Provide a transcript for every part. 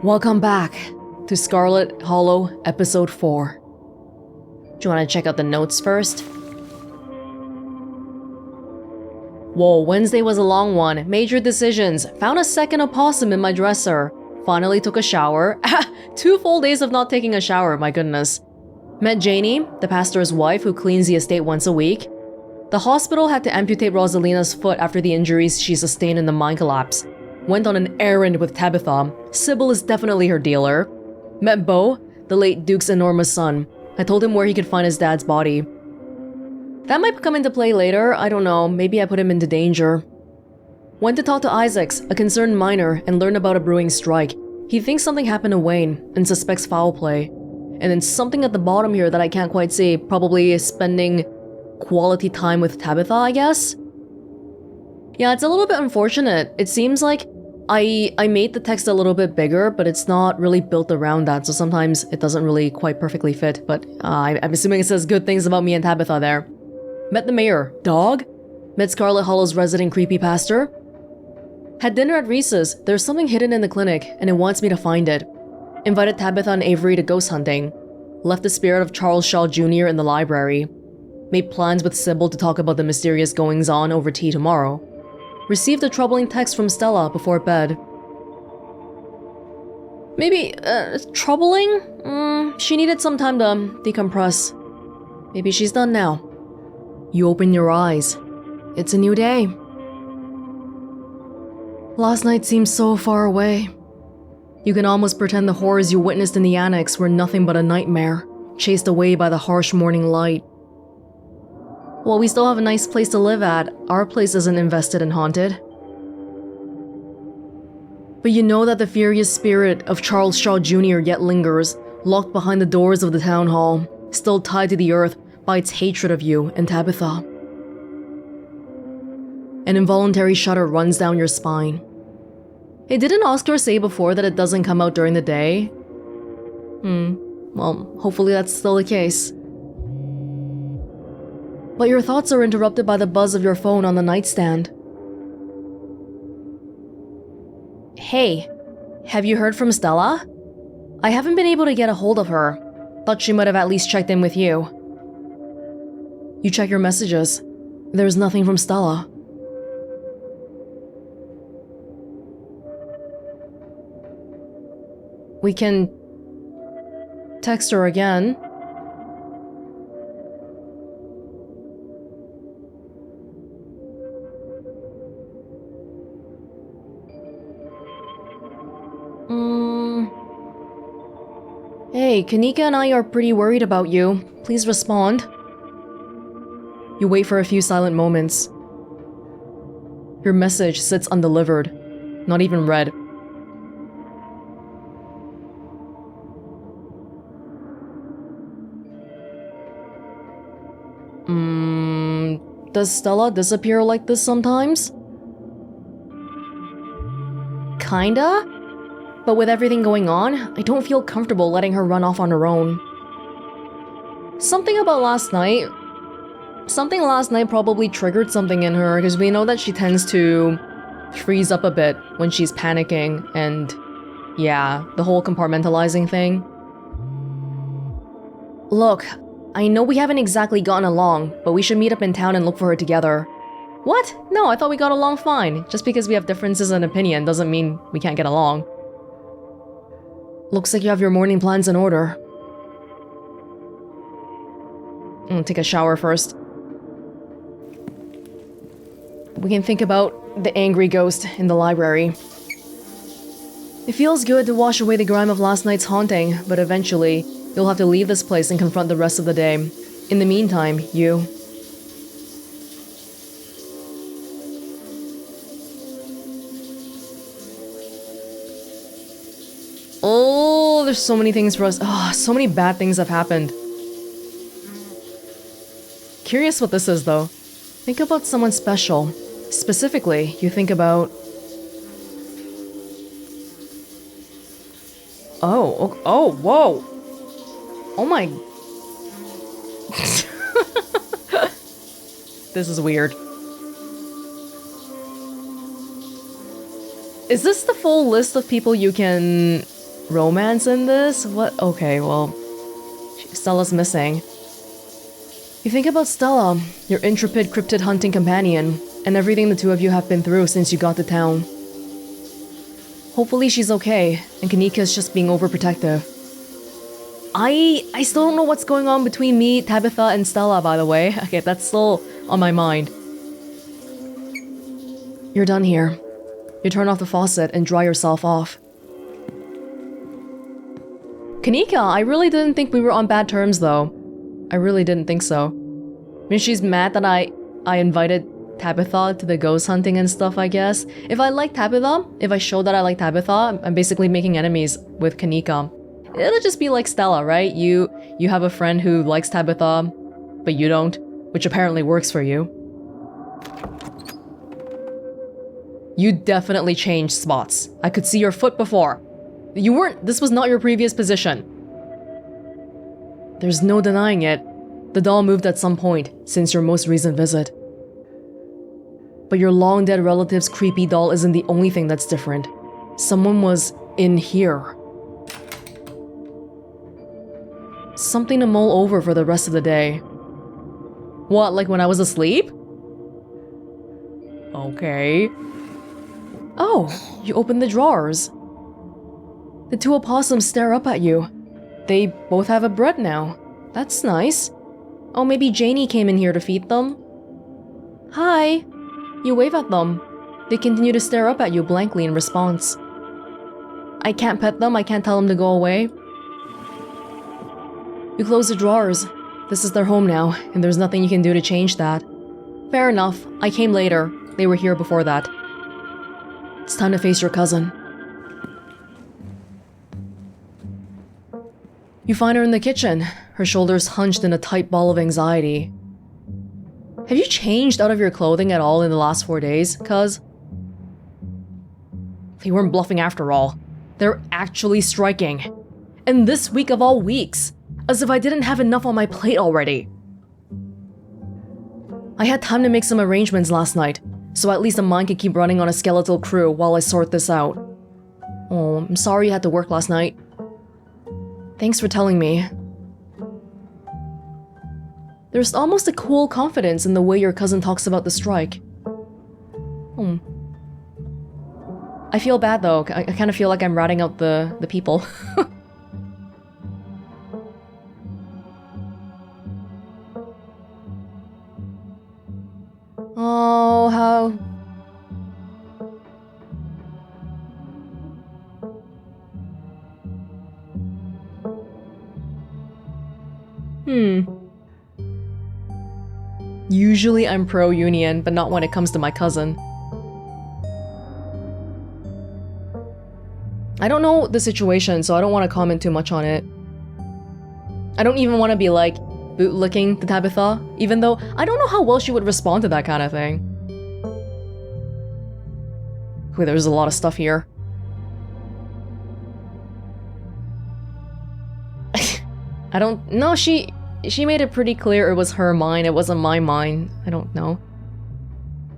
Welcome back to Scarlet Hollow Episode 4. Do you want to check out the notes first? Whoa, Wednesday was a long one. Major decisions. Found a second opossum in my dresser. Finally took a shower. 2 full days of not taking a shower, my goodness. Met Janie, the pastor's wife who cleans the estate once a week. The hospital had to amputate Rosalina's foot after the injuries she sustained in the mine collapse. Went on an errand with Tabitha. Sybil is definitely her dealer. Met Beau, the late Duke's enormous son. I told him where he could find his dad's body. That might come into play later, I don't know, maybe I put him into danger. Went to talk to Isaacs, a concerned miner, and learn about a brewing strike. He thinks something happened to Wayne, and suspects foul play. And then something at the bottom here that I can't quite see, probably spending quality time with Tabitha, I guess? Yeah, it's a little bit unfortunate. It seems like I made the text a little bit bigger, but it's not really built around that, so sometimes it doesn't really quite perfectly fit, but I'm assuming it says good things about me and Tabitha there. Met the mayor. Dog? Met Scarlet Hollow's resident creepypasta. Had dinner at Reese's. There's something hidden in the clinic, and it wants me to find it. Invited Tabitha and Avery to ghost hunting. Left the spirit of Charles Shaw Jr. in the library. Made plans with Sybil to talk about the mysterious goings-on over tea tomorrow. Received a troubling text from Stella before bed. Maybe, troubling? She needed some time to decompress. Maybe she's done now. You open your eyes. It's a new day. Last night seems so far away. You can almost pretend the horrors you witnessed in the annex were nothing but a nightmare, chased away by the harsh morning light. While we still have a nice place to live at, our place isn't invested and haunted. But you know that the furious spirit of Charles Shaw Jr. yet lingers, locked behind the doors of the town hall, still tied to the earth by its hatred of you and Tabitha. An involuntary shudder runs down your spine. Hey, didn't Oscar say before that it doesn't come out during the day? Well, hopefully that's still the case. But your thoughts are interrupted by the buzz of your phone on the nightstand. Hey, have you heard from Stella? I haven't been able to get a hold of her. Thought she might have at least checked in with you. You check your messages. There's nothing from Stella. We can text her again. Hey, Kanika and I are pretty worried about you. Please respond. You wait for a few silent moments. Your message sits undelivered, not even read. Does Stella disappear like this sometimes? Kinda? But with everything going on, I don't feel comfortable letting her run off on her own. Something last night probably triggered something in her, because we know that she tends to freeze up a bit when she's panicking, and yeah, the whole compartmentalizing thing. Look, I know we haven't exactly gotten along, but we should meet up in town and look for her together. What? No, I thought we got along fine. Just because we have differences in opinion doesn't mean we can't get along. Looks like you have your morning plans in order. Take a shower first. We can think about the angry ghost in the library. It feels good to wash away the grime of last night's haunting, but eventually, you'll have to leave this place and confront the rest of the day. In the meantime, you... Oh, there's so many things for us. So many bad things have happened. Curious what this is, though. Think about someone special. Specifically, you think about... Oh, whoa! Oh my... This is weird. Is this the full list of people you can romance in this? What? Okay, well, Stella's missing. You think about Stella, your intrepid cryptid hunting companion, and everything the two of you have been through since you got to town. Hopefully she's okay, and Kanika's just being overprotective. I still don't know what's going on between me, Tabitha, and Stella, by the way. Okay, that's still on my mind. You're done here. You turn off the faucet and dry yourself off. Kanika, I really didn't think we were on bad terms, though. I really didn't think so. I mean, she's mad that I invited Tabitha to the ghost hunting and stuff, I guess. If I like Tabitha, if I show that I like Tabitha, I'm basically making enemies with Kanika. It'll just be like Stella, right? You have a friend who likes Tabitha, but you don't, which apparently works for you. You definitely changed spots. I could see your foot before. This was not your previous position. There's no denying it. The doll moved at some point since your most recent visit. But your long-dead relative's creepy doll isn't the only thing that's different. Someone was in here. Something to mull over for the rest of the day. What, like when I was asleep? Okay. Oh, you opened the drawers. The two opossums stare up at you. They both have a bread now. That's nice. Oh, maybe Janie came in here to feed them? Hi. You wave at them. They continue to stare up at you blankly in response. I can't pet them, I can't tell them to go away. You close the drawers. This is their home now, and there's nothing you can do to change that. Fair enough. I came later. They were here before that. It's time to face your cousin. You find her in the kitchen, her shoulders hunched in a tight ball of anxiety. Have you changed out of your clothing at all in the last 4 days, cuz? They weren't bluffing after all. They're actually striking. And this week of all weeks. As if I didn't have enough on my plate already. I had time to make some arrangements last night, so at least a mind could keep running on a skeletal crew while I sort this out. Oh, I'm sorry you had to work last night. Thanks for telling me. There's almost a cool confidence in the way your cousin talks about the strike. I feel bad though, I kind of feel like I'm ratting out the people. Oh, how... Usually I'm pro-union, but not when it comes to my cousin. I don't know the situation, so I don't want to comment too much on it. I don't even want to be like, bootlicking to Tabitha, even though I don't know how well she would respond to that kind of thing. Wait, there's a lot of stuff here. I don't know, she made it pretty clear it was her mine, it wasn't my mine. I don't know.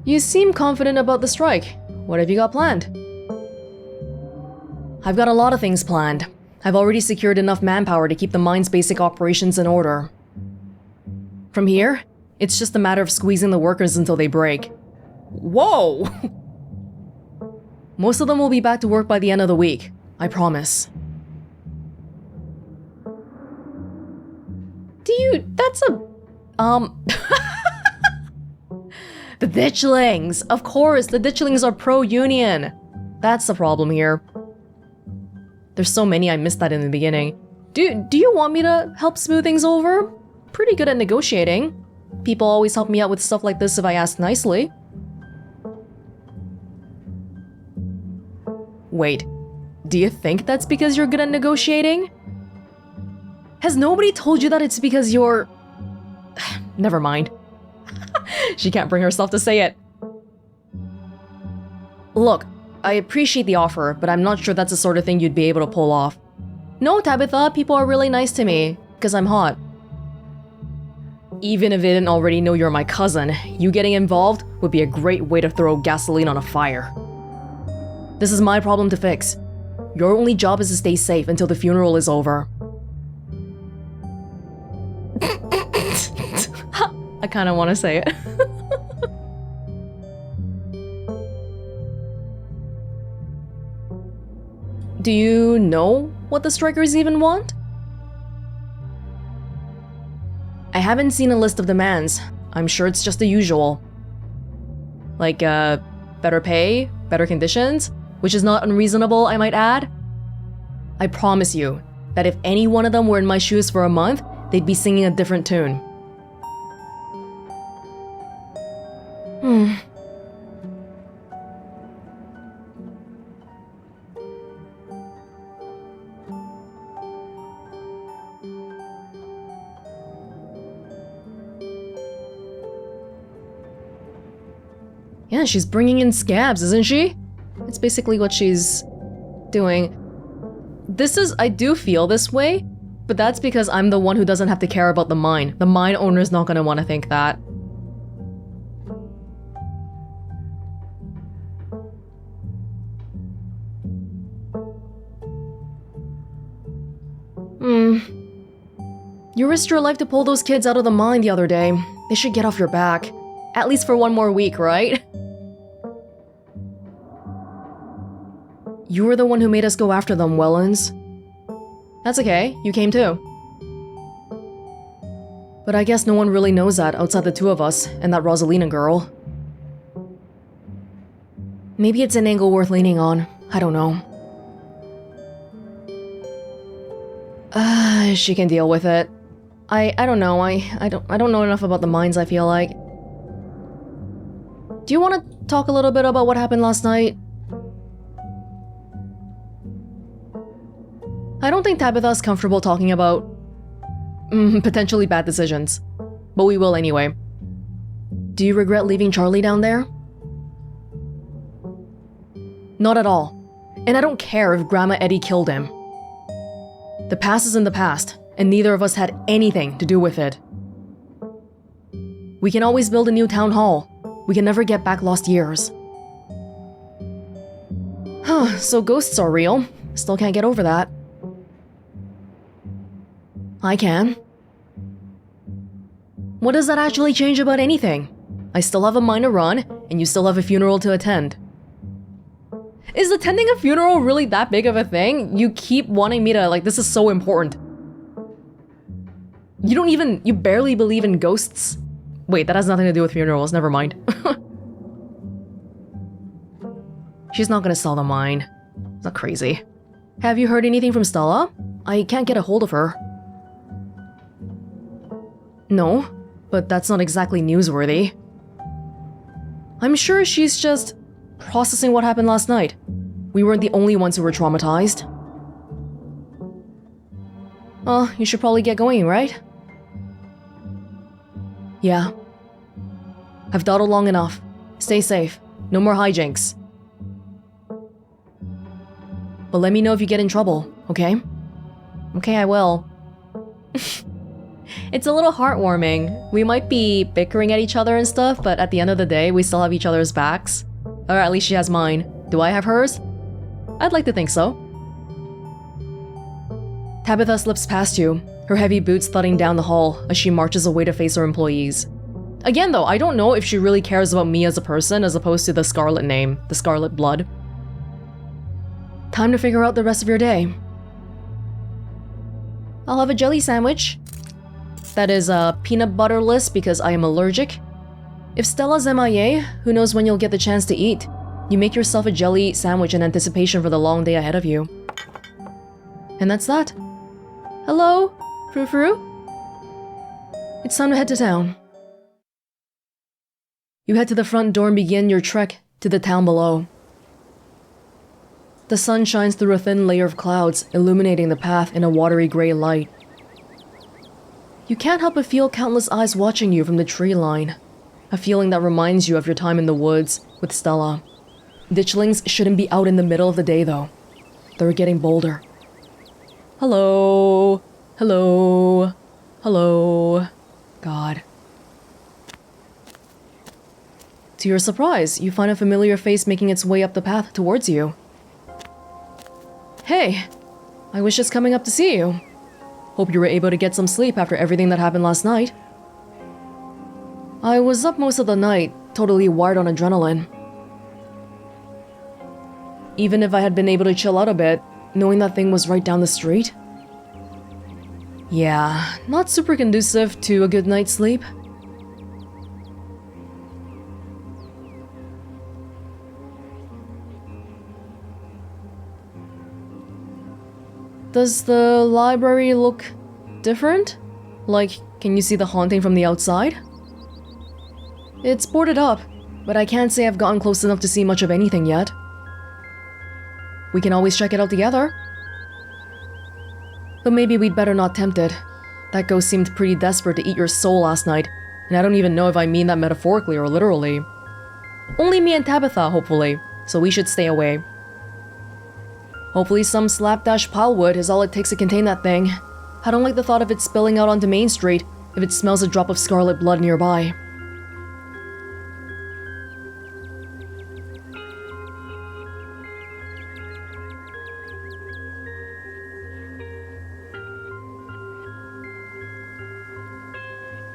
You seem confident about the strike. What have you got planned? I've got a lot of things planned. I've already secured enough manpower to keep the mine's basic operations in order. From here, it's just a matter of squeezing the workers until they break. Whoa! Most of them will be back to work by the end of the week. I promise. That's a... The ditchlings! Of course, the ditchlings are pro-union! That's the problem here. There's so many I missed that in the beginning. Do you want me to help smooth things over? Pretty good at negotiating. People always help me out with stuff like this if I ask nicely. Wait, do you think that's because you're good at negotiating? Has nobody told you that it's because you're... Never mind. She can't bring herself to say it. Look, I appreciate the offer, but I'm not sure that's the sort of thing you'd be able to pull off. No, Tabitha, people are really nice to me, because I'm hot. Even if they didn't already know you're my cousin, you getting involved would be a great way to throw gasoline on a fire. This is my problem to fix. Your only job is to stay safe until the funeral is over. I kind of want to say it. Do you know what the strikers even want? I haven't seen a list of demands. I'm sure it's just the usual. Like, better pay, better conditions, which is not unreasonable, I might add. I promise you that if any one of them were in my shoes for a month, they'd be singing a different tune. Yeah, she's bringing in scabs, isn't she? It's basically what she's doing. I do feel this way, but that's because I'm the one who doesn't have to care about the mine. The mine owner's not gonna want to think that. You risked your life to pull those kids out of the mine the other day. They should get off your back. At least for one more week, right? You were the one who made us go after them, Welonz. That's okay, you came too. But I guess no one really knows that outside the two of us and that Rosalina girl. Maybe it's an angle worth leaning on. I don't know. She can deal with it. I don't know. I don't know enough about the mines, I feel like. Do you want to talk a little bit about what happened last night? I don't think Tabitha's comfortable talking about potentially bad decisions, but we will anyway. Do you regret leaving Charlie down there? Not at all. And I don't care if Grandma Eddie killed him. The past is in the past, and neither of us had anything to do with it. We can always build a new town hall. We can never get back lost years. So ghosts are real. Still can't get over that. I can. What does that actually change about anything? I still have a mine to run, and you still have a funeral to attend. Is attending a funeral really that big of a thing? You keep wanting me to, this is so important. You barely believe in ghosts? Wait, that has nothing to do with funerals, never mind. She's not gonna sell the mine. It's not crazy. Have you heard anything from Stella? I can't get a hold of her. No, but that's not exactly newsworthy. I'm sure she's just processing what happened last night. We weren't the only ones who were traumatized. Well, you should probably get going, right? Yeah. I've dawdled long enough. Stay safe. No more hijinks. But let me know if you get in trouble, okay? Okay, I will. It's a little heartwarming. We might be bickering at each other and stuff, but at the end of the day, we still have each other's backs. Or at least she has mine. Do I have hers? I'd like to think so. Tabitha slips past you, her heavy boots thudding down the hall as she marches away to face her employees. Again though, I don't know if she really cares about me as a person as opposed to the Scarlet name, the Scarlet blood. Time to figure out the rest of your day. I'll have a jelly sandwich. That is peanut butterless because I am allergic. If Stella's MIA, who knows when you'll get the chance to eat. You make yourself a jelly sandwich in anticipation for the long day ahead of you. And that's that. Hello, Frou-Frou? It's time to head to town. You head to the front door and begin your trek to the town below. The sun shines through a thin layer of clouds, illuminating the path in a watery gray light. You can't help but feel countless eyes watching you from the tree line. A feeling that reminds you of your time in the woods with Stella. Ditchlings shouldn't be out in the middle of the day though. They're getting bolder. Hello. Hello. Hello. God. To your surprise, you find a familiar face making its way up the path towards you. Hey, I was just coming up to see you. Hope you were able to get some sleep after everything that happened last night. I was up most of the night, totally wired on adrenaline. Even if I had been able to chill out a bit, knowing that thing was right down the street. Yeah, not super conducive to a good night's sleep. Does the library look different? Like, can you see the haunting from the outside? It's boarded up, but I can't say I've gotten close enough to see much of anything yet. We can always check it out together. But maybe we'd better not tempt it. That ghost seemed pretty desperate to eat your soul last night, and I don't even know if I mean that metaphorically or literally. Only me and Tabitha, hopefully, so we should stay away. Hopefully some slapdash pilewood is all it takes to contain that thing. I don't like the thought of it spilling out onto Main Street if it smells a drop of scarlet blood nearby.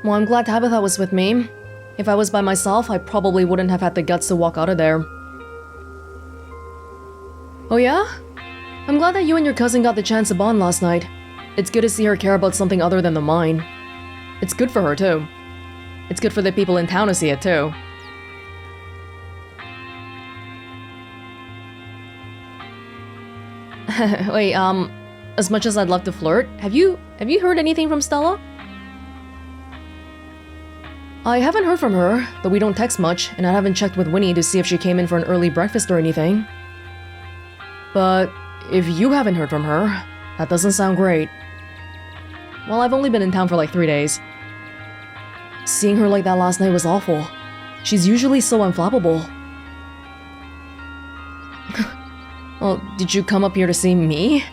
Well, I'm glad Tabitha was with me. If I was by myself, I probably wouldn't have had the guts to walk out of there. Oh yeah? I'm glad that you and your cousin got the chance to bond last night. It's good to see her care about something other than the mine. It's good for her, too. It's good for the people in town to see it, too. Wait, as much as I'd love to flirt, have you heard anything from Stella? I haven't heard from her, but we don't text much, and I haven't checked with Winnie to see if she came in for an early breakfast or anything. But if you haven't heard from her, that doesn't sound great. Well, I've only been in town for like 3 days. Seeing her like that last night was awful. She's usually so unflappable. Well, did you come up here to see me?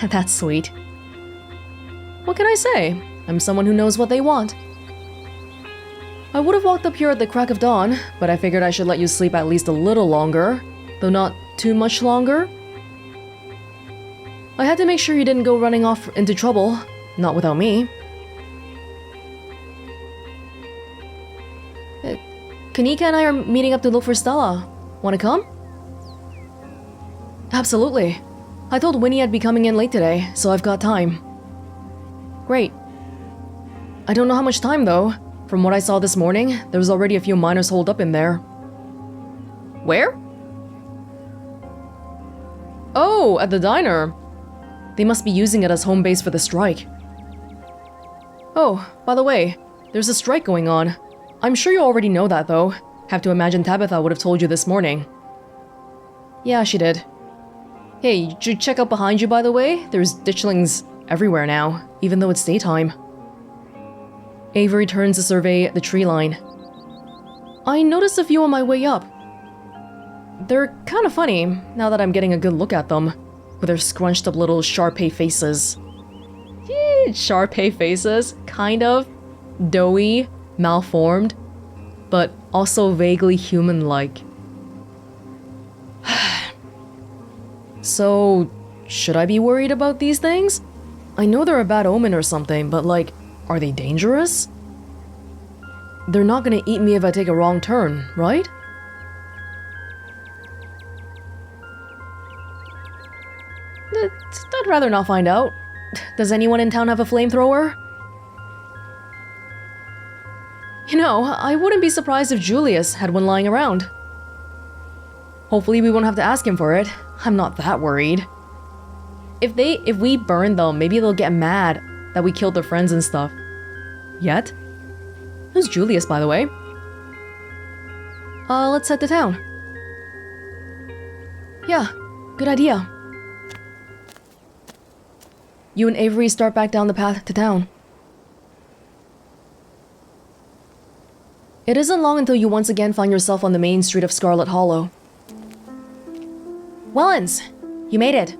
That's sweet. What can I say? I'm someone who knows what they want. I would have walked up here at the crack of dawn, but I figured I should let you sleep at least a little longer, though not too much longer. I had to make sure you didn't go running off into trouble, not without me. Kanika and I are meeting up to look for Stella. Want to come? Absolutely. I told Winnie I'd be coming in late today, so I've got time. Great. I don't know how much time though. From what I saw this morning, there was already a few miners holed up in there. Where? Oh, at the diner. They must be using it as home base for the strike. Oh, by the way, there's a strike going on. I'm sure you already know that though. Have to imagine Tabitha would have told you this morning. Yeah, she did. Hey, did you check out behind you by the way? There's ditchlings everywhere now, even though it's daytime. Avery turns to survey the tree line. I noticed a few on my way up. They're kind of funny, now that I'm getting a good look at them, with their scrunched up little Shar-Pei faces. Shar-Pei faces? Kind of. Doughy, malformed, but also vaguely human-like. So, should I be worried about these things? I know they're a bad omen or something, but like, are they dangerous? They're not gonna eat me if I take a wrong turn, right? I'd rather not find out. Does anyone in town have a flamethrower? You know, I wouldn't be surprised if Julius had one lying around. Hopefully we won't have to ask him for it. I'm not that worried. If we burn them, maybe they'll get mad that we killed their friends and stuff. Yet? Who's Julius, by the way? Let's head to town. Yeah, good idea. You and Avery start back down the path to town. It isn't long until you once again find yourself on the main street of Scarlet Hollow. Welonz, you made it.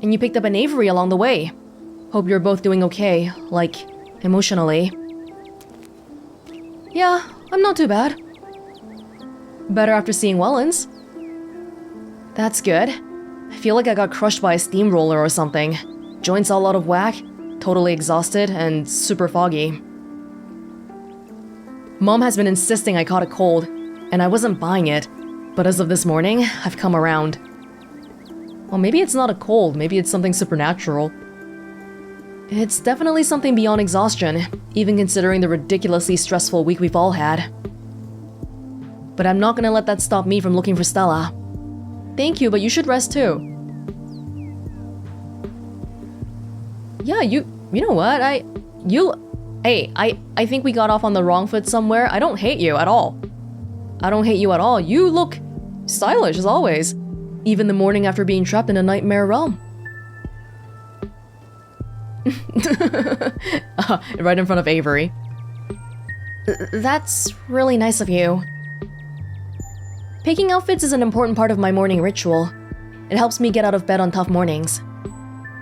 And you picked up an Avery along the way. Hope you're both doing okay, like, emotionally. Yeah, I'm not too bad. Better after seeing Welonz. That's good. feel like I got crushed by a steamroller or something. Joints all out of whack, totally exhausted, and super foggy. Mom has been insisting I caught a cold, and I wasn't buying it. But as of this morning, I've come around. Well, maybe it's not a cold, maybe it's something supernatural. It's definitely something beyond exhaustion, even considering the ridiculously stressful week we've all had. But I'm not gonna let that stop me from looking for Stella. Thank you, but you should rest too. Yeah, you know what, I think we got off on the wrong foot somewhere. I don't hate you at all. I don't hate you at all. You look stylish as always, even the morning after being trapped in a nightmare realm. Right in front of Avery. That's really nice of you. Picking outfits is an important part of my morning ritual. It helps me get out of bed on tough mornings.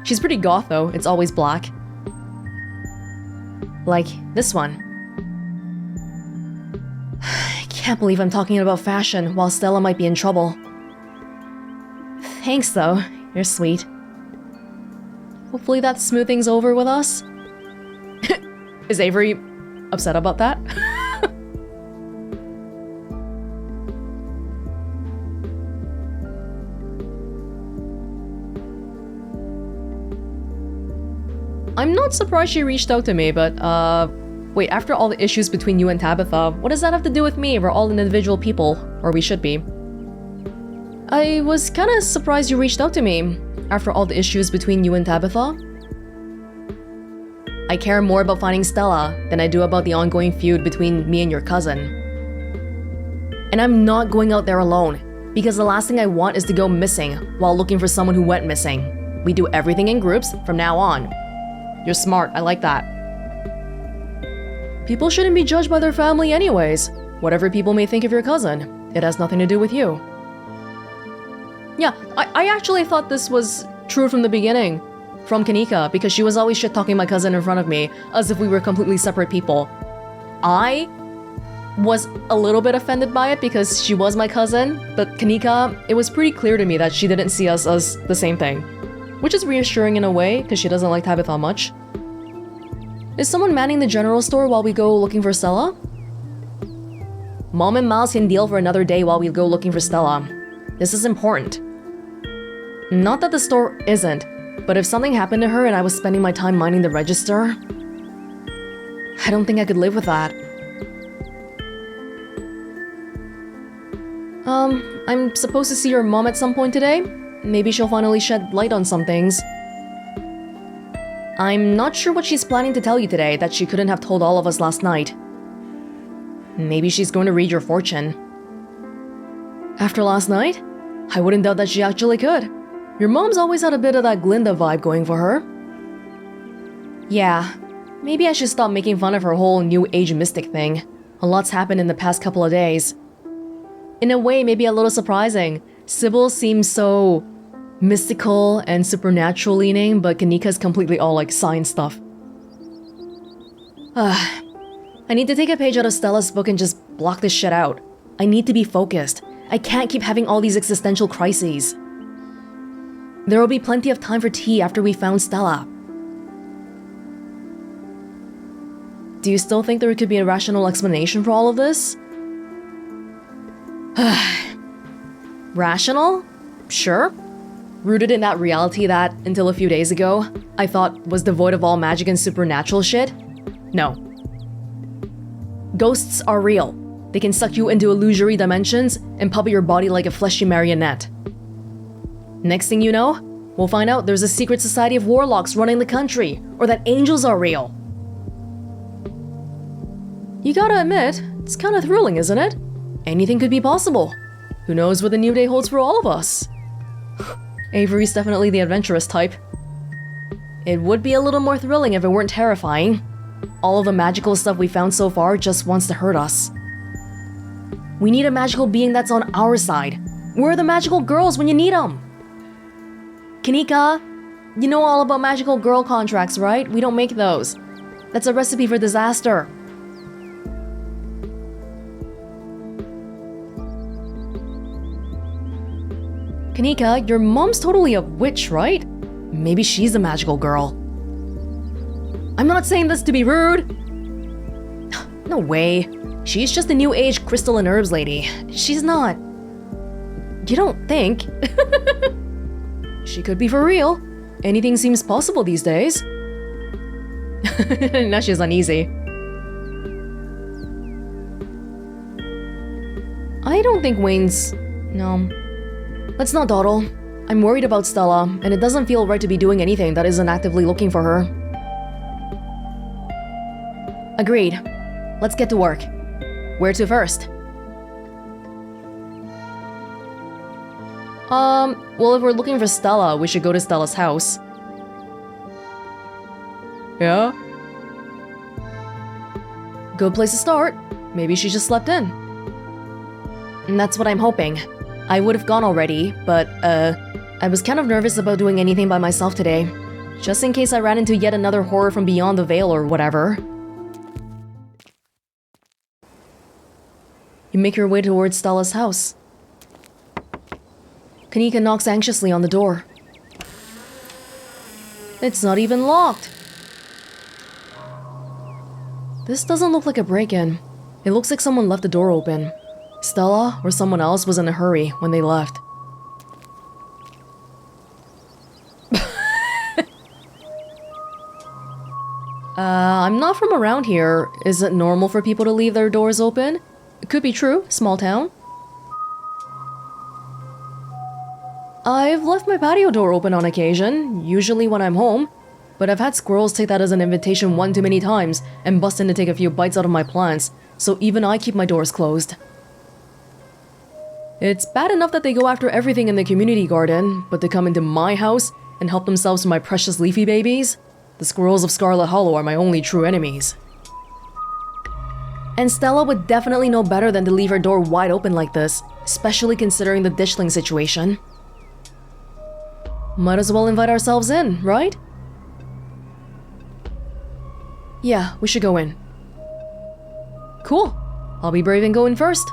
She's pretty goth though, it's always black. Like this one. I can't believe I'm talking about fashion while Stella might be in trouble. Thanks though, you're sweet. Hopefully that smooth things over with us. Is Avery upset about that? I'm not surprised she reached out to me, but wait, after all the issues between you and Tabitha, what does that have to do with me? We're all individual people, or we should be. I was kinda surprised you reached out to me after all the issues between you and Tabitha. I care more about finding Stella than I do about the ongoing feud between me and your cousin. And I'm not going out there alone, because the last thing I want is to go missing while looking for someone who went missing. We do everything in groups from now on. You're smart, I like that. People shouldn't be judged by their family anyways. Whatever people may think of your cousin, it has nothing to do with you. Yeah, I actually thought this was true from the beginning. From Kanika, because she was always shit-talking my cousin in front of me, as if we were completely separate people. I was a little bit offended by it because she was my cousin, but Kanika, it was pretty clear to me that she didn't see us as the same thing. Which is reassuring in a way, because she doesn't like Tabitha much. Is someone manning the general store while we go looking for Stella? Mom and Miles can deal for another day while we go looking for Stella. This is important. Not that the store isn't, but if something happened to her and I was spending my time minding the register, I don't think I could live with that. I'm supposed to see your mom at some point today. Maybe she'll finally shed light on some things. I'm not sure what she's planning to tell you today that she couldn't have told all of us last night. Maybe she's going to read your fortune. After last night? I wouldn't doubt that she actually could. Your mom's always had a bit of that Glinda vibe going for her. Yeah, maybe I should stop making fun of her whole new age mystic thing. A lot's happened in the past couple of days. In a way, maybe a little surprising. Sybil seems so mystical and supernatural leaning, but Kanika's completely all like science stuff. I need to take a page out of Stella's book and just block this shit out. I need to be focused. I can't keep having all these existential crises. There will be plenty of time for tea after we found Stella. Do you still think there could be a rational explanation for all of this? Rational? Sure. Rooted in that reality that, until a few days ago, I thought was devoid of all magic and supernatural shit? No. Ghosts are real. They can suck you into illusory dimensions and puppet your body like a fleshy marionette. Next thing you know, we'll find out there's a secret society of warlocks running the country, or that angels are real. You gotta admit, it's kinda thrilling, isn't it? Anything could be possible. Who knows what the new day holds for all of us? Avery's definitely the adventurous type. It would be a little more thrilling if it weren't terrifying. All of the magical stuff we found so far just wants to hurt us. We need a magical being that's on our side. Where are the magical girls when you need them? Kanika, you know all about magical girl contracts, right? We don't make those. That's a recipe for disaster. Kanika, your mom's totally a witch, right? Maybe she's a magical girl. I'm not saying this to be rude. No way. She's just a new age crystal and herbs lady. She's not. You don't think? She could be for real. Anything seems possible these days. Now she's uneasy. I don't think Wayne's... No. Let's not dawdle. I'm worried about Stella, and it doesn't feel right to be doing anything that isn't actively looking for her. Agreed. Let's get to work. Where to first? Well, if we're looking for Stella, we should go to Stella's house. Yeah? Good place to start. Maybe she just slept in. And that's what I'm hoping. I would have gone already, but, I was kind of nervous about doing anything by myself today. Just in case I ran into yet another horror from beyond the veil or whatever. You make your way towards Stella's house. Kanika knocks anxiously on the door. It's not even locked. This doesn't look like a break-in. It looks like someone left the door open. Stella or someone else was in a hurry when they left. I'm not from around here. Is it normal for people to leave their doors open? It could be true, small town. I've left my patio door open on occasion, usually when I'm home, but I've had squirrels take that as an invitation one too many times and bust in to take a few bites out of my plants, so even I keep my doors closed. It's bad enough that they go after everything in the community garden, but to come into my house and help themselves to my precious leafy babies? The squirrels of Scarlet Hollow are my only true enemies. And Stella would definitely know better than to leave her door wide open like this, especially considering the ditchling situation. Might as well invite ourselves in, right? Yeah, we should go in. Cool. I'll be brave and go in first.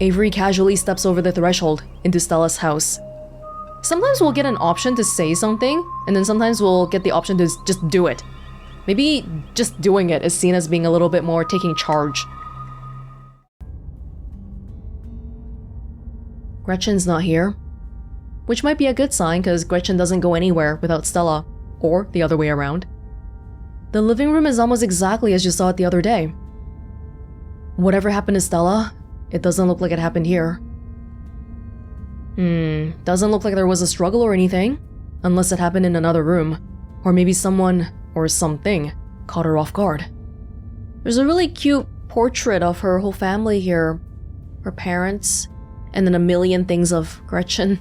Avery casually steps over the threshold into Stella's house. Sometimes we'll get an option to say something, and then sometimes we'll get the option to just do it. Maybe just doing it is seen as being a little bit more taking charge. Gretchen's not here. Which might be a good sign because Gretchen doesn't go anywhere without Stella, or the other way around. The living room is almost exactly as you saw it the other day. Whatever happened to Stella, it doesn't look like it happened here. Doesn't look like there was a struggle or anything, unless it happened in another room, or maybe someone or something caught her off guard. There's a really cute portrait of her whole family here, her parents, and then a million things of Gretchen.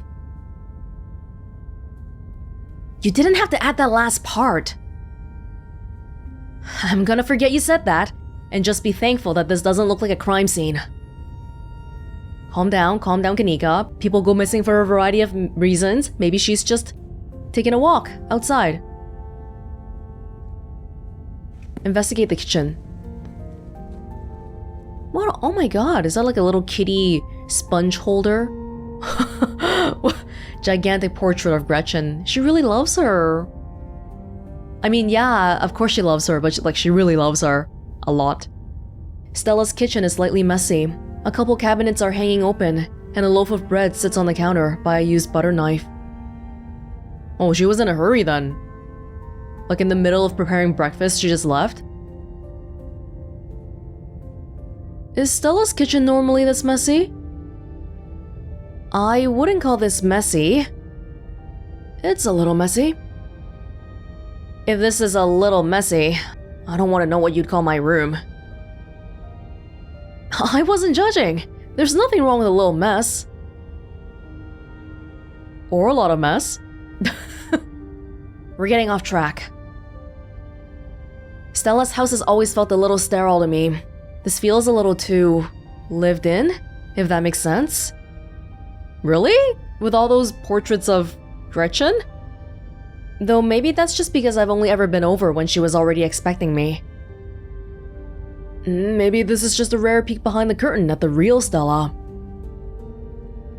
You didn't have to add that last part. I'm gonna forget you said that, and just be thankful that this doesn't look like a crime scene. Calm down, Kanika. People go missing for a variety of reasons. Maybe she's just taking a walk outside. Investigate the kitchen. What? Oh my god, is that like a little kitty sponge holder? Gigantic portrait of Gretchen. She really loves her. I mean, yeah, of course she loves her, but she really loves her. A lot. Stella's kitchen is slightly messy. A couple cabinets are hanging open, and a loaf of bread sits on the counter by a used butter knife. Oh, she was in a hurry then. Like in the middle of preparing breakfast, she just left? Is Stella's kitchen normally this messy? I wouldn't call this messy. It's a little messy. If this is a little messy, I don't want to know what you'd call my room. I wasn't judging. There's nothing wrong with a little mess. Or a lot of mess. We're getting off track. Stella's house has always felt a little sterile to me. This feels a little too lived in, if that makes sense. Really? With all those portraits of Gretchen? Though maybe that's just because I've only ever been over when she was already expecting me. Maybe this is just a rare peek behind the curtain at the real Stella.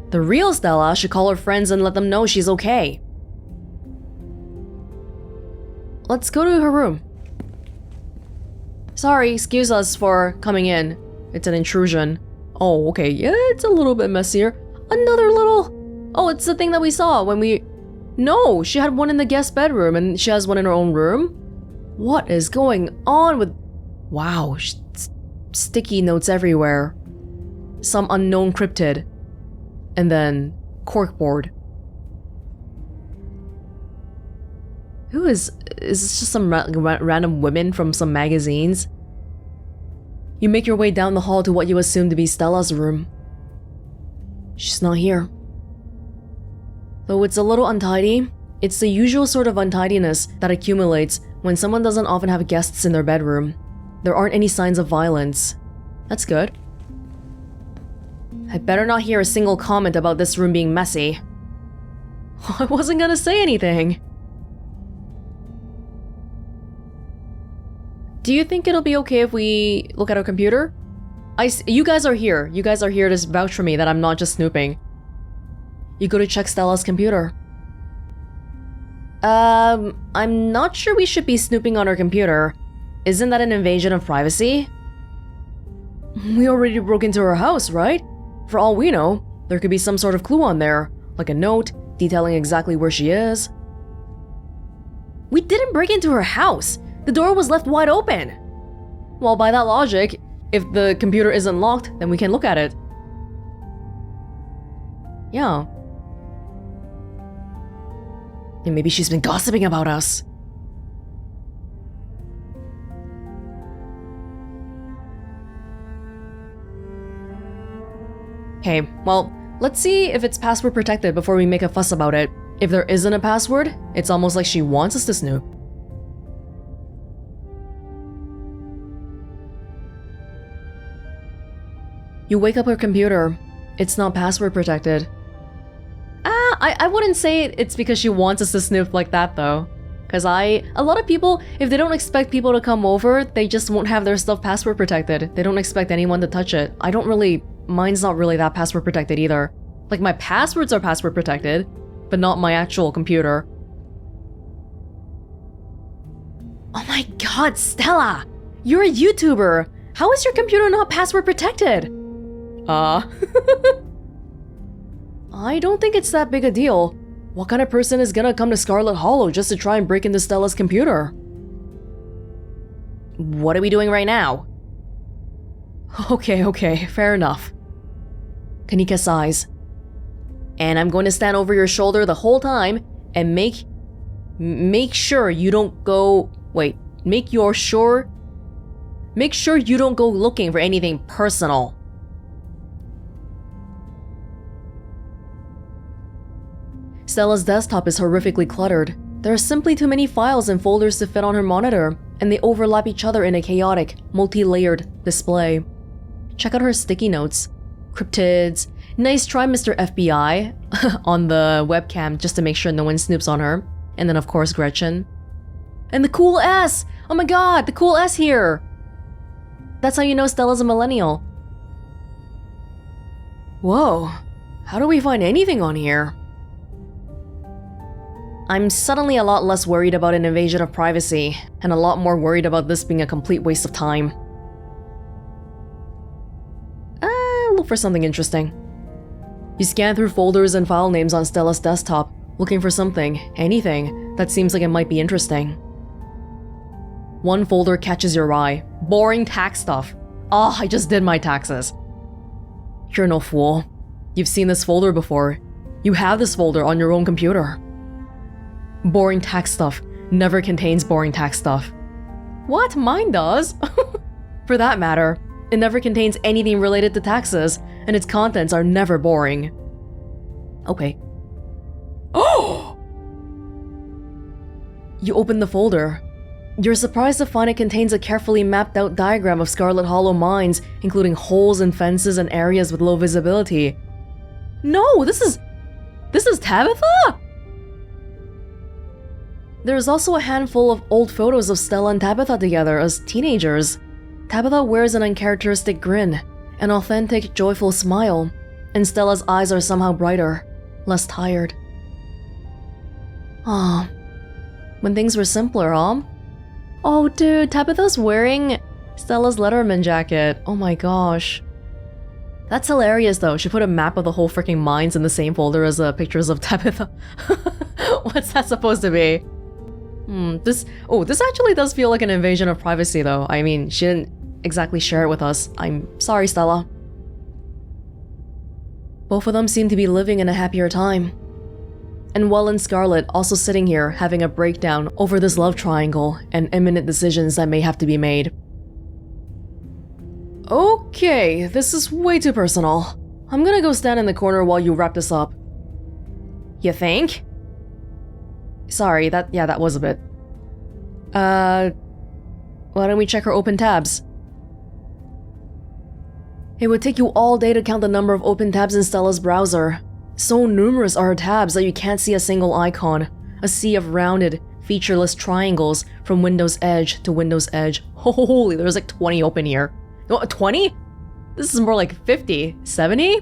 The real Stella should call her friends and let them know she's okay. Let's go to her room. Sorry, excuse us for coming in. It's an intrusion. Oh, okay, yeah, it's a little bit messier. Another little... Oh, it's the thing that we saw when we... No, she had one in the guest bedroom and she has one in her own room? What is going on with... Wow, sticky notes everywhere. Some unknown cryptid. And then corkboard. Who is this just some random women from some magazines? You make your way down the hall to what you assume to be Stella's room. She's not here. Though it's a little untidy, it's the usual sort of untidiness that accumulates when someone doesn't often have guests in their bedroom. There aren't any signs of violence. That's good. I'd better not hear a single comment about this room being messy. I wasn't gonna say anything. Do you think it'll be okay if we look at our computer? You guys are here. You guys are here to vouch for me that I'm not just snooping. You go to check Stella's computer. I'm not sure we should be snooping on her computer. Isn't that an invasion of privacy? We already broke into her house, right? For all we know, there could be some sort of clue on there, like a note detailing exactly where she is. We didn't break into her house. The door was left wide open. Well, by that logic, if the computer isn't locked, then we can look at it. Yeah. And maybe she's been gossiping about us. Okay, well, let's see if it's password protected before we make a fuss about it. If there isn't a password, it's almost like she wants us to snoop. You wake up her computer. It's not password protected. I wouldn't say it's because she wants us to snoop like that though. Cause a lot of people, if they don't expect people to come over, they just won't have their stuff password protected. They don't expect anyone to touch it. Mine's not really that password protected either. Like my passwords are password protected, but not my actual computer. Oh my god, Stella! You're a YouTuber! How is your computer not password protected? I don't think it's that big a deal. What kind of person is gonna come to Scarlet Hollow just to try and break into Stella's computer? What are we doing right now? Okay, fair enough. Kanika sighs. And I'm going to stand over your shoulder the whole time and make sure you don't go... Wait, make sure you don't go looking for anything personal. Stella's desktop is horrifically cluttered. There are simply too many files and folders to fit on her monitor, and they overlap each other in a chaotic, multi-layered display. Check out her sticky notes. Cryptids. Nice try, Mr. FBI, on the webcam just to make sure no one snoops on her. And then of course Gretchen. And the cool S! Oh my god, the cool S here! That's how you know Stella's a millennial. Whoa, how do we find anything on here? I'm suddenly a lot less worried about an invasion of privacy, and a lot more worried about this being a complete waste of time. Look for something interesting. You scan through folders and file names on Stella's desktop, looking for something, anything, that seems like it might be interesting. One folder catches your eye. Boring tax stuff. Oh, I just did my taxes. You're no fool. You've seen this folder before. You have this folder on your own computer. Boring tax stuff never contains boring tax stuff. What? Mine does? For that matter, it never contains anything related to taxes, and its contents are never boring. Okay. Oh! You open the folder. You're surprised to find it contains a carefully mapped out diagram of Scarlet Hollow mines, including holes and fences and areas with low visibility. No, this is Tabitha? There's also a handful of old photos of Stella and Tabitha together as teenagers. Tabitha wears an uncharacteristic grin, an authentic, joyful smile, and and Stella's eyes are somehow brighter, less tired. Ah, when things were simpler, huh? Oh dude, Tabitha's wearing Stella's Letterman jacket. Oh my gosh. That's hilarious though. She put a map of the whole freaking mines in the same folder as pictures of Tabitha. What's that supposed to be? This actually does feel like an invasion of privacy though. I mean, she didn't exactly share it with us. I'm sorry, Stella. Both of them seem to be living in a happier time. And Welonz and Scarlet also sitting here having a breakdown over this love triangle and imminent decisions that may have to be made. Okay, this is way too personal. I'm gonna go stand in the corner while you wrap this up. You think? Sorry, that was a bit. Why don't we check her open tabs? It would take you all day to count the number of open tabs in Stella's browser. So numerous are her tabs that you can't see a single icon. A sea of rounded, featureless triangles from Windows edge to Windows edge. Holy, there's like 20 open here. Oh, 20? This is more like 50, 70?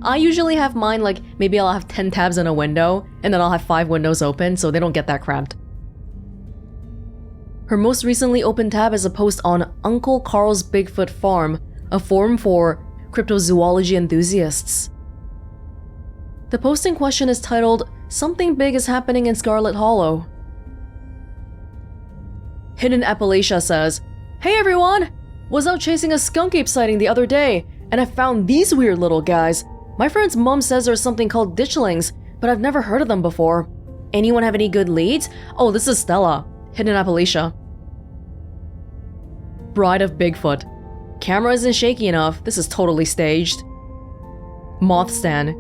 I usually have mine like, maybe I'll have 10 tabs in a window, and then I'll have 5 windows open so they don't get that cramped. Her most recently opened tab is a post on Uncle Carl's Bigfoot Farm, a forum for cryptozoology enthusiasts. The post in question is titled, "Something Big is Happening in Scarlet Hollow." Hidden Appalachia says, "Hey everyone! Was out chasing a skunk ape sighting the other day, and I found these weird little guys. My friend's mom says there's something called ditchlings, but I've never heard of them before. Anyone have any good leads?" Oh, this is Stella. Hidden Appalachia. Bride of Bigfoot. Camera isn't shaky enough. This is totally staged. Moth Stand.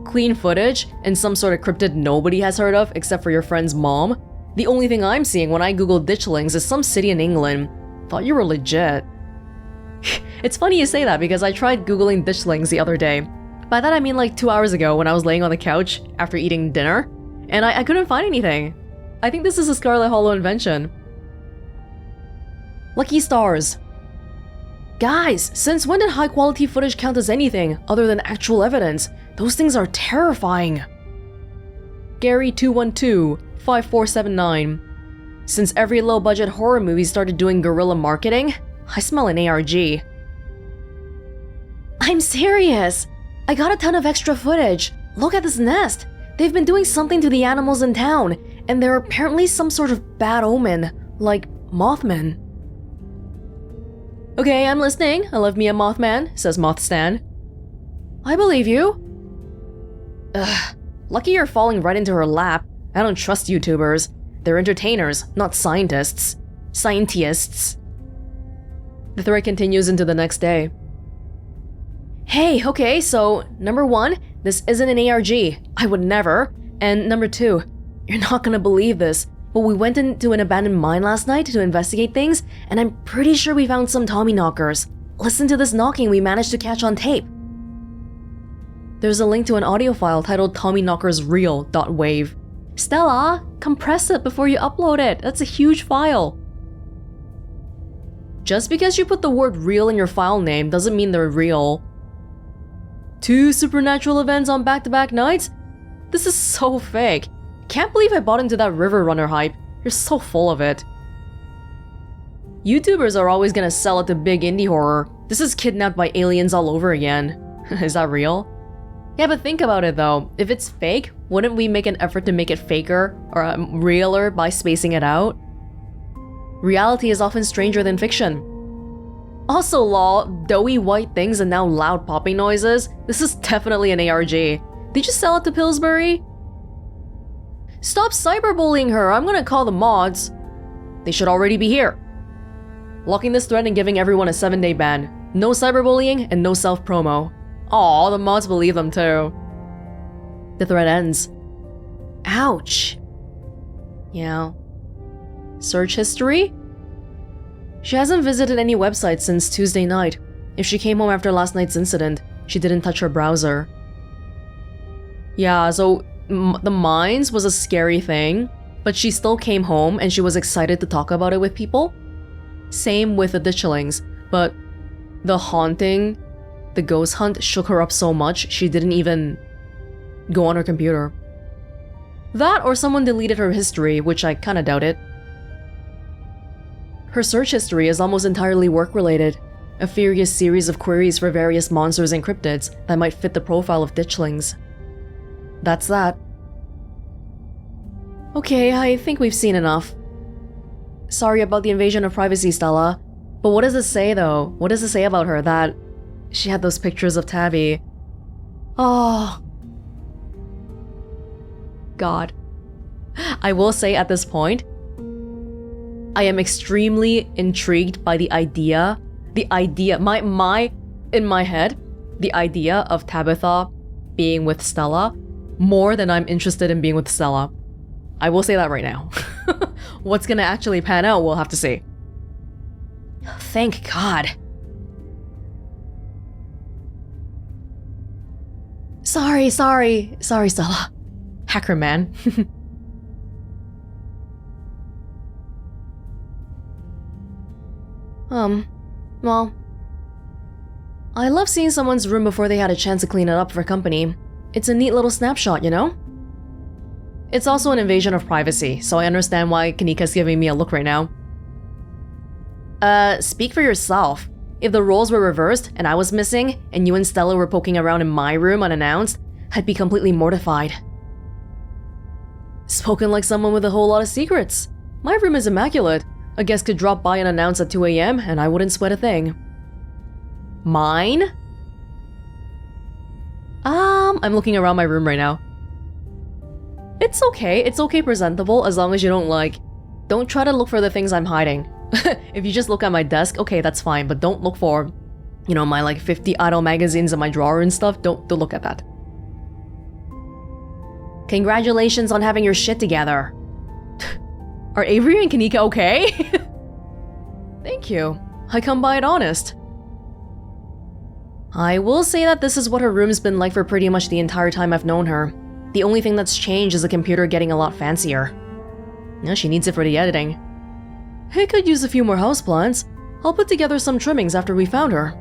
Clean footage and some sort of cryptid nobody has heard of except for your friend's mom. The only thing I'm seeing when I Google ditchlings is some city in England. Thought you were legit. It's funny you say that because I tried Googling ditchlings the other day. By that I mean like 2 hours ago when I was laying on the couch after eating dinner, and I couldn't find anything. I think this is a Scarlet Hollow invention. Lucky Stars. Guys, since when did high quality footage count as anything other than actual evidence? Those things are terrifying. Gary2125479. Since every low budget horror movie started doing guerrilla marketing, I smell an ARG. I'm serious! I got a ton of extra footage. Look at this nest. They've been doing something to the animals in town, and they're apparently some sort of bad omen, like Mothmen. Okay, I'm listening. I love me a Mothman, says Mothstan. I believe you. Ugh, lucky you're falling right into her lap. I don't trust YouTubers. They're entertainers, not scientists. Scientists. The thread continues into the next day. Hey, okay, so number 1, this isn't an ARG. I would never. And number 2, you're not gonna believe this, but we went into an abandoned mine last night to investigate things, and I'm pretty sure we found some Tommyknockers. Listen to this knocking we managed to catch on tape. There's a link to an audio file titled TommyknockersReal.wave. Stella, compress it before you upload it. That's a huge file. Just because you put the word real in your file name doesn't mean they're real. 2 supernatural events on back-to-back nights? This is so fake. Can't believe I bought into that River Runner hype. You're so full of it. YouTubers are always gonna sell it to big indie horror. This is kidnapped by aliens all over again. Is that real? Yeah, but think about it though. If it's fake, wouldn't we make an effort to make it faker or realer by spacing it out? Reality is often stranger than fiction. Also lol, doughy white things and now loud popping noises. This is definitely an ARG. Did you sell it to Pillsbury? Stop cyberbullying her, I'm gonna call the mods. They should already be here. Locking this thread and giving everyone a 7-day ban. No cyberbullying and no self-promo. Aw, the mods believe them too. The thread ends. Ouch. Yeah. Search history? She hasn't visited any websites since Tuesday night. If she came home after last night's incident, she didn't touch her browser. Yeah, so the mines was a scary thing, but she still came home and she was excited to talk about it with people. Same with the ditchlings, but the haunting the ghost hunt shook her up so much she didn't even go on her computer. That or someone deleted her history, which I kinda doubt it. Her search history is almost entirely work-related, a furious series of queries for various monsters and cryptids that might fit the profile of ditchlings. That's that. Okay, I think we've seen enough. Sorry about the invasion of privacy, Stella. But what does it say, though? What does it say about her that she had those pictures of Tabby? Oh. God. I will say at this point, I am extremely intrigued by the idea, in my head, the idea of Tabitha being with Stella more than I'm interested in being with Stella. I will say that right now. What's gonna actually pan out, we'll have to see. Thank God. Sorry, Stella. Hacker man. Well, I love seeing someone's room before they had a chance to clean it up for company. It's a neat little snapshot, you know? It's also an invasion of privacy, so I understand why Kanika's giving me a look right now. Speak for yourself. If the roles were reversed and I was missing, and you and Stella were poking around in my room unannounced, I'd be completely mortified. Spoken like someone with a whole lot of secrets. My room is immaculate. A guest could drop by unannounced at 2 a.m. and I wouldn't sweat a thing. Mine? I'm looking around my room right now. It's okay presentable as long as you don't try to look for the things I'm hiding. If you just look at my desk, okay, that's fine, but don't look for, my 50 idle magazines in my drawer and stuff. Don't look at that. Congratulations on having your shit together. Are Avery and Kanika okay? Thank you. I come by it honest. I will say that this is what her room's been like for pretty much the entire time I've known her. The only thing that's changed is the computer getting a lot fancier. Yeah, she needs it for the editing. I could use a few more houseplants. I'll put together some trimmings after we found her.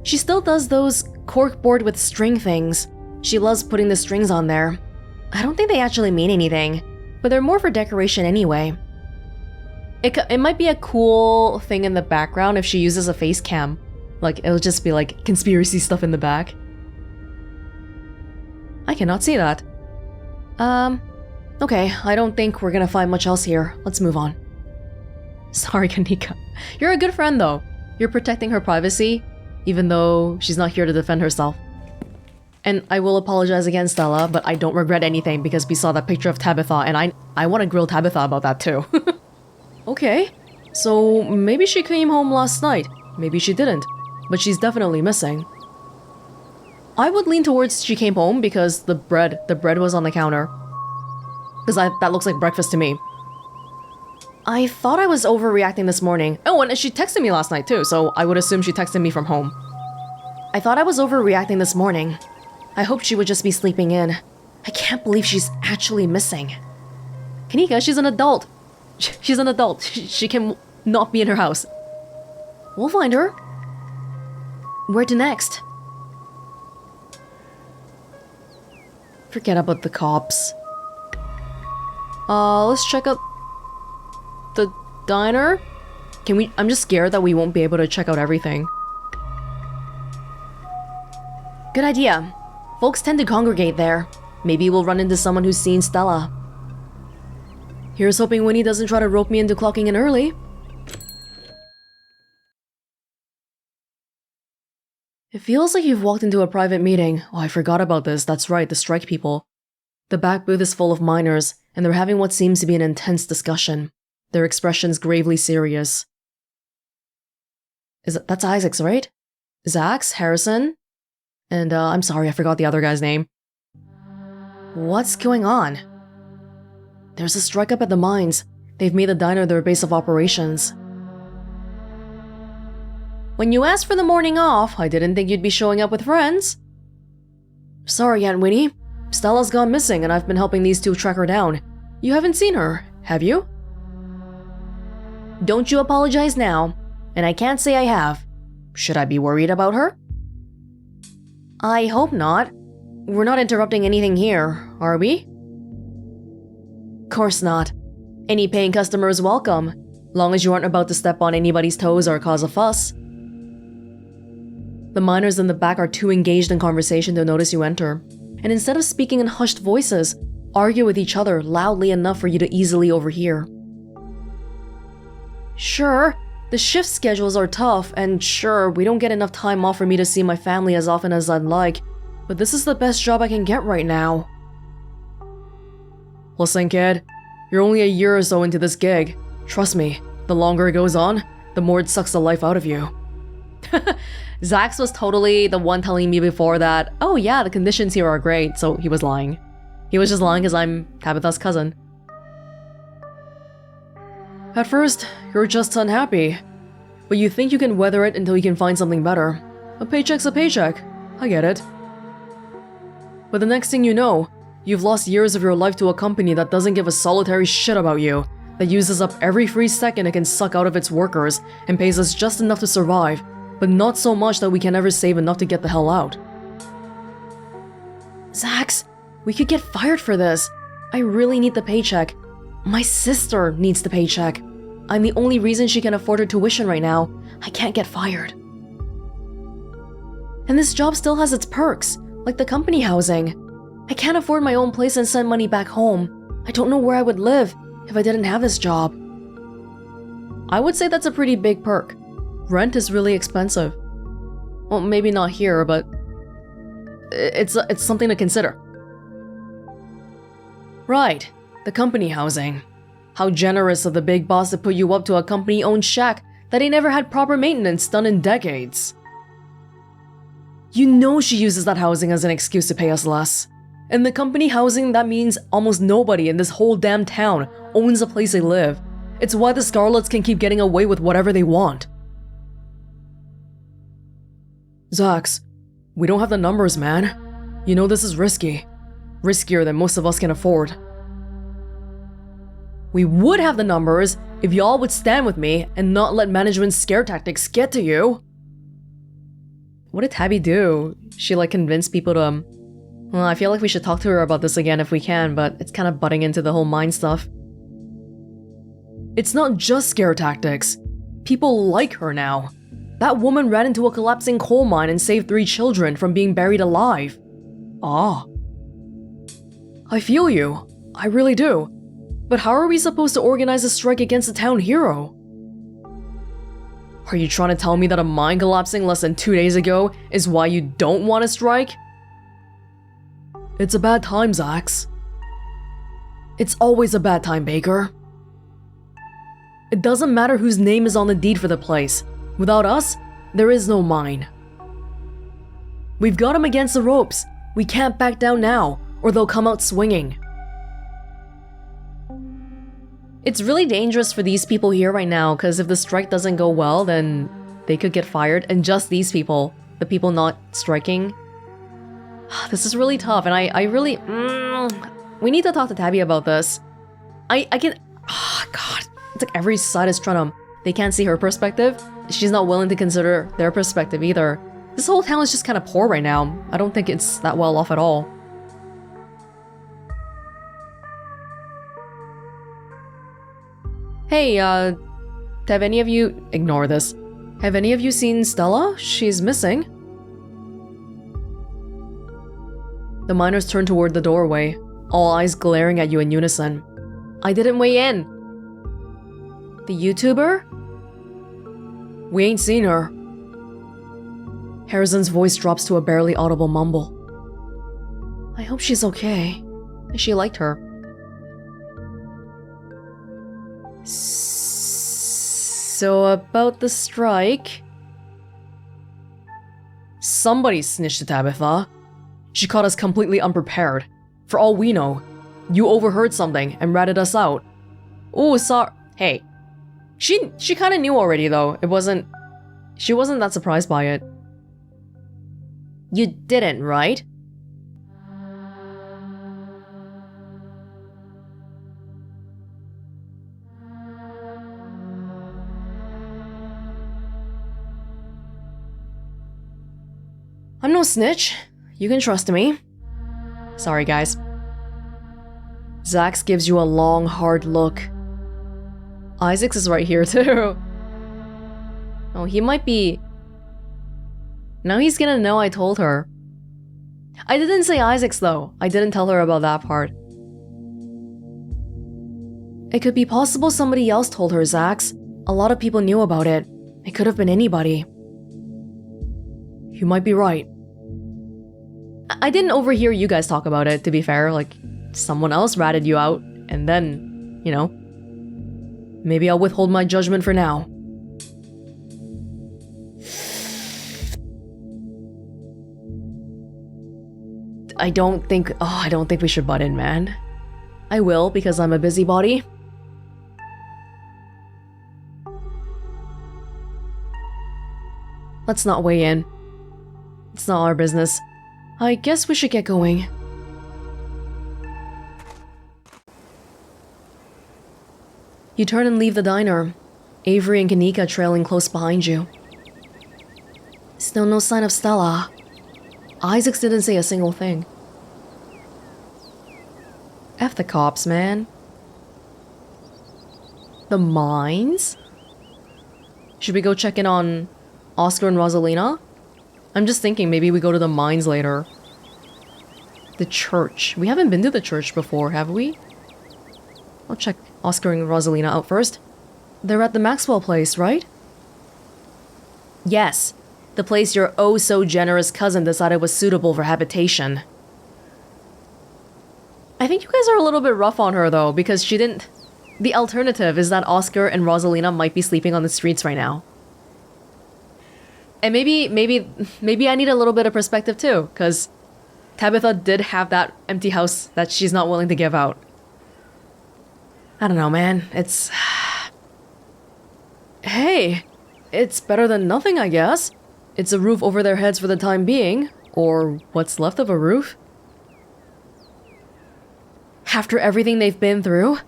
She still does those corkboard with string things. She loves putting the strings on there. I don't think they actually mean anything, but they're more for decoration anyway. It might be a cool thing in the background if she uses a face cam. It'll just be conspiracy stuff in the back. I cannot see that. Okay, I don't think we're gonna find much else here. Let's move on. Sorry, Kanika. You're a good friend, though. You're protecting her privacy, even though she's not here to defend herself. And I will apologize again, Stella, but I don't regret anything because we saw that picture of Tabitha, and I want to grill Tabitha about that too. Okay, so maybe she came home last night. Maybe she didn't, but she's definitely missing. I would lean towards she came home because the bread was on the counter. Because that looks like breakfast to me. I thought I was overreacting this morning. Oh, and she texted me last night too, so I would assume she texted me from home. I thought I was overreacting this morning. I hoped she would just be sleeping in. I can't believe she's actually missing. Kanika, she's an adult. She's an adult. She can not be in her house. We'll find her. Where to next? Forget about the cops. Let's check out the diner. Can we? I'm just scared that we won't be able to check out everything. Good idea. Folks tend to congregate there. Maybe we'll run into someone who's seen Stella. Here's hoping Winnie doesn't try to rope me into clocking in early. It feels like you've walked into a private meeting. Oh, I forgot about this. That's right, the strike people. The back booth is full of miners, and they're having what seems to be an intense discussion. Their expressions gravely serious. That's Isaac's, right? Zach's, Harrison? And, I'm sorry, I forgot the other guy's name. What's going on? There's a strike up at the mines. They've made the diner their base of operations. When you asked for the morning off, I didn't think you'd be showing up with friends. Sorry, Aunt Winnie. Stella's gone missing and I've been helping these two track her down. You haven't seen her, have you? Don't you apologize now. And I can't say I have. Should I be worried about her? I hope not. We're not interrupting anything here, are we? Course not. Any paying customer is welcome, long as you aren't about to step on anybody's toes or cause a fuss. The miners in the back are too engaged in conversation to notice you enter, and instead of speaking in hushed voices, argue with each other loudly enough for you to easily overhear. Sure, the shift schedules are tough, and sure, we don't get enough time off for me to see my family as often as I'd like, but this is the best job I can get right now. Listen, kid, you're only a year or so into this gig. Trust me, the longer it goes on, the more it sucks the life out of you. Zax was totally the one telling me before that, oh yeah, the conditions here are great, so he was lying. He was just lying because I'm Tabitha's cousin. At first, you're just unhappy, but you think you can weather it until you can find something better. A paycheck's a paycheck. I get it. But the next thing you know, you've lost years of your life to a company that doesn't give a solitary shit about you, that uses up every free second it can suck out of its workers and pays us just enough to survive, but not so much that we can ever save enough to get the hell out. Zax, we could get fired for this. I really need the paycheck. My sister needs the paycheck. I'm the only reason she can afford her tuition right now. I can't get fired. And this job still has its perks, like the company housing. I can't afford my own place and send money back home. I don't know where I would live if I didn't have this job. I would say that's a pretty big perk. Rent is really expensive. Well, maybe not here, but it's something to consider. Right, the company housing. How generous of the big boss to put you up to a company-owned shack that ain't never had proper maintenance done in decades. You know she uses that housing as an excuse to pay us less. In the company housing, that means almost nobody in this whole damn town owns a place they live. It's why the Scarlets can keep getting away with whatever they want. Zax, we don't have the numbers, man. You know this is risky. Riskier than most of us can afford. We would have the numbers if y'all would stand with me and not let management's scare tactics get to you. What did Tabby do? She convinced people to... Well, I feel like we should talk to her about this again if we can, but it's kind of butting into the whole mind stuff. It's not just scare tactics. People like her now. That woman ran into a collapsing coal mine and saved 3 children from being buried alive. Ah. I feel you. I really do. But how are we supposed to organize a strike against a town hero? Are you trying to tell me that a mine collapsing less than 2 days ago is why you don't want to strike? It's a bad time, Zax. It's always a bad time, Baker. It doesn't matter whose name is on the deed for the place. Without us, there is no mine. We've got him against the ropes. We can't back down now, or they'll come out swinging. It's really dangerous for these people here right now, because if the strike doesn't go well, then they could get fired, and just these people, the people not striking. This is really tough, and I really... we need to talk to Tabby about this. I can... Oh, God. It's like every side is trying to... They can't see her perspective. She's not willing to consider their perspective either. This whole town is just kind of poor right now. I don't think it's that well off at all. Hey, have any of you... Ignore this. Have any of you seen Stella? She's missing. The miners turn toward the doorway, all eyes glaring at you in unison. I didn't weigh in. The YouTuber? We ain't seen her. Harrison's voice drops to a barely audible mumble. I hope she's okay. She liked her. So about the strike... Somebody snitched to Tabitha. She caught us completely unprepared. For all we know, you overheard something and ratted us out. Ooh, sorry. Hey. She kind of knew already, though. She wasn't that surprised by it. You didn't, right? I'm no snitch. You can trust me. Sorry, guys. Zax gives you a long, hard look. Isaacs is right here, too. Oh, he might be... Now he's gonna know I told her. I didn't say Isaacs, though. I didn't tell her about that part. It could be possible somebody else told her, Zax. A lot of people knew about it. It could have been anybody. You might be right. I didn't overhear you guys talk about it, to be fair. Like, someone else ratted you out, and then, you know. Maybe I'll withhold my judgment for now. I don't think we should butt in, man. I will, because I'm a busybody. Let's not weigh in. It's not our business. I guess we should get going. You turn and leave the diner, Avery and Kanika trailing close behind you. Still no sign of Stella. Isaacs didn't say a single thing. F the cops, man. The mines? Should we go check in on Oscar and Rosalina? I'm just thinking maybe we go to the mines later. The church. We haven't been to the church before, have we? I'll check Oscar and Rosalina out first. They're at the Maxwell Place, right? Yes. The place your oh-so-generous cousin decided was suitable for habitation. I think you guys are a little bit rough on her, though, because she didn't... The alternative is that Oscar and Rosalina might be sleeping on the streets right now. And maybe I need a little bit of perspective, too, because Tabitha did have that empty house that she's not willing to give out. I don't know, man. It's... Hey! It's better than nothing, I guess. It's a roof over their heads for the time being. Or what's left of a roof. After everything they've been through,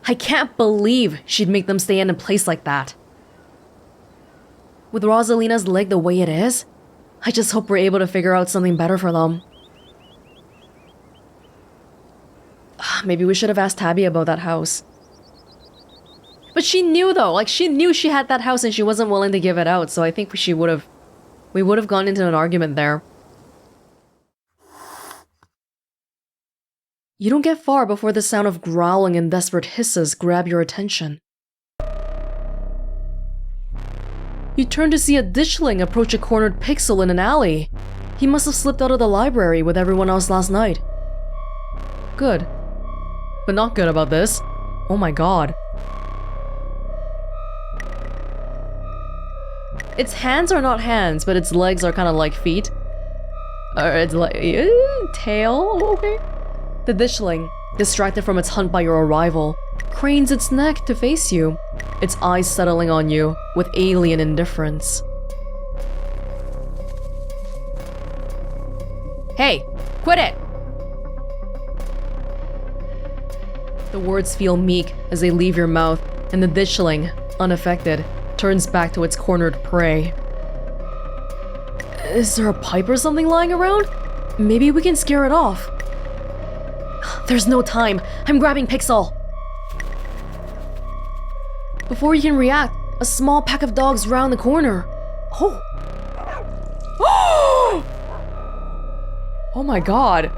I can't believe she'd make them stay in a place like that. With Rosalina's leg the way it is, I just hope we're able to figure out something better for them. Maybe we should have asked Tabby about that house. But she knew, though. Like, she knew she had that house and she wasn't willing to give it out, so I think we would have gone into an argument there. You don't get far before the sound of growling and desperate hisses grab your attention. You turn to see a ditchling approach a cornered pixel in an alley. He must have slipped out of the library with everyone else last night. Good. But not good about this. Oh my god. Its hands are not hands, but its legs are kind of like feet. Or it's like... tail? Okay. The ditchling, distracted from its hunt by your arrival, cranes its neck to face you, its eyes settling on you with alien indifference. Hey, quit it! The words feel meek as they leave your mouth, and the ditchling, unaffected, turns back to its cornered prey. Is there a pipe or something lying around? Maybe we can scare it off. There's no time. I'm grabbing Pixel. Before you can react, a small pack of dogs round the corner. Oh. Oh my god.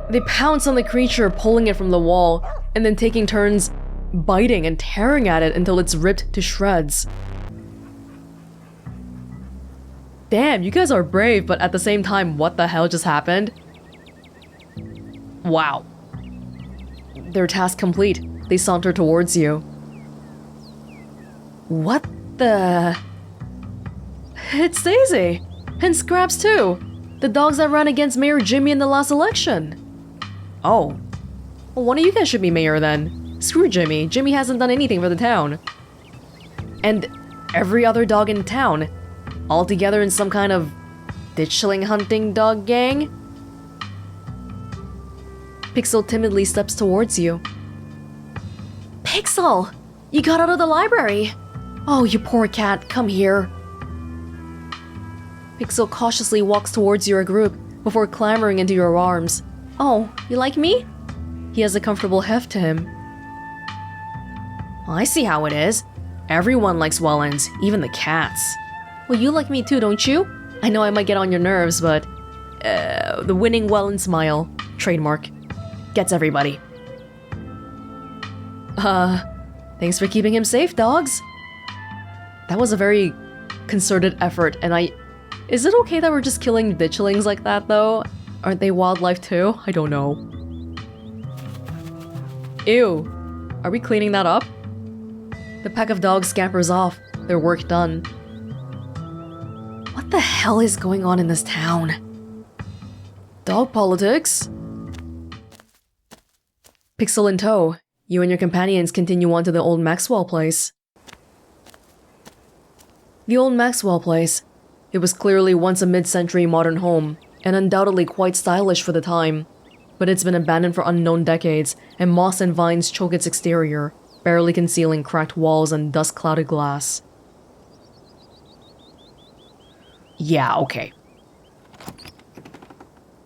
They pounce on the creature, pulling it from the wall, and then taking turns biting and tearing at it until it's ripped to shreds. Damn, you guys are brave, but at the same time, what the hell just happened? Wow. Their task complete. They saunter towards you. What the... It's Daisy! And Scraps too! The dogs that ran against Mayor Jimmy in the last election! Oh. Well, one of you guys should be mayor then. Screw Jimmy. Jimmy hasn't done anything for the town. And every other dog in town, all together in some kind of ditchling hunting dog gang? Pixel timidly steps towards you. Pixel! You got out of the library! Oh, you poor cat, come here. Pixel cautiously walks towards your group before clambering into your arms. Oh, you like me? He has a comfortable heft to him. I see how it is. Everyone likes Welonz, even the cats. Well, you like me too, don't you? I know I might get on your nerves, but... the winning Welonz smile, trademark, gets everybody. Thanks for keeping him safe, dogs. That was a very concerted effort, and Is it okay that we're just killing ditchlings like that, though? Aren't they wildlife too? I don't know. Ew. Are we cleaning that up? The pack of dogs scampers off, their work done. What the hell is going on in this town? Dog politics? Pixel in tow, you and your companions continue on to the Old Maxwell Place. The Old Maxwell Place. It was clearly once a mid-century modern home, and undoubtedly quite stylish for the time. But it's been abandoned for unknown decades, and moss and vines choke its exterior, barely concealing cracked walls and dust-clouded glass. Yeah, okay.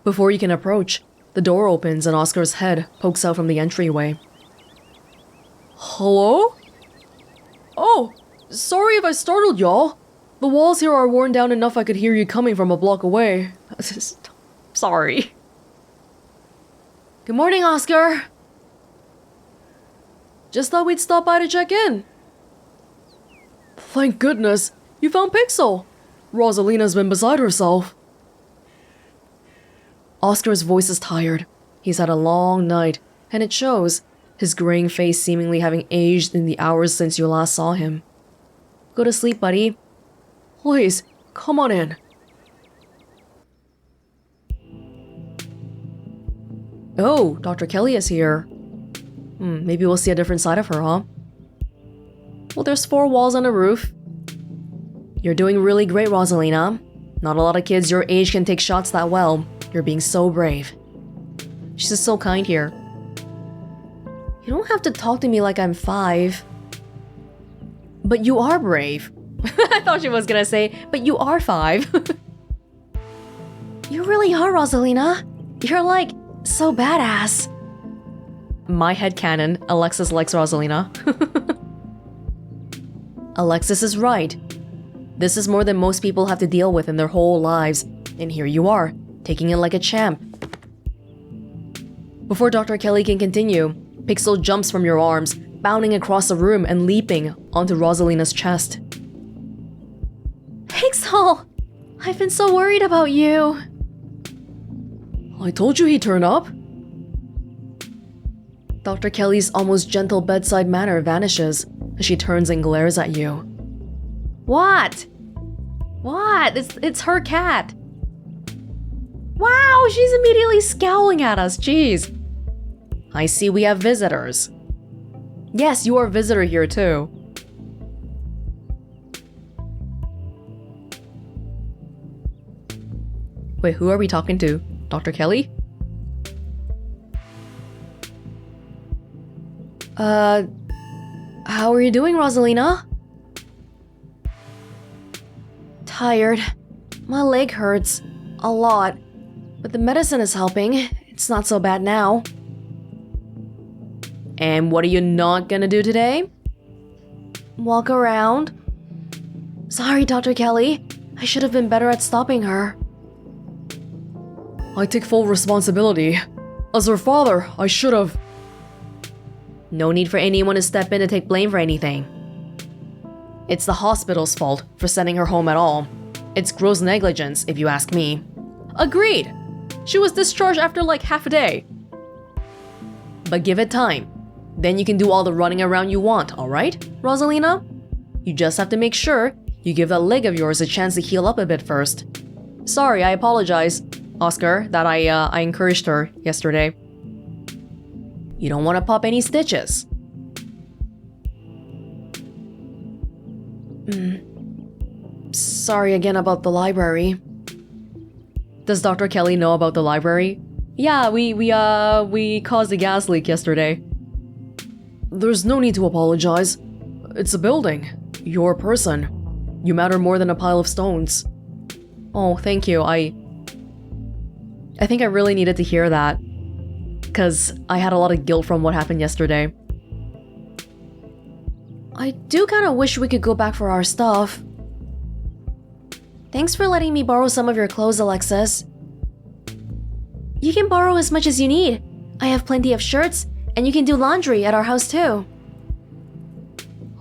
Before you can approach, the door opens and Oscar's head pokes out from the entryway. Hello? Oh, sorry if I startled y'all. The walls here are worn down enough I could hear you coming from a block away. Sorry. Good morning, Oscar. Just thought we'd stop by to check in. Thank goodness, you found Pixel. Rosalina's been beside herself. Oscar's voice is tired. He's had a long night, and it shows, his graying face seemingly having aged in the hours since you last saw him. Go to sleep, buddy. Please, come on in. Oh, Dr. Kelly is here. Maybe we'll see a different side of her, huh? Well, there's 4 walls and a roof. You're doing really great, Rosalina. Not a lot of kids your age can take shots that well. You're being so brave. She's just so kind here. You don't have to talk to me like I'm 5. But you are brave. I thought she was gonna say, but you are 5. You really are, Rosalina. You're like, so badass. My headcanon, Alexis likes Rosalina. Alexis is right. This is more than most people have to deal with in their whole lives, and here you are, taking it like a champ. Before Dr. Kelly can continue, Pixel jumps from your arms, bounding across the room and leaping onto Rosalina's chest. Pixel! I've been so worried about you. I told you he'd turn up. Dr. Kelly's almost gentle bedside manner vanishes as she turns and glares at you. What? What? It's her cat. Wow, she's immediately scowling at us, jeez. I see we have visitors. Yes, you are a visitor here too. Wait, who are we talking to? Dr. Kelly? How are you doing, Rosalina? Tired. My leg hurts. A lot. But the medicine is helping. It's not so bad now. And what are you not gonna do today? Walk around. Sorry, Dr. Kelly. I should have been better at stopping her. I take full responsibility. As her father, I should have... No need for anyone to step in to take blame for anything. It's the hospital's fault for sending her home at all. It's gross negligence, if you ask me. Agreed! She was discharged after like half a day. But give it time. Then you can do all the running around you want, alright, Rosalina? You just have to make sure you give that leg of yours a chance to heal up a bit first. Sorry, I apologize, Oscar, that I encouraged her yesterday. You don't want to pop any stitches. Sorry again about the library. Does Dr. Kelly know about the library? Yeah, we caused a gas leak yesterday. There's no need to apologize. It's a building. You're a person. You matter more than a pile of stones. Oh, thank you. I think I really needed to hear that. Because I had a lot of guilt from what happened yesterday. I do kind of wish we could go back for our stuff. Thanks for letting me borrow some of your clothes, Alexis. You can borrow as much as you need. I have plenty of shirts, and you can do laundry at our house too.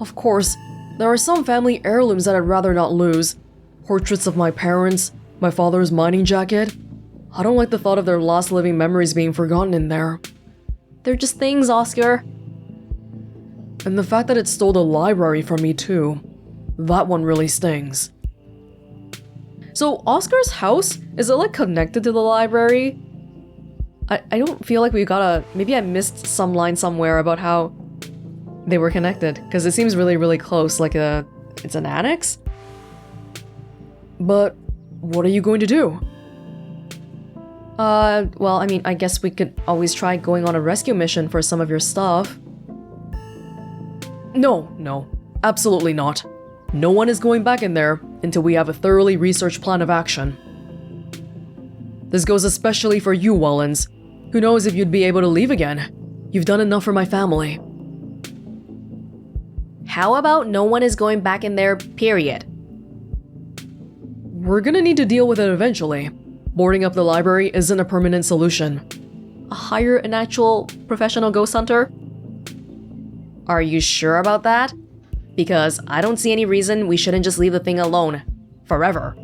Of course, there are some family heirlooms that I'd rather not lose. Portraits of my parents, my father's mining jacket. I don't like the thought of their last living memories being forgotten in there. They're just things, Oscar. And the fact that it stole the library from me too. That one really stings. So Oscar's house, is it like connected to the library? I don't feel like we got a... Maybe I missed some line somewhere about how they were connected. Because it seems really, really close, like it's an annex? But what are you going to do? Well, I mean, I guess we could always try going on a rescue mission for some of your stuff. No, absolutely not. No one is going back in there until we have a thoroughly researched plan of action. This goes especially for you, Welonz. Who knows if you'd be able to leave again? You've done enough for my family. How about no one is going back in there, period? We're gonna need to deal with it eventually. Boarding up the library isn't a permanent solution. Hire an actual professional ghost hunter? Are you sure about that? Because I don't see any reason we shouldn't just leave the thing alone. Forever.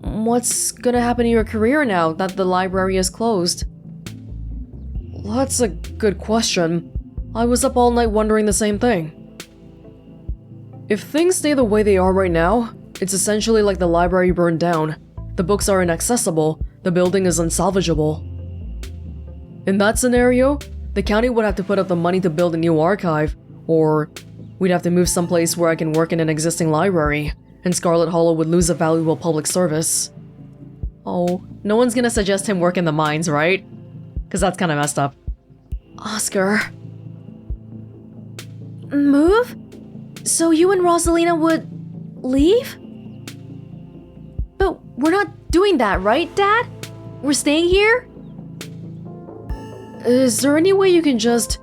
What's gonna happen to your career now that the library is closed? That's a good question. I was up all night wondering the same thing. If things stay the way they are right now, it's essentially like the library burned down. The books are inaccessible, the building is unsalvageable. In that scenario, the county would have to put up the money to build a new archive, or we'd have to move someplace where I can work in an existing library, and Scarlet Hollow would lose a valuable public service. Oh, no one's gonna suggest him work in the mines, right? Because that's kind of messed up. Oscar. Move? So you and Rosalina would leave? But we're not doing that, right, Dad? We're staying here? Is there any way you can just,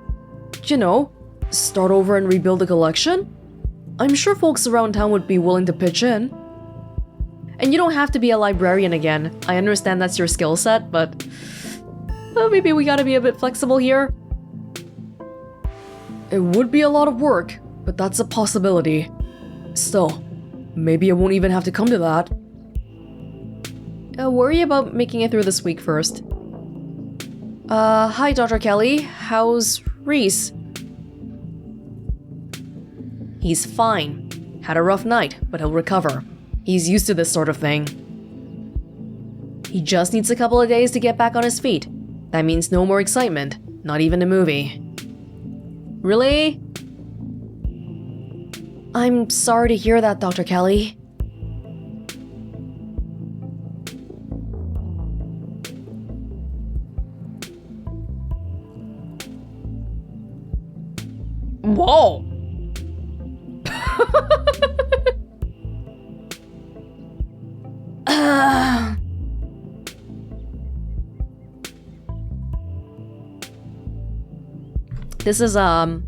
start over and rebuild the collection? I'm sure folks around town would be willing to pitch in. And you don't have to be a librarian again. I understand that's your skill set, but maybe we gotta be a bit flexible here. It would be a lot of work, but that's a possibility. Still, maybe it won't even have to come to that. Worry about making it through this week first. Hi, Dr. Kelly. How's Reese? He's fine. Had a rough night, but he'll recover. He's used to this sort of thing. He just needs a couple of days to get back on his feet. That means no more excitement, not even a movie. Really? I'm sorry to hear that, Dr. Kelly. Whoa! This is, Am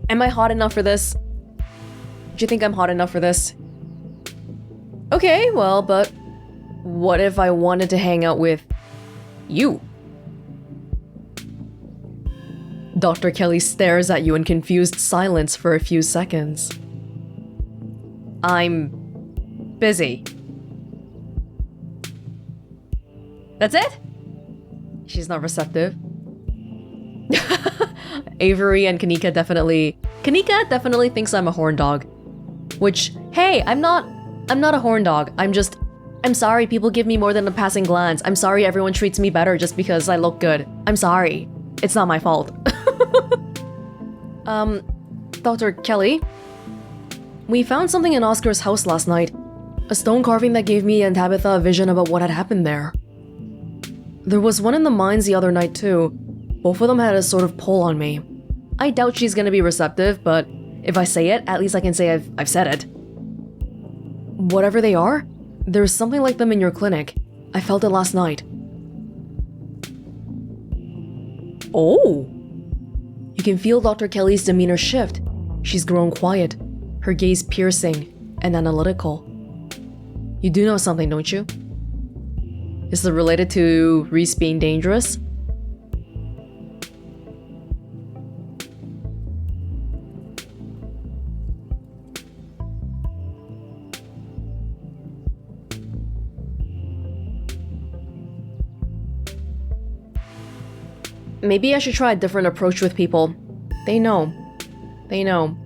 I hot enough for this? Do you think I'm hot enough for this? Okay, well, but what if I wanted to hang out with you? Dr. Kelly stares at you in confused silence for a few seconds. I'm busy. That's it? She's not receptive. Avery and Kanika definitely thinks I'm a horn dog. Which, hey, I'm not a horn dog. I'm sorry people give me more than a passing glance. I'm sorry everyone treats me better just because I look good. I'm sorry. It's not my fault. Dr. Kelly, we found something in Oscar's house last night. A stone carving that gave me and Tabitha a vision about what had happened there. There was one in the mines the other night too. Both of them had a sort of pull on me. I doubt she's gonna be receptive, but If I say it, at least I can say I've said it. Whatever they are, there's something like them in your clinic. I felt it last night. Oh! You can feel Dr. Kelly's demeanor shift. She's grown quiet, her gaze piercing and analytical. You do know something, don't you? Is it related to Reese being dangerous? Maybe I should try a different approach with people. They know. They know.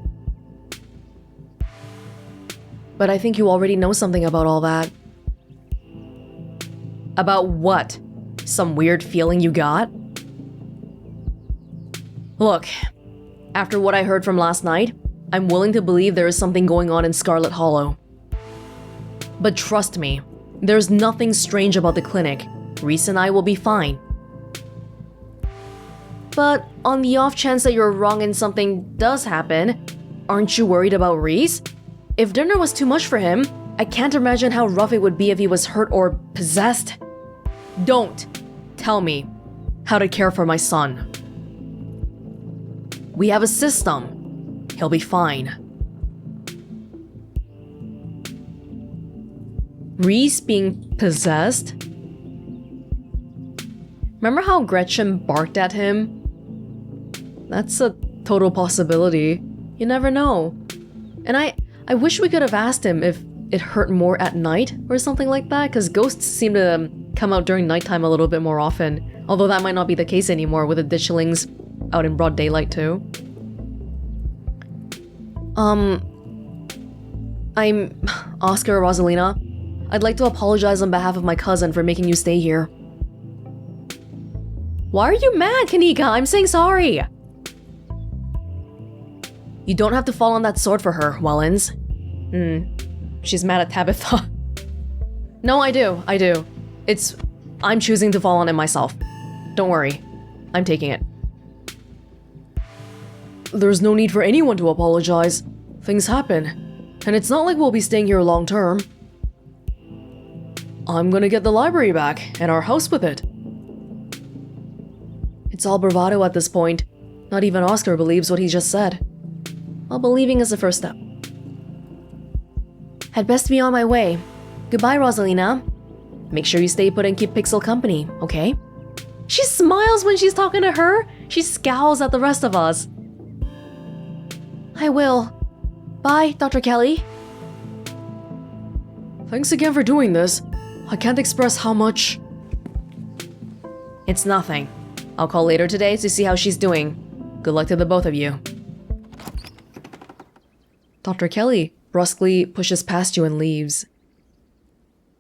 But I think you already know something about all that. About what? Some weird feeling you got? Look, after what I heard from last night, I'm willing to believe there is something going on in Scarlet Hollow. But trust me, there's nothing strange about the clinic. Reese and I will be fine. But on the off chance that you're wrong and something does happen, aren't you worried about Reese? If dinner was too much for him, I can't imagine how rough it would be if he was hurt or possessed. Don't tell me how to care for my son. We have a system. He'll be fine. Reese being possessed? Remember how Gretchen barked at him? That's a total possibility. You never know. And I wish we could have asked him if it hurt more at night or something like that, because ghosts seem to come out during nighttime a little bit more often. Although that might not be the case anymore with the ditchlings out in broad daylight too. I'm Oscar, Rosalina. I'd like to apologize on behalf of my cousin for making you stay here. Why are you mad, Kanika? I'm saying sorry. You don't have to fall on that sword for her, Welonz. She's mad at Tabitha. No, I do. I'm choosing to fall on it myself. Don't worry. I'm taking it. There's no need for anyone to apologize. Things happen. And it's not like we'll be staying here long term. I'm gonna get the library back, and our house with it. It's all bravado at this point. Not even Oscar believes what he just said. Well, believing is the first step. Had best be on my way. Goodbye, Rosalina. Make sure you stay put and keep Pixel company, okay? She smiles when she's talking to her. She scowls at the rest of us. I will. Bye, Dr. Kelly. Thanks again for doing this. I can't express how much... It's nothing. I'll call later today to see how she's doing. Good luck to the both of you. Dr. Kelly brusquely pushes past you and leaves.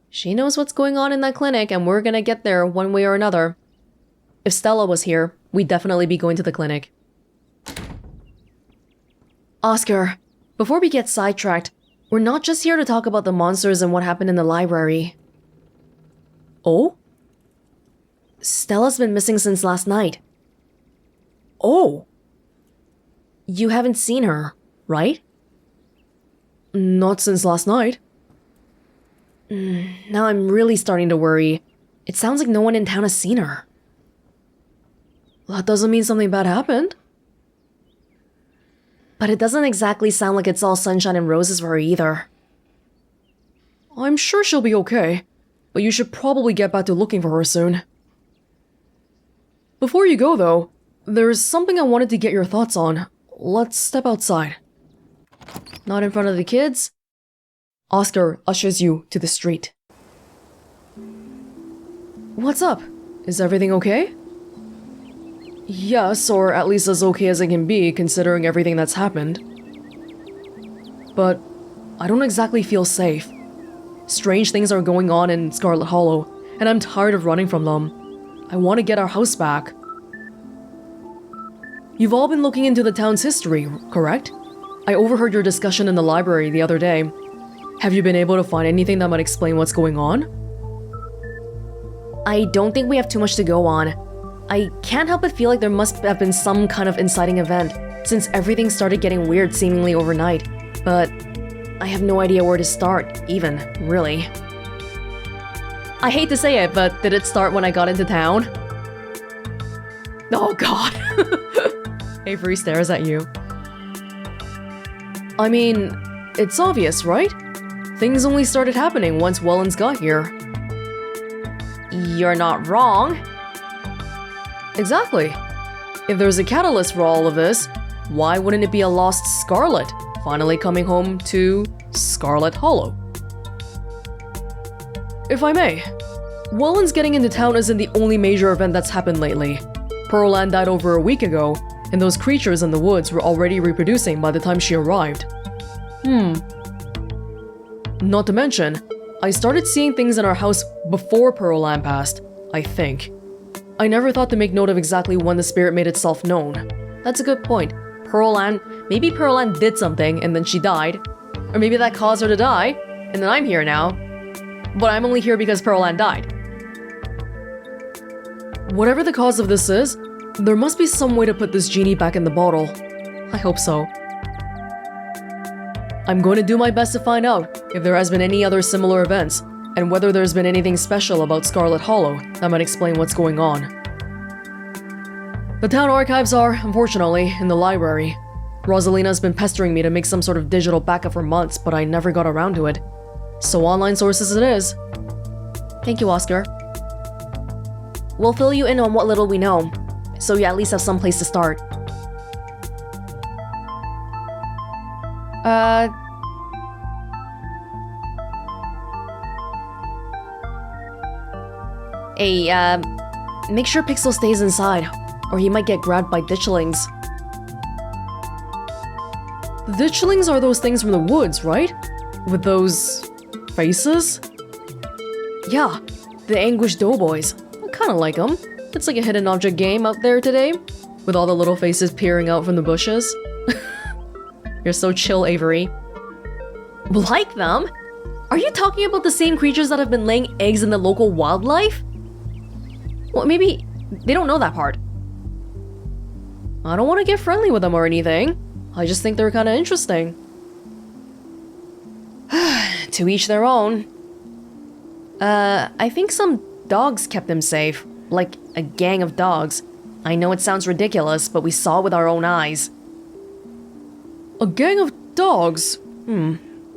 She knows what's going on in that clinic, and we're gonna get there one way or another. If Stella was here, we'd definitely be going to the clinic. Oscar, before we get sidetracked, we're not just here to talk about the monsters and what happened in the library. Oh? Stella's been missing since last night. Oh. You haven't seen her, right? Not since last night. Now I'm really starting to worry. It sounds like no one in town has seen her. That doesn't mean something bad happened. But it doesn't exactly sound like it's all sunshine and roses for her either. I'm sure she'll be okay, but you should probably get back to looking for her soon. Before you go, though, there's something I wanted to get your thoughts on. Let's step outside. Not in front of the kids. Oscar ushers you to the street. What's up? Is everything okay? Yes, or at least as okay as it can be, considering everything that's happened. But I don't exactly feel safe. Strange things are going on in Scarlet Hollow, and I'm tired of running from them. I want to get our house back. You've all been looking into the town's history, correct? I overheard your discussion in the library the other day. Have you been able to find anything that might explain what's going on? I don't think we have too much to go on. I can't help but feel like there must have been some kind of inciting event. since everything started getting weird seemingly overnight. But I have no idea where to start, even, really. I hate to say it, but did it start when I got into town? Oh god. Avery stares at you. I mean, it's obvious, right? Things only started happening once Welonz got here. You're not wrong. Exactly. If there's a catalyst for all of this, why wouldn't it be a lost Scarlet finally coming home to Scarlet Hollow? If I may, Welonz getting into town isn't the only major event that's happened lately. Pearland died over a week ago, and those creatures in the woods were already reproducing by the time she arrived. Not to mention, I started seeing things in our house before Pearland passed, I think. I never thought to make note of exactly when the spirit made itself known. That's a good point. Maybe Pearland did something and then she died. Or maybe that caused her to die, and then I'm here now. But I'm only here because Pearland died. Whatever the cause of this is, there must be some way to put this genie back in the bottle. I hope so. I'm going to do my best to find out if there has been any other similar events, and whether there's been anything special about Scarlet Hollow that might explain what's going on. The town archives are, unfortunately, in the library. Rosalina's been pestering me to make some sort of digital backup for months, but I never got around to it. So online sources it is. Thank you, Oscar. We'll fill you in on what little we know, so you at least have some place to start. Make sure Pixel stays inside, or he might get grabbed by ditchlings. The ditchlings are those things from the woods, right? With those faces? Yeah, the anguished doughboys. I kinda like them. It's like a hidden object game out there today, with all the little faces peering out from the bushes. You're so chill, Avery. Like them? Are you talking about the same creatures that have been laying eggs in the local wildlife? Well, maybe they don't know that part. I don't want to get friendly with them or anything. I just think they're kind of interesting. To each their own. I think some dogs kept them safe. Like a gang of dogs. I know it sounds ridiculous, but we saw with our own eyes. A gang of dogs?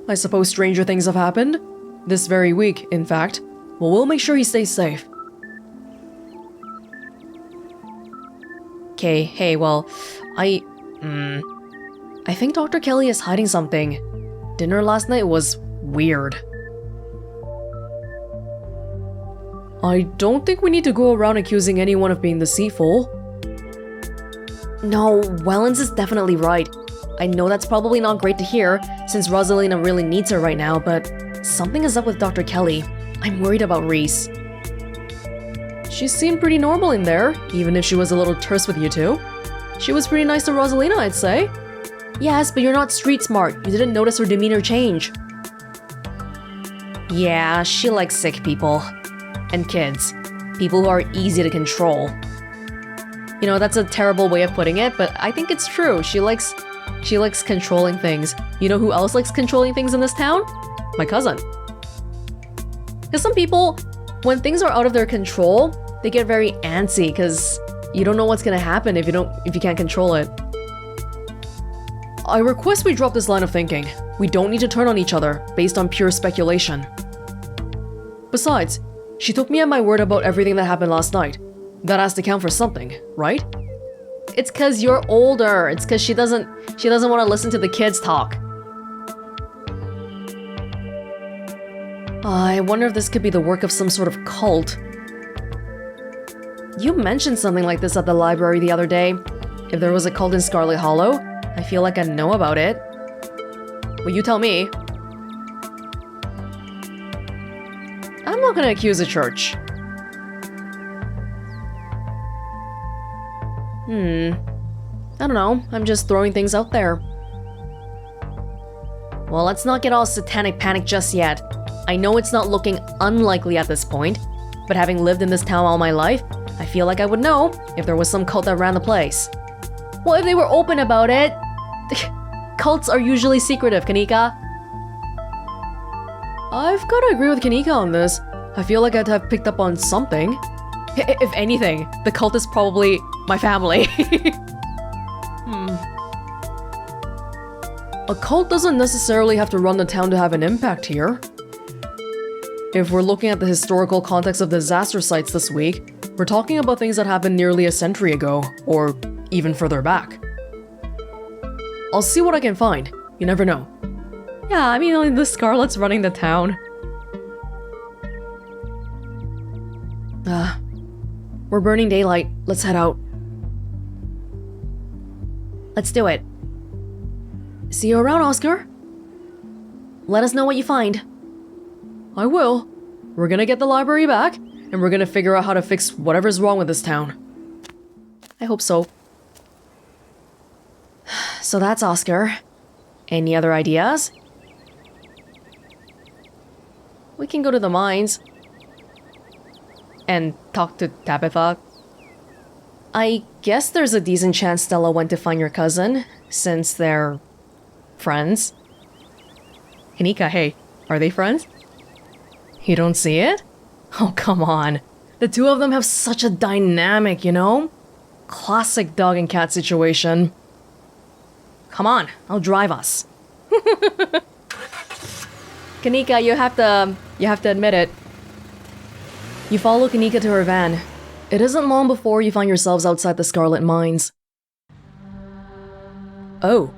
I suppose stranger things have happened. This very week, in fact. Well, we'll make sure he stays safe. Okay, hey, well, I think Dr. Kelly is hiding something. Dinner last night was weird. I don't think we need to go around accusing anyone of being deceitful. No, Welonz is definitely right. I know that's probably not great to hear, since Rosalina really needs her right now, but something is up with Dr. Kelly. I'm worried about Reese. She seemed pretty normal in there, even if she was a little terse with you two. She was pretty nice to Rosalina, I'd say. Yes, but you're not street smart. You didn't notice her demeanor change. Yeah, she likes sick people. And kids. People who are easy to control. You know, that's a terrible way of putting it, but I think it's true. She likes controlling things. You know who else likes controlling things in this town? My cousin. Because some people, when things are out of their control, they get very antsy because you don't know what's gonna happen if you can't control it. I request we drop this line of thinking. We don't need to turn on each other based on pure speculation. Besides, she took me at my word about everything that happened last night. That has to count for something, right? It's cause you're older. It's cause she doesn't want to listen to the kids talk. I wonder if this could be the work of some sort of cult. You mentioned something like this at the library the other day. If there was a cult in Scarlet Hollow, I feel like I know about it. Well, you tell me. I'm not gonna accuse a church. I don't know. I'm just throwing things out there. Well, let's not get all satanic panic just yet. I know it's not looking unlikely at this point, but having lived in this town all my life, I feel like I would know if there was some cult that ran the place. Well, if they were open about it... Cults are usually secretive, Kanika. I've gotta agree with Kanika on this. I feel like I'd have picked up on something. If anything, the cult is probably my family. A cult doesn't necessarily have to run the town to have an impact here. If we're looking at the historical context of disaster sites this week, we're talking about things that happened nearly a century ago, or even further back. I'll see what I can find. You never know. Yeah, I mean, the Scarlet's running the town. We're burning daylight. Let's head out. Let's do it. See you around, Oscar. Let us know what you find. I will. We're gonna get the library back, and we're gonna figure out how to fix whatever's wrong with this town. I hope so. So that's Oscar. Any other ideas? We can go to the mines. And talk to Tabitha. I guess there's a decent chance Stella went to find your cousin, since they're... friends. Kanika, hey, are they friends? You don't see it? Oh, come on. The two of them have such a dynamic, you know? Classic dog and cat situation. Come on, I'll drive us. Kanika, you have to admit it. You follow Kanika to her van. It isn't long before you find yourselves outside the Scarlet Mines. Oh.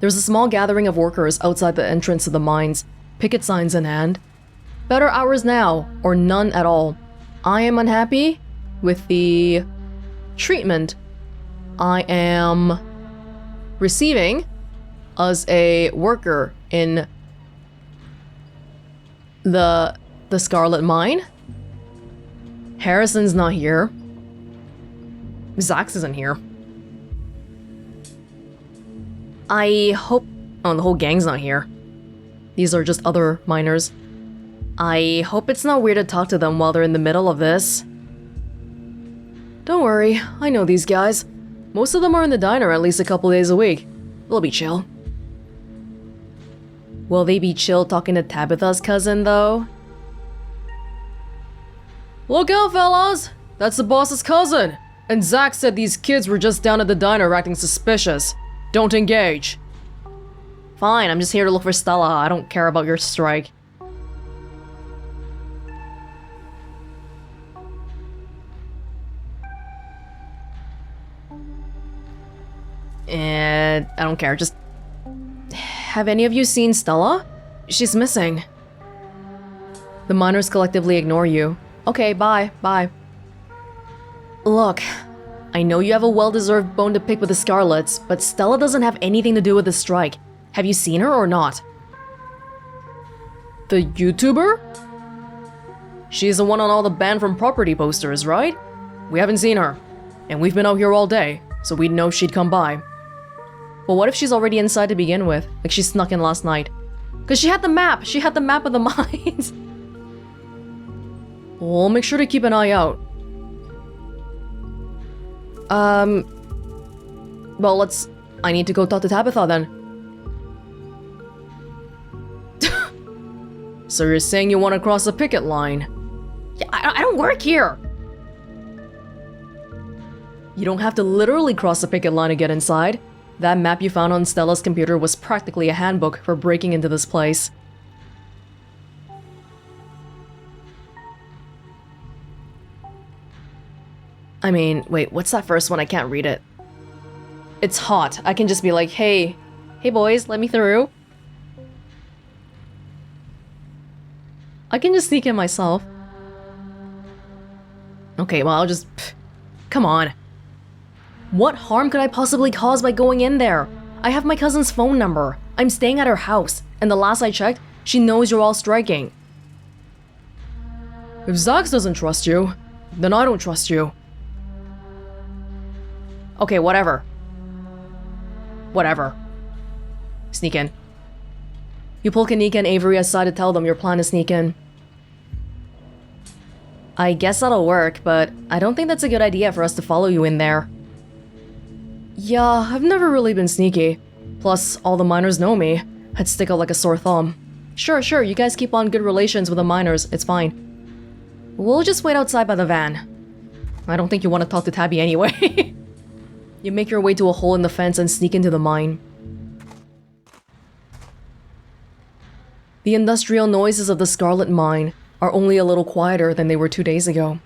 There's a small gathering of workers outside the entrance to the mines, picket signs in hand. Better hours now, or none at all. I am unhappy with the treatment I am receiving as a worker in the Scarlet Mine. Harrison's not here. Zax isn't here. I hope... Oh, the whole gang's not here. These are just other miners. I hope it's not weird to talk to them while they're in the middle of this. Don't worry, I know these guys. Most of them are in the diner at least a couple days a week. They'll be chill. Will they be chill talking to Tabitha's cousin, though? Look out, fellas! That's the boss's cousin! And Zach said these kids were just down at the diner acting suspicious. Don't engage. Fine, I'm just here to look for Stella. I don't care about your strike. And I don't care, just... Have any of you seen Stella? She's missing. The miners collectively ignore you. Okay, bye, bye. Look, I know you have a well-deserved bone to pick with the Scarlets, but Stella doesn't have anything to do with the strike. Have you seen her or not? The YouTuber? She's the one on all the banned from property posters, right? We haven't seen her, and we've been out here all day, so we'd know she'd come by. But what if she's already inside to begin with? Like she snuck in last night? Because she had the map! She had the map of the mines! We'll make sure to keep an eye out. Well, I need to go talk to Tabitha then. So you're saying you want to cross a picket line? Yeah, I don't work here! You don't have to literally cross a picket line to get inside. That map you found on Stella's computer was practically a handbook for breaking into this place. I mean, wait, what's that first one? I can't read it. It's hot. I can just be like, hey boys, let me through. I can just sneak in myself. Okay, well, I'll just... Come on. What harm could I possibly cause by going in there? I have my cousin's phone number. I'm staying at her house, and the last I checked, she knows you're all striking. If Zax doesn't trust you, then I don't trust you. Okay, whatever. Whatever. Sneak in. You pull Kanika and Avery aside to tell them your plan to sneak in. I guess that'll work, but I don't think that's a good idea for us to follow you in there. Yeah, I've never really been sneaky. Plus, all the miners know me. I'd stick out like a sore thumb. Sure, you guys keep on good relations with the miners, it's fine. We'll just wait outside by the van. I don't think you want to talk to Tabby anyway. You make your way to a hole in the fence and sneak into the mine. The industrial noises of the Scarlet Mine are only a little quieter than they were 2 days ago.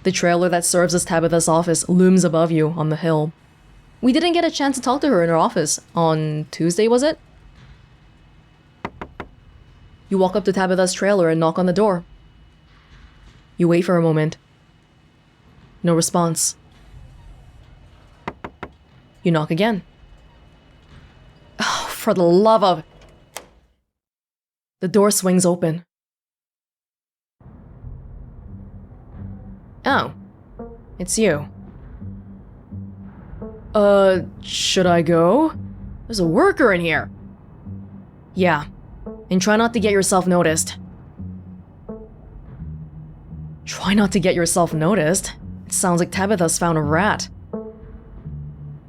The trailer that serves as Tabitha's office looms above you on the hill. We didn't get a chance to talk to her in her office on Tuesday, was it? You walk up to Tabitha's trailer and knock on the door. You wait for a moment. No response. You knock again. Oh, for the love of... The door swings open. Oh, it's you. Should I go? There's a worker in here. Yeah, and try not to get yourself noticed. Try not to get yourself noticed? It sounds like Tabitha's found a rat.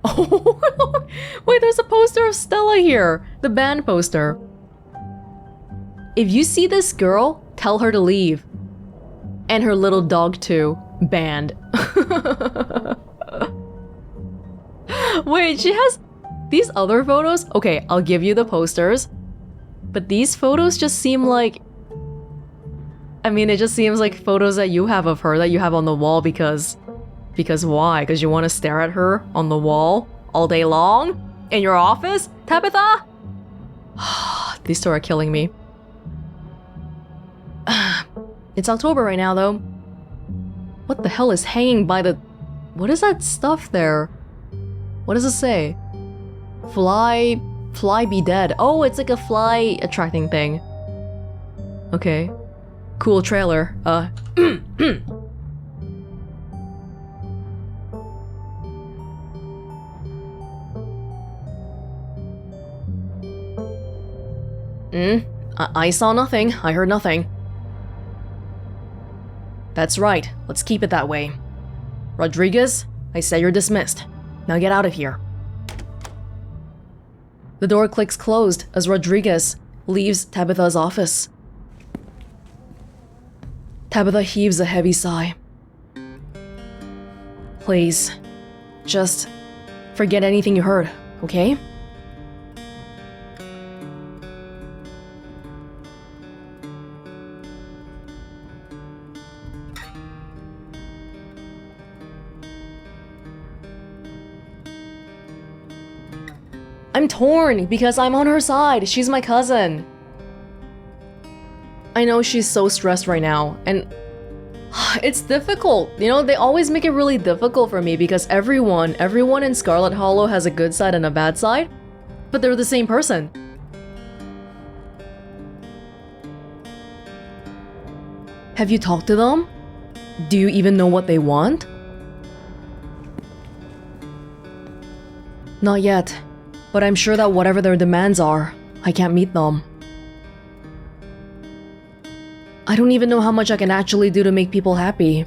Oh, wait, there's a poster of Stella here. The band poster. If you see this girl, tell her to leave. And her little dog too. Banned. Wait, she has these other photos? Okay, I'll give you the posters. But these photos just seem like... I mean, it just seems like photos that you have of her that you have on the wall because... Because why? Because you want to stare at her on the wall all day long? In your office? Tabitha? These two are killing me. It's October right now, though. What the hell is hanging by the... What is that stuff there? What does it say? Fly be dead. Oh, it's like a fly attracting thing. Okay. Cool trailer. I saw nothing. I heard nothing. That's right. Let's keep it that way. Rodriguez, I say you're dismissed. Now get out of here. The door clicks closed as Rodriguez leaves Tabitha's office. Tabitha heaves a heavy sigh. Please, just forget anything you heard, okay? I'm torn because I'm on her side. She's my cousin. I know she's so stressed right now, and it's difficult. You know, they always make it really difficult for me because everyone in Scarlet Hollow has a good side and a bad side, but they're the same person. Have you talked to them? Do you even know what they want? Not yet. But I'm sure that whatever their demands are, I can't meet them. I don't even know how much I can actually do to make people happy.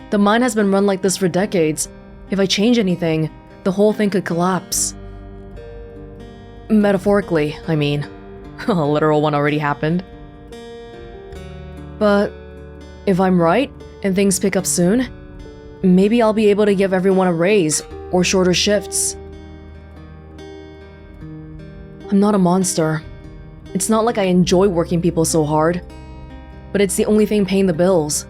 The mine has been run like this for decades. If I change anything, the whole thing could collapse. Metaphorically, I mean. A literal one already happened. But if I'm right, and things pick up soon, maybe I'll be able to give everyone a raise, or shorter shifts. I'm not a monster. It's not like I enjoy working people so hard, but it's the only thing paying the bills.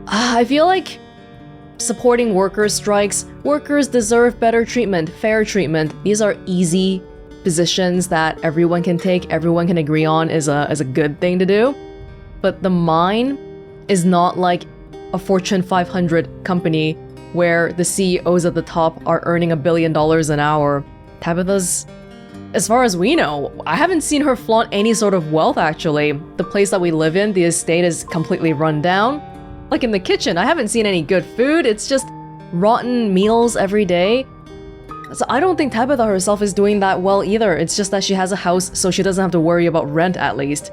I feel like supporting workers' strikes, workers deserve better treatment, fair treatment. These are easy positions that everyone can take, everyone can agree on is a good thing to do. But the mine is not like a Fortune 500 company where the CEOs at the top are earning $1 billion an hour. Tabitha's, as far as we know, I haven't seen her flaunt any sort of wealth actually. The place that we live in, the estate is completely run down. Like in the kitchen, I haven't seen any good food, it's just rotten meals every day. So I don't think Tabitha herself is doing that well either, it's just that she has a house so she doesn't have to worry about rent at least.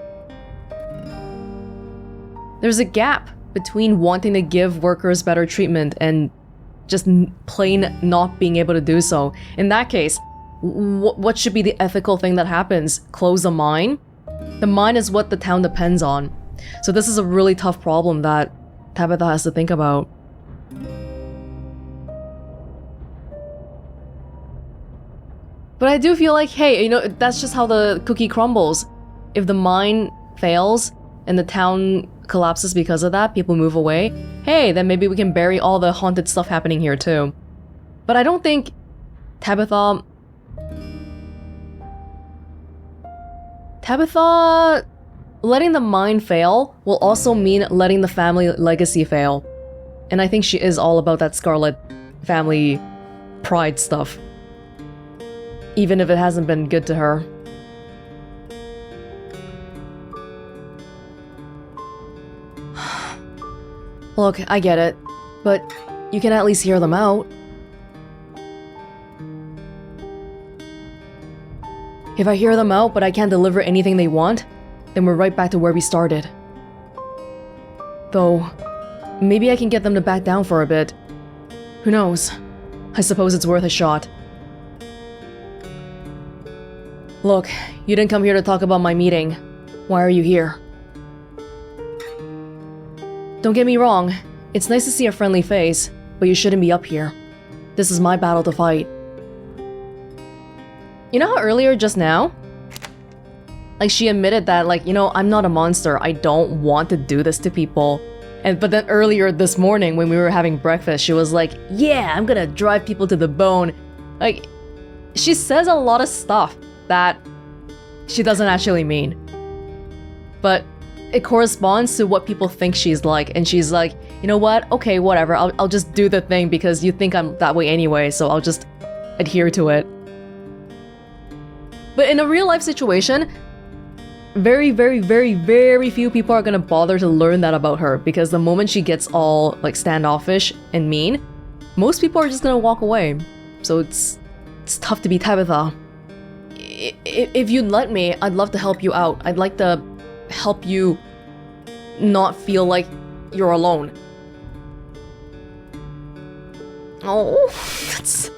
There's a gap between wanting to give workers better treatment and just plain not being able to do so. In that case, what should be the ethical thing that happens? Close the mine? The mine is what the town depends on. So this is a really tough problem that Tabitha has to think about. But I do feel like, hey, you know, that's just how the cookie crumbles. If the mine fails and the town collapses because of that, people move away, hey, then maybe we can bury all the haunted stuff happening here too. But I don't think Tabitha letting the mine fail will also mean letting the family legacy fail. And I think she is all about that Scarlet family pride stuff. Even if it hasn't been good to her. Look, I get it, but you can at least hear them out. If I hear them out, but I can't deliver anything they want, then we're right back to where we started. Though, maybe I can get them to back down for a bit. Who knows? I suppose it's worth a shot. Look, you didn't come here to talk about my meeting. Why are you here? Don't get me wrong, it's nice to see a friendly face, but you shouldn't be up here. This is my battle to fight. You know how earlier just now? Like she admitted that, like, you know, I'm not a monster, I don't want to do this to people. But then earlier this morning when we were having breakfast, she was like, yeah, I'm gonna drive people to the bone. Like, she says a lot of stuff that she doesn't actually mean. But it corresponds to what people think she's like, and she's like, you know what, okay, whatever, I'll just do the thing because you think I'm that way anyway, so I'll just adhere to it. But in a real life situation, very, very, very, very few people are gonna bother to learn that about her, because the moment she gets all like standoffish and mean, most people are just gonna walk away. So it's tough to be Tabitha. If you'd let me, I'd love to help you out. I'd like to help you not feel like you're alone. Oh, that's...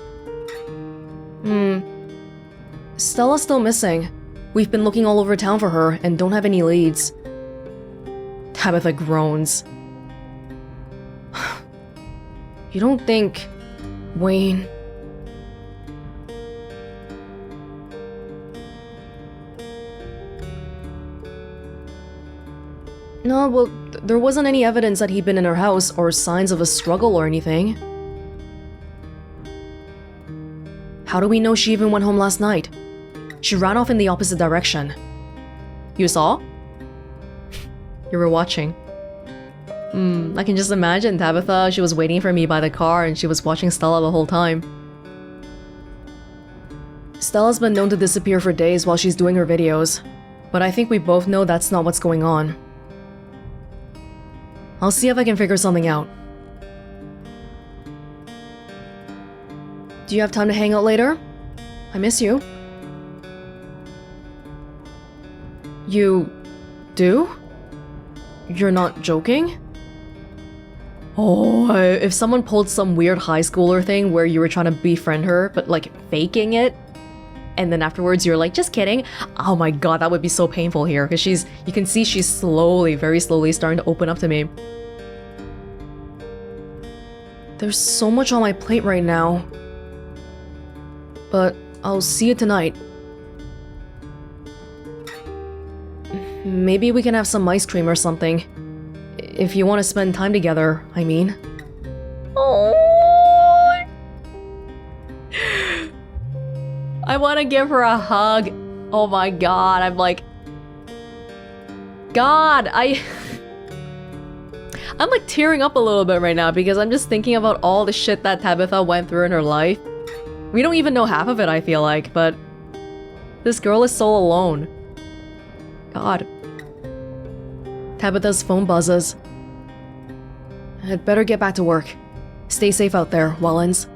Stella's still missing. We've been looking all over town for her and don't have any leads. Tabitha groans. You don't think... Wayne... No, well, there wasn't any evidence that he'd been in her house or signs of a struggle or anything. How do we know she even went home last night? She ran off in the opposite direction. You saw? You were watching. I can just imagine Tabitha, she was waiting for me by the car and she was watching Stella the whole time. Stella's been known to disappear for days while she's doing her videos, but I think we both know that's not what's going on. I'll see if I can figure something out. Do you have time to hang out later? I miss you. You... do? You're not joking? Oh, if someone pulled some weird high schooler thing where you were trying to befriend her, but like faking it, and then afterwards you're like, just kidding. Oh my god, that would be so painful here, because you can see she's slowly, very slowly starting to open up to me. There's so much on my plate right now. But I'll see you tonight. Maybe we can have some ice cream or something. If you want to spend time together, I mean. Oh. I want to give her a hug. Oh my god, I'm like... God, I'm like tearing up a little bit right now because I'm just thinking about all the shit that Tabitha went through in her life. We don't even know half of it, I feel like, but... this girl is so alone. God. Tabitha's phone buzzes. I'd better get back to work. Stay safe out there, Welonz.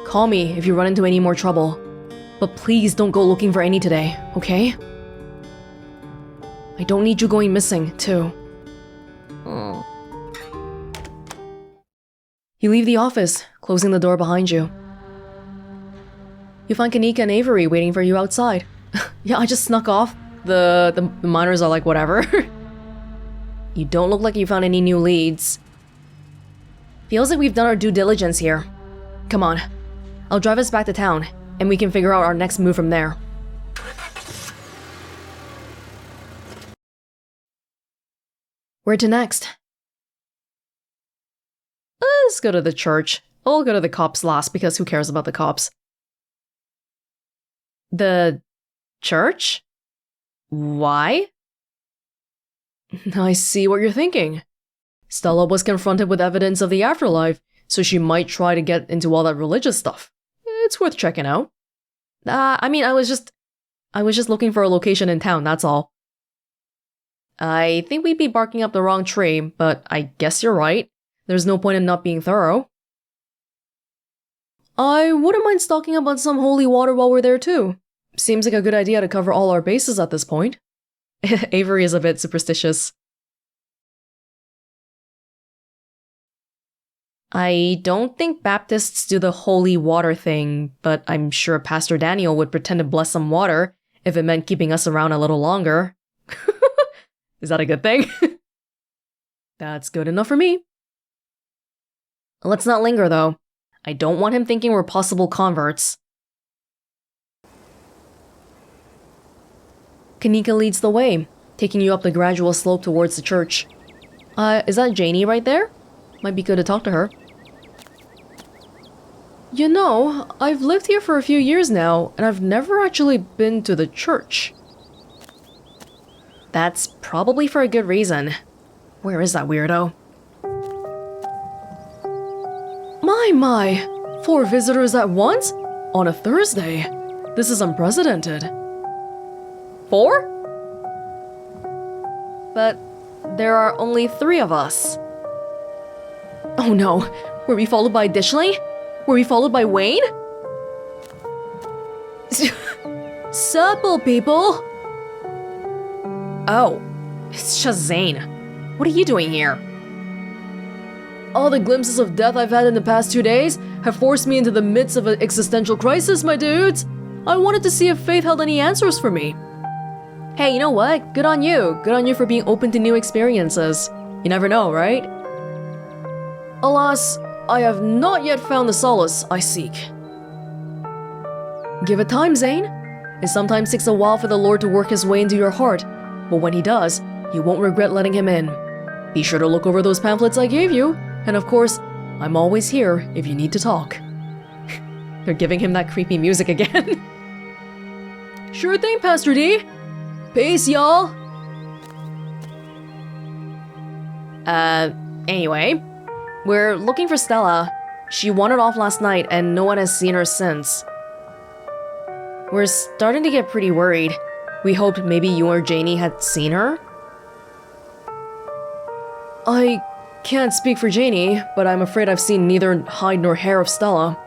Call me if you run into any more trouble. But please don't go looking for any today, okay? I don't need you going missing, too. Oh. You leave the office, closing the door behind you. You find Kanika and Avery waiting for you outside. Yeah, I just snuck off. The miners are like, whatever. You don't look like you found any new leads. Feels like we've done our due diligence here. Come on. I'll drive us back to town, and we can figure out our next move from there. Where to next? Let's go to the church. I'll go to the cops last because who cares about the cops? The church? Why? I see what you're thinking. Stella was confronted with evidence of the afterlife, so she might try to get into all that religious stuff. It's worth checking out. I was just looking for a location in town, that's all. I think we'd be barking up the wrong tree, but I guess you're right. There's no point in not being thorough. I wouldn't mind stalking up on some holy water while we're there too. Seems like a good idea to cover all our bases at this point. Avery is a bit superstitious. I don't think Baptists do the holy water thing, but I'm sure Pastor Daniel would pretend to bless some water if it meant keeping us around a little longer. Is that a good thing? That's good enough for me. Let's not linger, though. I don't want him thinking we're possible converts. Kanika leads the way, taking you up the gradual slope towards the church. Is that Janie right there? Might be good to talk to her. You know, I've lived here for a few years now, and I've never actually been to the church. That's probably for a good reason. Where is that weirdo? My! 4 visitors at once? On a Thursday? This is unprecedented. 4? But there are only 3 of us. Oh no, were we followed by Dishley? Were we followed by Wayne? Supple, people! Oh, it's just Zane. What are you doing here? All the glimpses of death I've had in the past 2 days have forced me into the midst of an existential crisis, my dudes. I wanted to see if Faith held any answers for me. Hey, you know what? Good on you. Good on you for being open to new experiences. You never know, right? Alas, I have not yet found the solace I seek. Give it time, Zane. It sometimes takes a while for the Lord to work his way into your heart, but when he does, you won't regret letting him in. Be sure to look over those pamphlets I gave you, and of course, I'm always here if you need to talk. They're giving him that creepy music again. Sure thing, Pastor D. Peace, y'all. Anyway, we're looking for Stella. She wandered off last night and no one has seen her since. We're starting to get pretty worried. We hoped maybe you or Janie had seen her. I can't speak for Janie, but I'm afraid I've seen neither hide nor hair of Stella.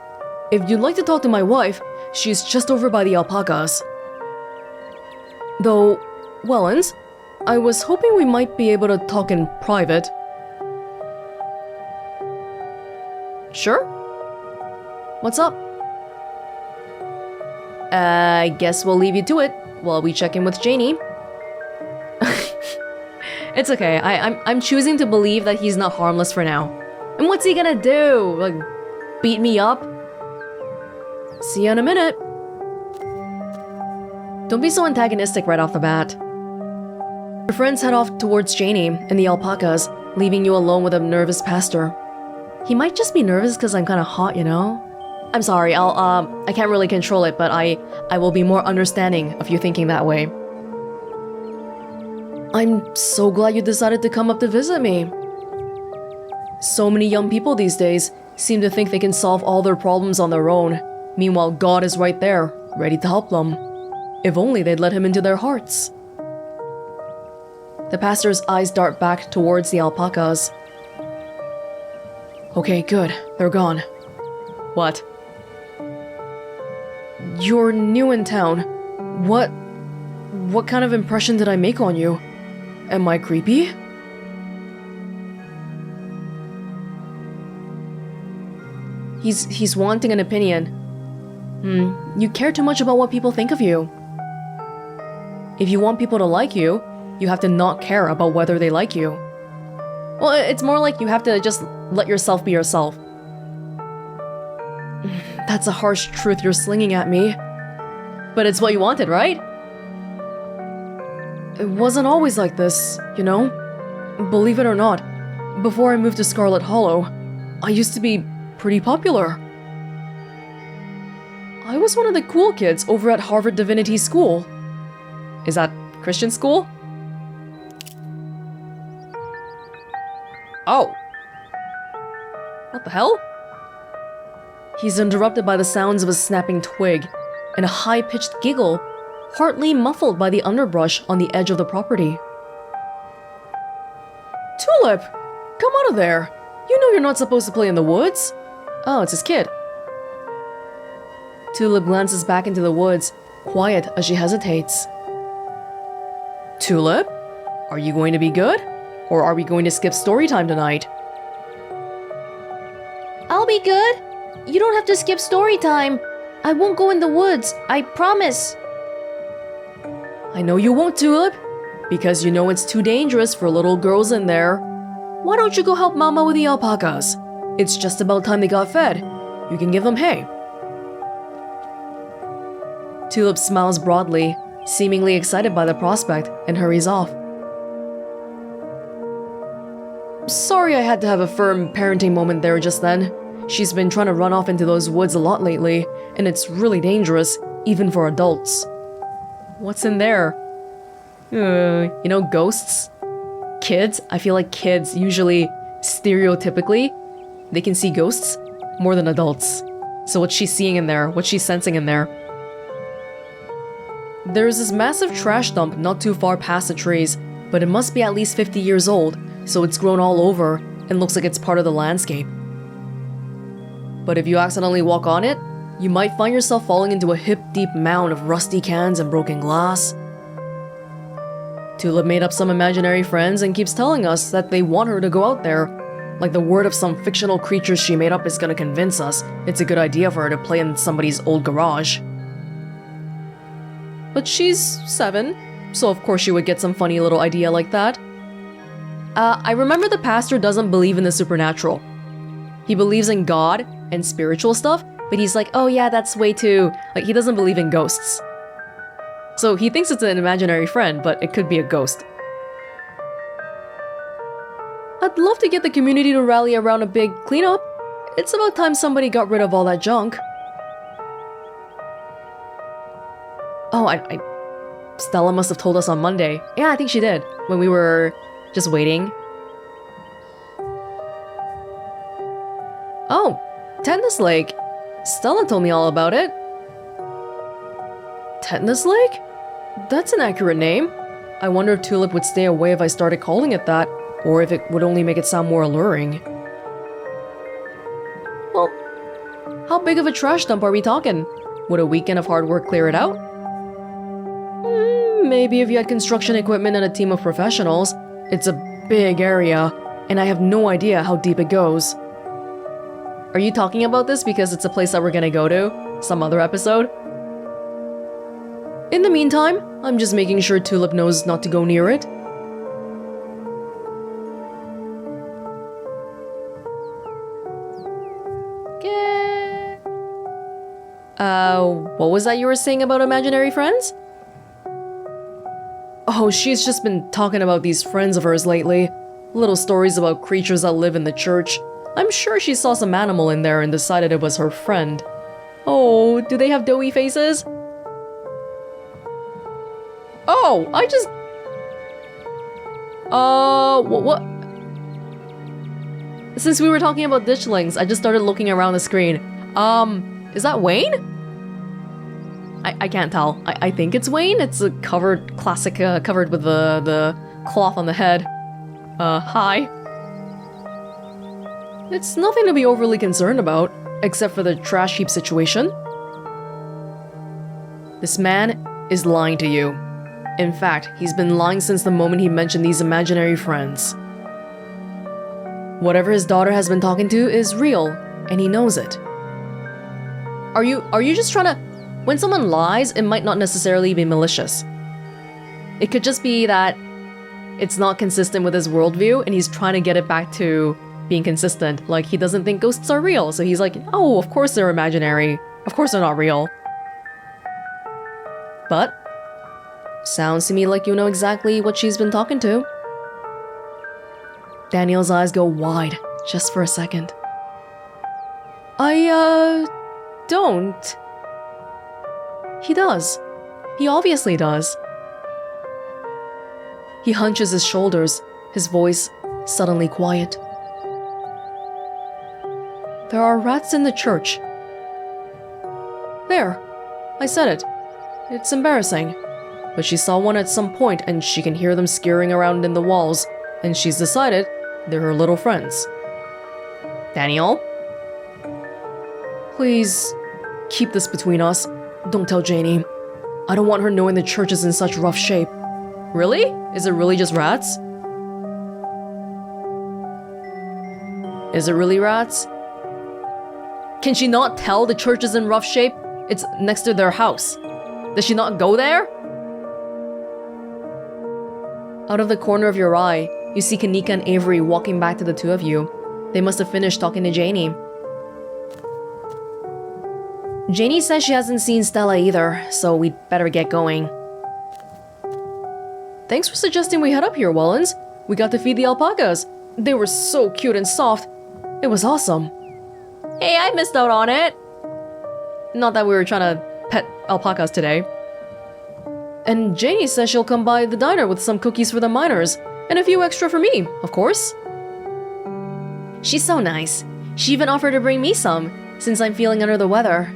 If you'd like to talk to my wife, she's just over by the alpacas. Though, Welonz, I was hoping we might be able to talk in private. Sure? What's up? I guess we'll leave you to it while we check in with Janie. It's okay, I'm choosing to believe that he's not harmless for now. And what's he gonna do? Like, beat me up? See you in a minute. Don't be so antagonistic right off the bat. Your friends head off towards Janie and the alpacas, leaving you alone with a nervous pastor. He might just be nervous because I'm kind of hot, you know? I'm sorry, I can't really control it, but I will be more understanding of you thinking that way. I'm so glad you decided to come up to visit me. So many young people these days seem to think they can solve all their problems on their own. Meanwhile, God is right there, ready to help them. If only they'd let him into their hearts. The pastor's eyes dart back towards the alpacas. Okay, good. They're gone. What? You're new in town. What kind of impression did I make on you? Am I creepy? He's wanting an opinion. You care too much about what people think of you. If you want people to like you, you have to not care about whether they like you. Well, it's more like you have to just let yourself be yourself. That's a harsh truth you're slinging at me. But it's what you wanted, right? It wasn't always like this, you know? Believe it or not, before I moved to Scarlet Hollow, I used to be pretty popular. I was one of the cool kids over at Harvard Divinity School. Is that Christian school? Oh. What the hell? He's interrupted by the sounds of a snapping twig and a high-pitched giggle, partly muffled by the underbrush on the edge of the property. Tulip! Come out of there! You know you're not supposed to play in the woods. Oh, it's his kid. Tulip glances back into the woods, quiet as she hesitates. Tulip? Are you going to be good? Or are we going to skip story time tonight? I'll be good. You don't have to skip story time. I won't go in the woods, I promise. I know you won't, Tulip, because you know it's too dangerous for little girls in there. Why don't you go help Mama with the alpacas? It's just about time they got fed. You can give them hay. Tulip smiles broadly, seemingly excited by the prospect, and hurries off. Sorry I had to have a firm parenting moment there just then. She's been trying to run off into those woods a lot lately, and it's really dangerous, even for adults. What's in there? You know, ghosts? Kids? I feel like kids usually, stereotypically, they can see ghosts more than adults. So what's she seeing in there? What's she sensing in there? There's this massive trash dump not too far past the trees, but it must be at least 50 years old, so it's grown all over and looks like it's part of the landscape. But if you accidentally walk on it, you might find yourself falling into a hip-deep mound of rusty cans and broken glass. Tulip made up some imaginary friends and keeps telling us that they want her to go out there. Like the word of some fictional creatures she made up is gonna convince us it's a good idea for her to play in somebody's old garage. But she's 7, so of course she would get some funny little idea like that. I remember the pastor doesn't believe in the supernatural. He believes in God and spiritual stuff, but he's like, oh yeah, that's way too... Like, he doesn't believe in ghosts. So he thinks it's an imaginary friend, but it could be a ghost. I'd love to get the community to rally around a big cleanup. It's about time somebody got rid of all that junk. Oh, Stella must have told us on Monday. Yeah, I think she did, when we were just waiting. Oh, Tetanus Lake. Stella told me all about it. Tetanus Lake? That's an accurate name. I wonder if Tulip would stay away if I started calling it that, or if it would only make it sound more alluring. Well, how big of a trash dump are we talking? Would a weekend of hard work clear it out? Maybe if you had construction equipment and a team of professionals. It's a big area, and I have no idea how deep it goes. Are you talking about this because it's a place that we're gonna go to? Some other episode? In the meantime, I'm just making sure Tulip knows not to go near it. What was that you were saying about imaginary friends? Oh, she's just been talking about these friends of hers lately. Little stories about creatures that live in the church. I'm sure she saw some animal in there and decided it was her friend. Oh, do they have doughy faces? Oh, I just... what? Since we were talking about ditchlings, I just started looking around the screen. Is that Wayne? I can't tell. I think it's Wayne. It's a covered, classic, covered with the cloth on the head. Hi. It's nothing to be overly concerned about, except for the trash heap situation. This man is lying to you. In fact, he's been lying since the moment he mentioned these imaginary friends. Whatever his daughter has been talking to is real, and he knows it. Are you just trying to... When someone lies, it might not necessarily be malicious. It could just be that it's not consistent with his worldview and he's trying to get it back to being consistent. Like, he doesn't think ghosts are real, so he's like, oh, of course they're imaginary. Of course they're not real. But sounds to me like you know exactly what she's been talking to. Daniel's eyes go wide, just for a second. I don't. He does. He obviously does. He hunches his shoulders, his voice suddenly quiet. There are rats in the church. There. I said it. It's embarrassing. But she saw one at some point and she can hear them scurrying around in the walls, and she's decided they're her little friends. Daniel? Please, keep this between us. Don't tell Janie. I don't want her knowing the church is in such rough shape. Really? Is it really just rats? Is it really rats? Can she not tell the church is in rough shape? It's next to their house. Does she not go there? Out of the corner of your eye, you see Kanika and Avery walking back to the two of you. They must have finished talking to Janie. Janie says she hasn't seen Stella either, so we'd better get going. Thanks for suggesting we head up here, Welonz. We got to feed the alpacas. They were so cute and soft. It was awesome. Hey, I missed out on it. Not that we were trying to pet alpacas today. And Janie says she'll come by the diner with some cookies for the miners, and a few extra for me, of course. She's so nice. She even offered to bring me some, since I'm feeling under the weather.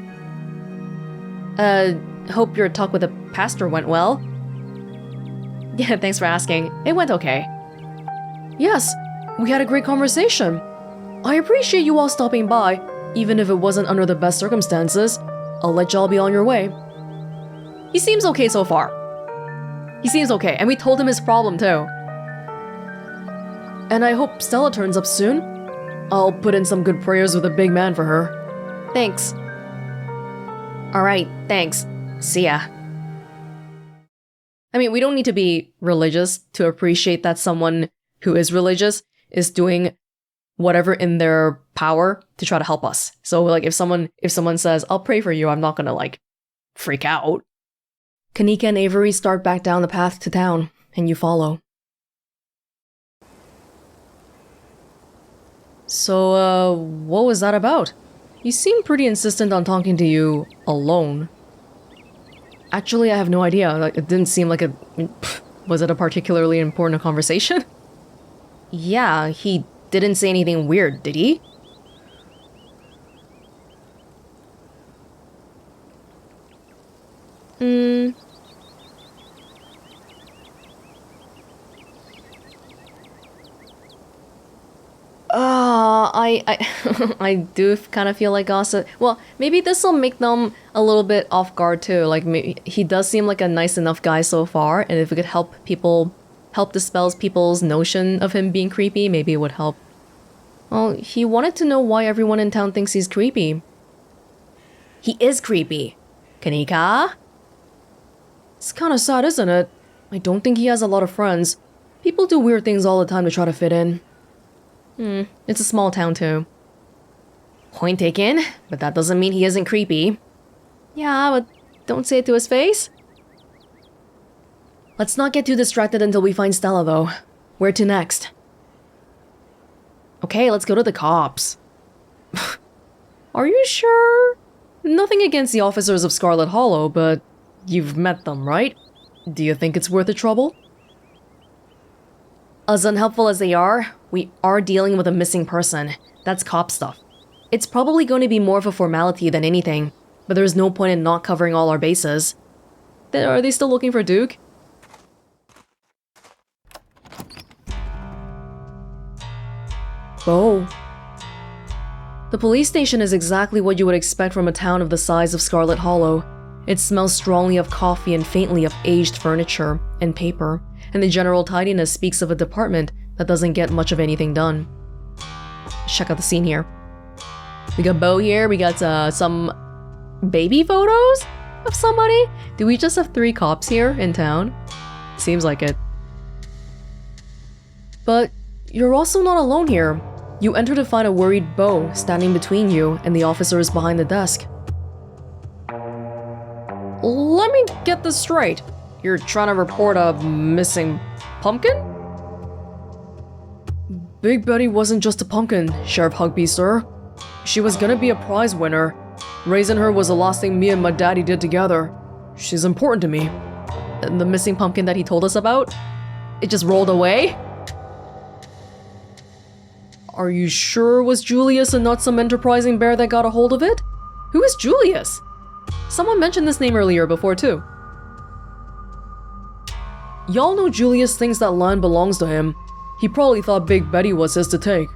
Hope your talk with the pastor went well. Yeah, thanks for asking. It went okay. Yes, we had a great conversation. I appreciate you all stopping by, even if it wasn't under the best circumstances. I'll let y'all be on your way. He seems okay so far. He seems okay, and we told him his problem too. And I hope Stella turns up soon. I'll put in some good prayers with a big man for her. Thanks. Alright, thanks. See ya. I mean, we don't need to be religious to appreciate that someone who is religious is doing whatever in their power to try to help us. So like if someone says, I'll pray for you, I'm not gonna like freak out. Kanika and Avery start back down the path to town, and you follow. So, what was that about? You seem pretty insistent on talking to you alone. Actually, I have no idea. Like, it didn't seem like was it a particularly important conversation? Yeah, he didn't say anything weird, did he? I do kind of feel like gossip. Well, maybe this will make them a little bit off guard too. Like, maybe he does seem like a nice enough guy so far, and if we could help dispel people's notion of him being creepy, maybe it would help. Well, he wanted to know why everyone in town thinks he's creepy. He is creepy. Kanika? It's kind of sad, isn't it? I don't think he has a lot of friends. People do weird things all the time to try to fit in. It's a small town too. Point taken, but that doesn't mean he isn't creepy. Yeah, but don't say it to his face. Let's not get too distracted until we find Stella though. Where to next? Okay, let's go to the cops. Are you sure? Nothing against the officers of Scarlet Hollow, but you've met them, right? Do you think it's worth the trouble? As unhelpful as they are, we are dealing with a missing person. That's cop stuff. It's probably going to be more of a formality than anything, but there's no point in not covering all our bases. Are they still looking for Duke? Oh. The police station is exactly what you would expect from a town of the size of Scarlet Hollow. It smells strongly of coffee and faintly of aged furniture and paper, and the general tidiness speaks of a department that doesn't get much of anything done. Check out the scene here. We got Bo here, we got some baby photos of somebody? Do we just have 3 cops here in town? Seems like it. But you're also not alone here. You enter to find a worried Beau standing between you and the officers behind the desk. Let me get this straight. You're trying to report a missing pumpkin? Big Betty wasn't just a pumpkin, Sheriff Hugby, sir. She was gonna be a prize winner. Raising her was the last thing me and my daddy did together. She's important to me. And the missing pumpkin that he told us about? It just rolled away? Are you sure it was Julius and not some enterprising bear that got a hold of it? Who is Julius? Someone mentioned this name earlier before too. Y'all know Julius thinks that land belongs to him. He probably thought Big Betty was his to take.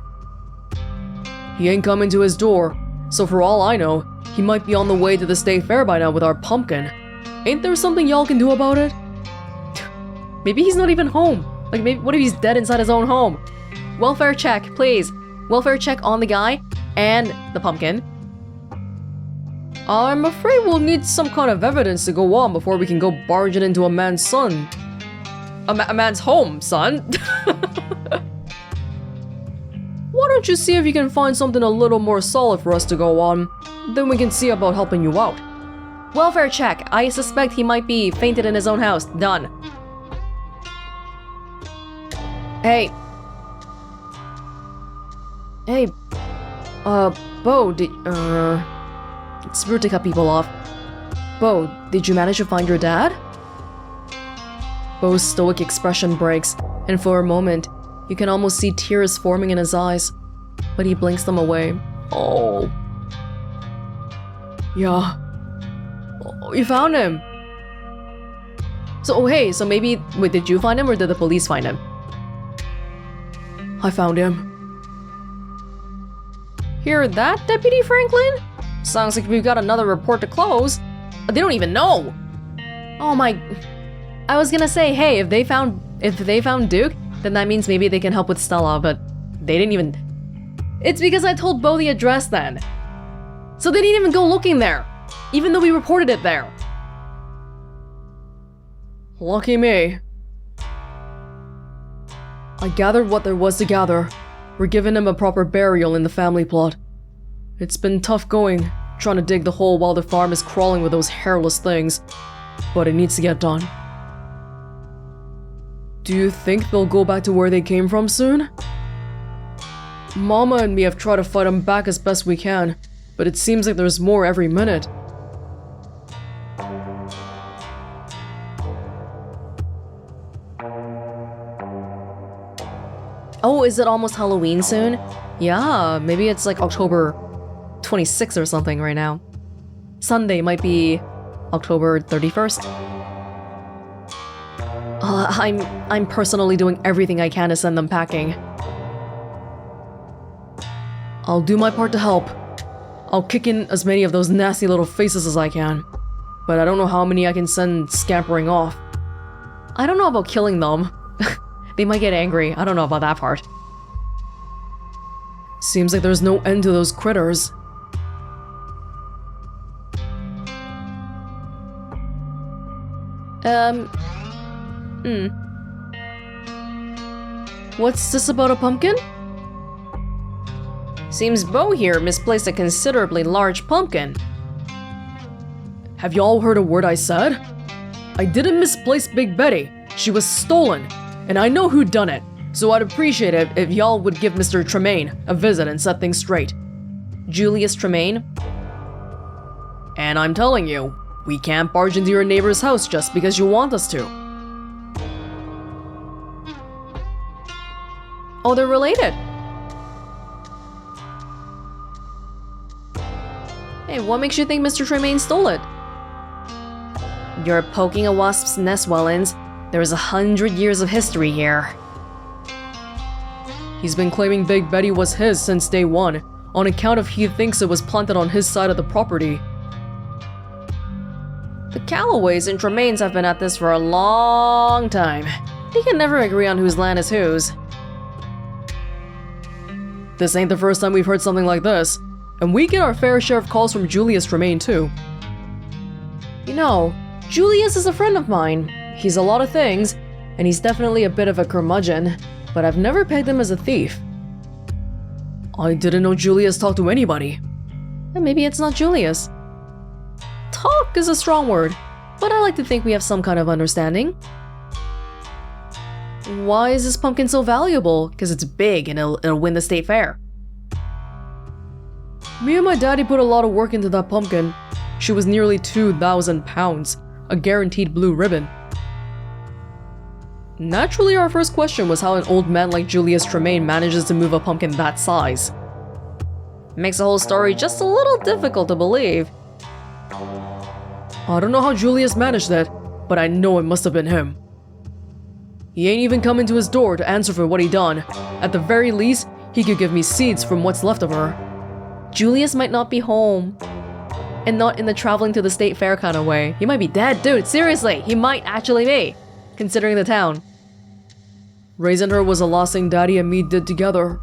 He ain't coming to his door, so for all I know, he might be on the way to the state fair by now with our pumpkin. Ain't there something y'all can do about it? Maybe he's not even home. Like, maybe what if he's dead inside his own home? Welfare check, please. Welfare check on the guy and the pumpkin. I'm afraid we'll need some kind of evidence to go on before we can go barging into a man's son. A man's home, son. Why don't you see if you can find something a little more solid for us to go on? Then we can see about helping you out. Welfare check. I suspect he might be fainted in his own house. Done. Hey. Hey. Beau, it's rude to cut people off. Beau, did you manage to find your dad? Beau's stoic expression breaks, and for a moment, you can almost see tears forming in his eyes, but he blinks them away. Oh. Yeah. Oh, you found him. So, hey, so maybe, wait, did you find him or did the police find him? I found him. Hear that, Deputy Franklin? Sounds like we've got another report to close. They don't even know. Oh my... I was gonna say, hey, if they found Duke, then that means maybe they can help with Stella, but they didn't even... It's because I told Beau the address then. So they didn't even go looking there, even though we reported it there. Lucky me. I gathered what there was to gather. We're giving him a proper burial in the family plot. It's been tough going, trying to dig the hole while the farm is crawling with those hairless things, but it needs to get done. Do you think they'll go back to where they came from soon? Mama and me have tried to fight them back as best we can, but it seems like there's more every minute. Oh, is it almost Halloween soon? Yeah, maybe it's like October 26th or something right now. Sunday might be October 31st. I'm personally doing everything I can to send them packing. I'll do my part to help. I'll kick in as many of those nasty little faces as I can. But I don't know how many I can send scampering off. I don't know about killing them. They might get angry. I don't know about that part. Seems like there's no end to those critters. What's this about a pumpkin? Seems Beau here misplaced a considerably large pumpkin. Have y'all heard a word I said? I didn't misplace Big Betty. She was stolen, and I know who done it, so I'd appreciate it if y'all would give Mr. Tremaine a visit and set things straight. Julius Tremaine? And I'm telling you, we can't barge into your neighbor's house just because you want us to. Oh, they're related. Hey, what makes you think Mr. Tremaine stole it? You're poking a wasp's nest, Welonz. There's 100 years of history here. He's been claiming Big Betty was his since day one, on account of he thinks it was planted on his side of the property. The Callaways and Tremaines have been at this for a long time. They can never agree on whose land is whose. This ain't the first time we've heard something like this, and we get our fair share of calls from Julius Tremaine too. You know, Julius is a friend of mine. He's a lot of things, and he's definitely a bit of a curmudgeon, but I've never pegged him as a thief. I didn't know Julius talked to anybody. And maybe it's not Julius. Talk is a strong word, but I like to think we have some kind of understanding. Why is this pumpkin so valuable? Because it's big and it'll win the state fair. Me and my daddy put a lot of work into that pumpkin. She was nearly 2,000 pounds, a guaranteed blue ribbon. Naturally, our first question was how an old man like Julius Tremaine manages to move a pumpkin that size. Makes the whole story just a little difficult to believe. I don't know how Julius managed that, but I know it must have been him. He ain't even come into his door to answer for what he done. At the very least, he could give me seeds from what's left of her. Julius might not be home. And not in the traveling to the state fair kind of way. He might be dead, dude, seriously, he might actually be, considering the town. Raising her was the last thing Daddy and me did together.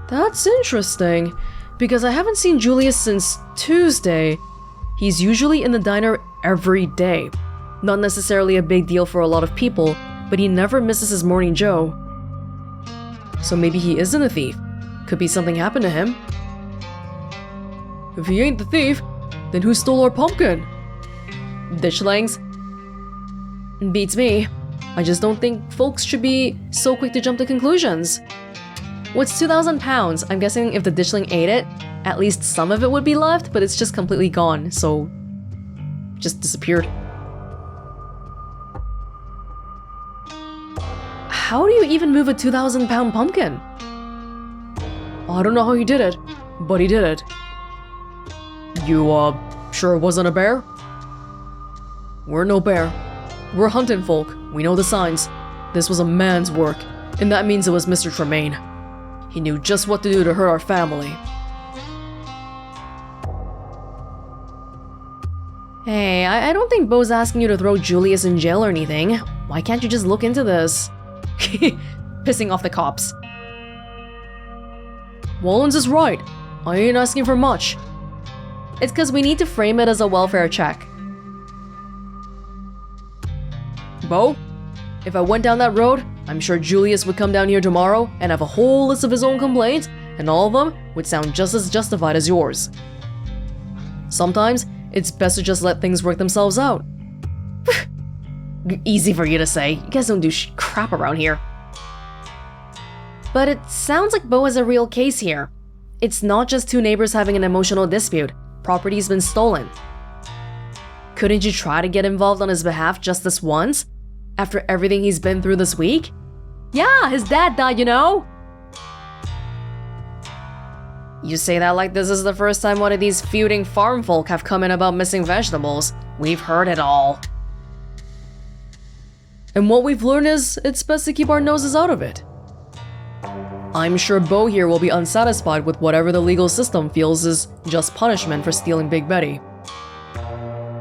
That's interesting, because I haven't seen Julius since Tuesday. He's usually in the diner every day. Not necessarily a big deal for a lot of people, but he never misses his morning joe. So maybe he isn't a thief. Could be something happened to him. If he ain't the thief, then who stole our pumpkin? Ditchlings? Beats me. I just don't think folks should be so quick to jump to conclusions. What's 2,000 pounds? I'm guessing if the ditchling ate it, at least some of it would be left, but it's just completely gone, so just disappeared. How do you even move a 2,000 pound pumpkin? I don't know how he did it, but he did it. You, sure it wasn't a bear? We're no bear. We're hunting folk. We know the signs. This was a man's work, and that means it was Mr. Tremaine. He knew just what to do to hurt our family. Hey, I don't think Bo's asking you to throw Julius in jail or anything. Why can't you just look into this? Pissing off the cops. Welonz is right. I ain't asking for much. It's because we need to frame it as a welfare check. Bo, if I went down that road, I'm sure Julius would come down here tomorrow and have a whole list of his own complaints, and all of them would sound just as justified as yours. Sometimes, it's best to just let things work themselves out. Easy for you to say. You guys don't do crap around here. But it sounds like Bo has a real case here. It's not just two neighbors having an emotional dispute. Property's been stolen. Couldn't you try to get involved on his behalf just this once? After everything he's been through this week? Yeah, his dad died, you know? You say that like this is the first time one of these feuding farm folk have come in about missing vegetables. We've heard it all. And what we've learned is, it's best to keep our noses out of it. I'm sure Bo here will be unsatisfied with whatever the legal system feels is just punishment for stealing Big Betty.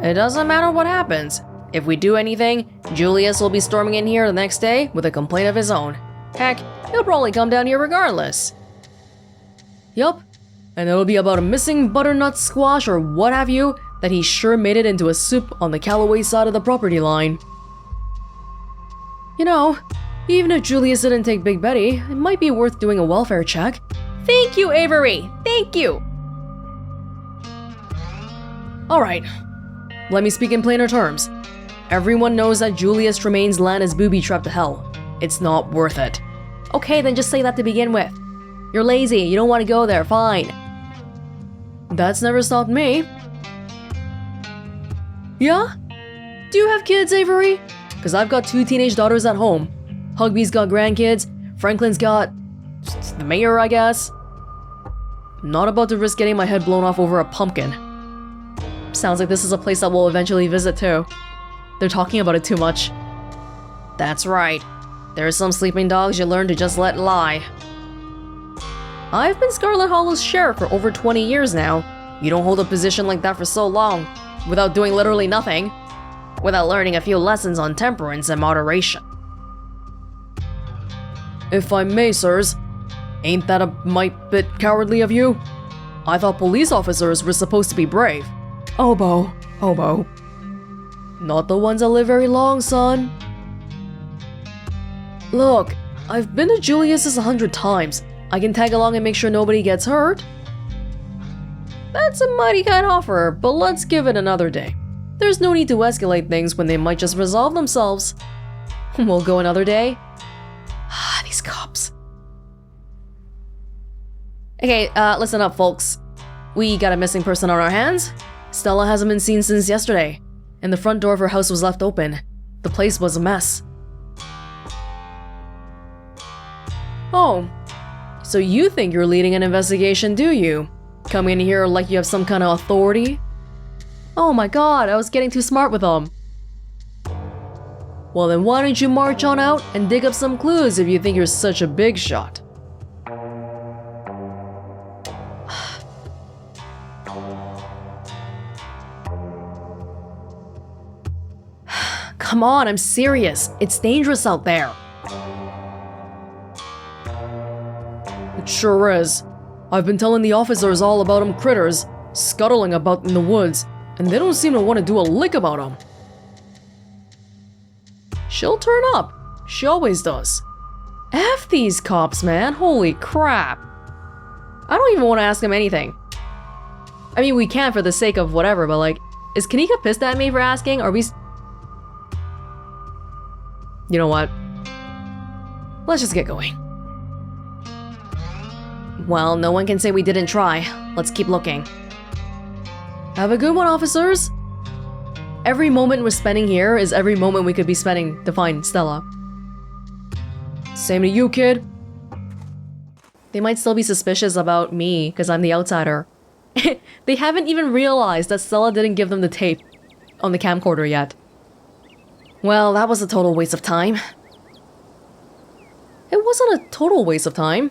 It doesn't matter what happens. If we do anything, Julius will be storming in here the next day with a complaint of his own. Heck, he'll probably come down here regardless. Yup, and it'll be about a missing butternut squash or what have you that he sure made it into a soup on the Callaway side of the property line. You know, even if Julius didn't take Big Betty, it might be worth doing a welfare check. Thank you, Avery! Thank you! Alright, let me speak in plainer terms. Everyone knows that Julius Tremaine's land is booby-trapped to hell. It's not worth it. Okay, then just say that to begin with. You're lazy, you don't want to go there, fine. That's never stopped me. Yeah? Do you have kids, Avery? Because I've got 2 teenage daughters at home. Hugby's got grandkids, Franklin's got... the mayor, I guess. Not about to risk getting my head blown off over a pumpkin. Sounds like this is a place that we'll eventually visit too. They're talking about it too much. That's right. There are some sleeping dogs you learn to just let lie. I've been Scarlet Hollow's sheriff for over 20 years now. You don't hold a position like that for so long, without doing literally nothing. Without learning a few lessons on temperance and moderation. If I may, sirs, ain't that a mite bit cowardly of you? I thought police officers were supposed to be brave. Oh, Bo, Hobo. Not the ones that live very long, son. Look, I've been to Julius's 100 times. I can tag along and make sure nobody gets hurt. That's a mighty kind offer, but let's give it another day. There's no need to escalate things when they might just resolve themselves. We'll go another day. Ah, these cops. Okay, listen up, folks. We got a missing person on our hands. Stella hasn't been seen since yesterday, and the front door of her house was left open. The place was a mess. Oh, so you think you're leading an investigation, do you? Coming in here like you have some kind of authority? Oh my god, I was getting too smart with them. Well then why don't you march on out and dig up some clues if you think you're such a big shot? Come on, I'm serious. It's dangerous out there. It sure is. I've been telling the officers all about them critters scuttling about in the woods, and they don't seem to want to do a lick about them. She'll turn up. She always does. F these cops, man. Holy crap. I don't even want to ask him anything. I mean, we can for the sake of whatever, but like, is Kanika pissed at me for asking? Are we... You know what? Let's just get going. Well, no one can say we didn't try. Let's keep looking. Have a good one, officers. Every moment we're spending here is every moment we could be spending to find Stella. Same to you, kid. They might still be suspicious about me because I'm the outsider. They haven't even realized that Stella didn't give them the tape on the camcorder yet. Well, that was a total waste of time. It wasn't a total waste of time.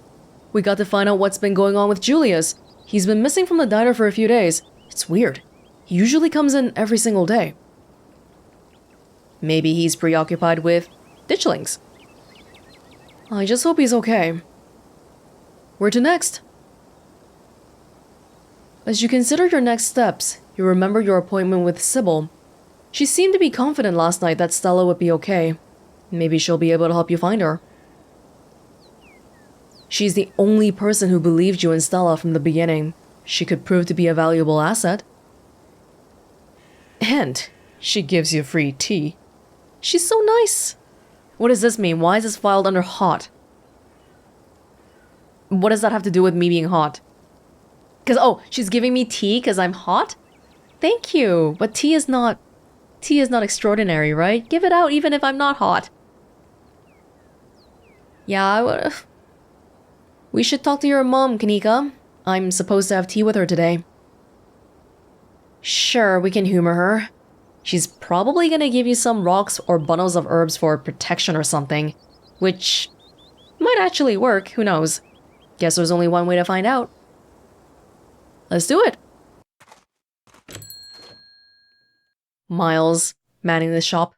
We got to find out what's been going on with Julius. He's been missing from the diner for a few days. It's weird. He usually comes in every single day. Maybe he's preoccupied with ditchlings. I just hope he's okay. Where to next? As you consider your next steps, you remember your appointment with Sybil. She seemed to be confident last night that Stella would be okay. Maybe she'll be able to help you find her. She's the only person who believed you in Stella from the beginning. She could prove to be a valuable asset. And she gives you free tea. She's so nice. What does this mean? Why is this filed under hot? What does that have to do with me being hot? Oh, she's giving me tea because I'm hot? Thank you, but tea is not extraordinary, right? Give it out even if I'm not hot. Yeah, we should talk to your mom, Kanika. I'm supposed to have tea with her today. Sure, we can humor her. She's probably gonna give you some rocks or bundles of herbs for protection or something. Which might actually work, who knows. Guess there's only one way to find out. Let's do it! Miles, manning the shop.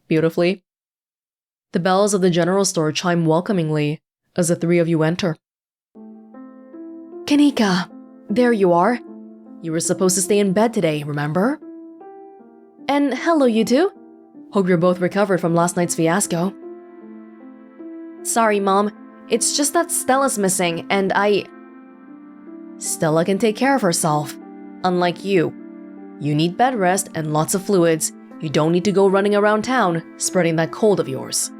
Beautifully. The bells of the general store chime welcomingly as the three of you enter. Kanika, there you are. You were supposed to stay in bed today, remember? And hello, you two. Hope you're both recovered from last night's fiasco. Sorry, Mom. It's just that Stella's missing, and Stella can take care of herself. Unlike you. You need bed rest and lots of fluids. You don't need to go running around town, spreading that cold of yours.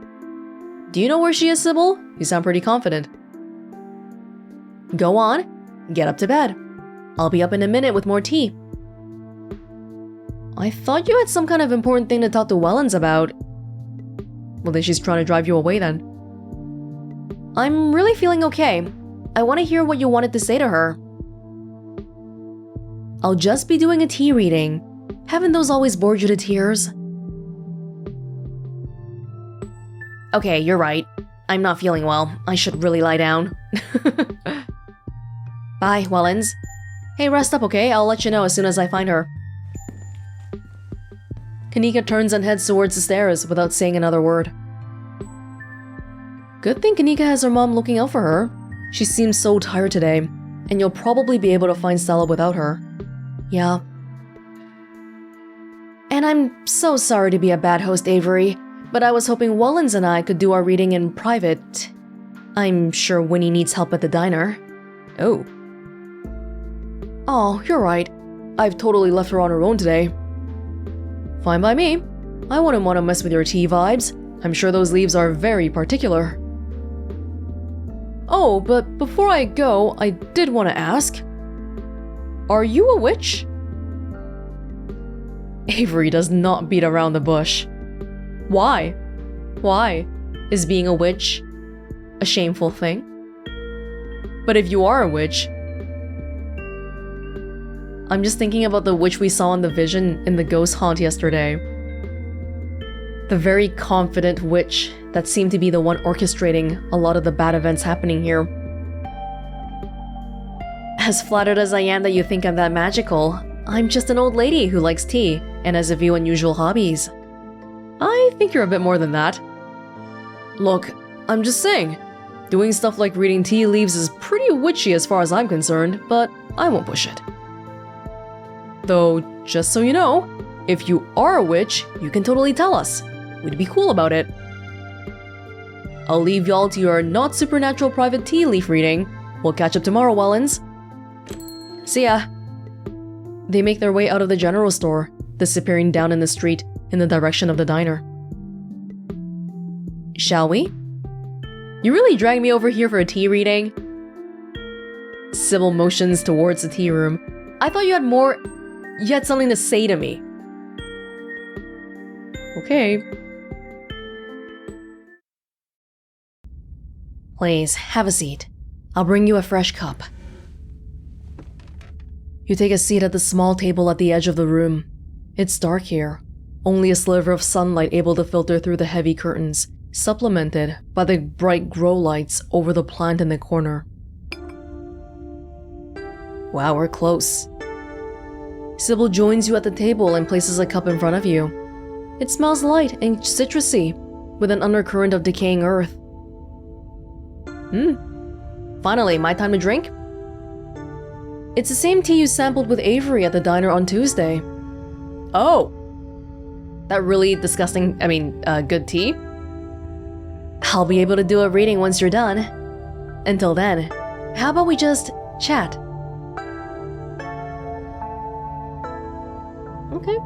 Do you know where she is, Sybil? You sound pretty confident. Go on. Get up to bed. I'll be up in a minute with more tea. I thought you had some kind of important thing to talk to Welonz about. Well, then she's trying to drive you away then. I'm really feeling okay. I want to hear what you wanted to say to her. I'll just be doing a tea reading. Haven't those always bored you to tears? Okay, you're right. I'm not feeling well. I should really lie down. Bye, Welonz. Hey, rest up, okay? I'll let you know as soon as I find her. Kanika turns and heads towards the stairs without saying another word. Good thing Kanika has her mom looking out for her. She seems so tired today, and you'll probably be able to find Stella without her. Yeah. And I'm so sorry to be a bad host, Avery, but I was hoping Welonz and I could do our reading in private. I'm sure Winnie needs help at the diner. Oh. Oh, you're right. I've totally left her on her own today. Fine by me. I wouldn't want to mess with your tea vibes. I'm sure those leaves are very particular. Oh, but before I go, I did want to ask. Are you a witch? Avery does not beat around the bush. Why? Why? Is being a witch a shameful thing? But if you are a witch, I'm just thinking about the witch we saw in the vision in the ghost haunt yesterday. The very confident witch that seemed to be the one orchestrating a lot of the bad events happening here. As flattered as I am that you think I'm that magical, I'm just an old lady who likes tea and has a few unusual hobbies. I think you're a bit more than that. Look, I'm just saying, doing stuff like reading tea leaves is pretty witchy as far as I'm concerned, but I won't push it. Though, just so you know, if you are a witch, you can totally tell us. We'd be cool about it. I'll leave y'all to your not supernatural private tea leaf reading. We'll catch up tomorrow, Welonz. See ya. They make their way out of the general store, disappearing down in the street in the direction of the diner. Shall we? You really dragged me over here for a tea reading? Sybil motions towards the tea room. I thought you had something to say to me. Okay. Please, have a seat. I'll bring you a fresh cup. You take a seat at the small table at the edge of the room. It's dark here. Only a sliver of sunlight able to filter through the heavy curtains, supplemented by the bright grow lights over the plant in the corner. Wow, we're close. Sybil joins you at the table and places a cup in front of you. It smells light and citrusy, with an undercurrent of decaying earth. Finally, my time to drink? It's the same tea you sampled with Avery at the diner on Tuesday. Oh! That really disgusting, good tea? I'll be able to do a reading once you're done. Until then, how about we just chat? Okay.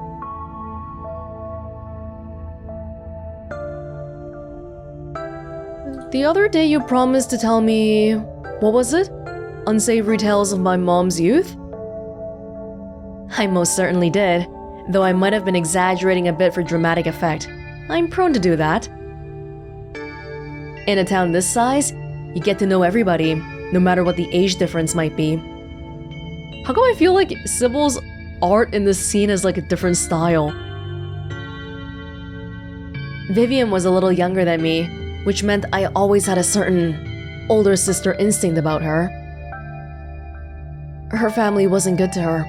The other day you promised to tell me... what was it? Unsavory tales of my mom's youth? I most certainly did, though I might have been exaggerating a bit for dramatic effect. I'm prone to do that. In a town this size, you get to know everybody, no matter what the age difference might be. How come I feel like Sybil's art in this scene is like a different style? Vivian was a little younger than me, which meant I always had a certain older sister instinct about her. Her family wasn't good to her.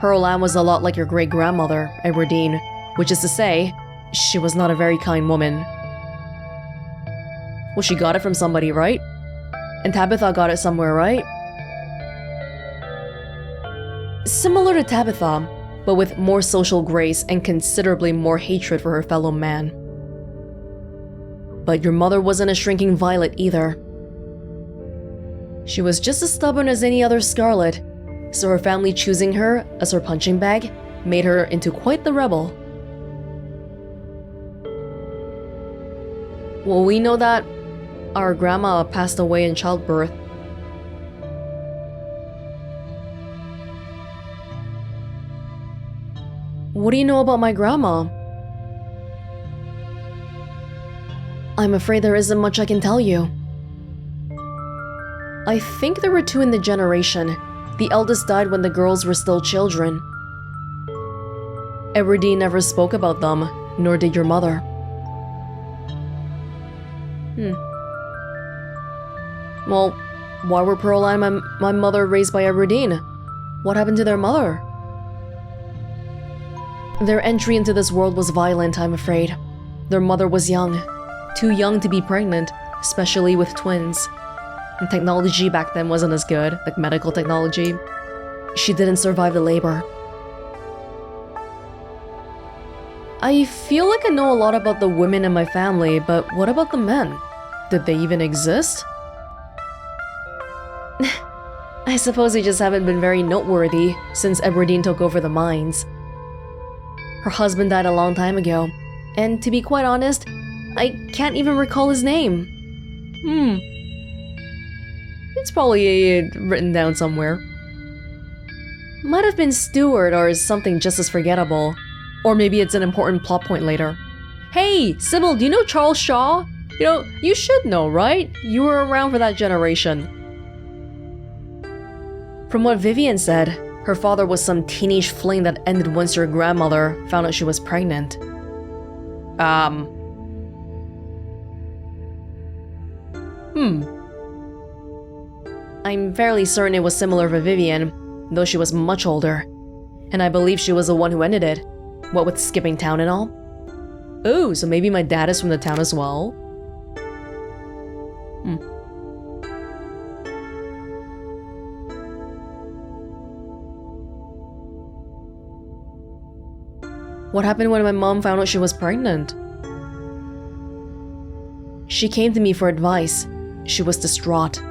Pearl Ann was a lot like your great-grandmother, Edwardine, which is to say, she was not a very kind woman. Well, she got it from somebody, right? And Tabitha got it somewhere, right? Similar to Tabitha, but with more social grace and considerably more hatred for her fellow man. But your mother wasn't a shrinking violet either. She was just as stubborn as any other Scarlet, so her family choosing her as her punching bag made her into quite the rebel. Well, we know that our grandma passed away in childbirth. What do you know about my grandma? I'm afraid there isn't much I can tell you. I think there were two in the generation. The eldest died when the girls were still children. Edwardine never spoke about them, nor did your mother. Well, why were Pearl and my mother raised by Edwardine? What happened to their mother? Their entry into this world was violent, I'm afraid. Their mother was young. Too young to be pregnant, especially with twins. And technology back then wasn't as good, like medical technology. She didn't survive the labor. I feel like I know a lot about the women in my family, but what about the men? Did they even exist? I suppose they just haven't been very noteworthy since Aberdeen took over the mines. Her husband died a long time ago, and to be quite honest, I can't even recall his name. It's probably written down somewhere. Might have been Stewart or something just as forgettable. Or maybe it's an important plot point later. Hey, Sybil, do you know Charles Shaw? You know, you should know, right? You were around for that generation. From what Vivian said, her father was some teenage fling that ended once your grandmother found out she was pregnant. I'm fairly certain it was similar for Vivian, though she was much older. And I believe she was the one who ended it. What with skipping town and all. Oh, so maybe my dad is from the town as well? What happened when my mom found out she was pregnant? She came to me for advice. She was distraught.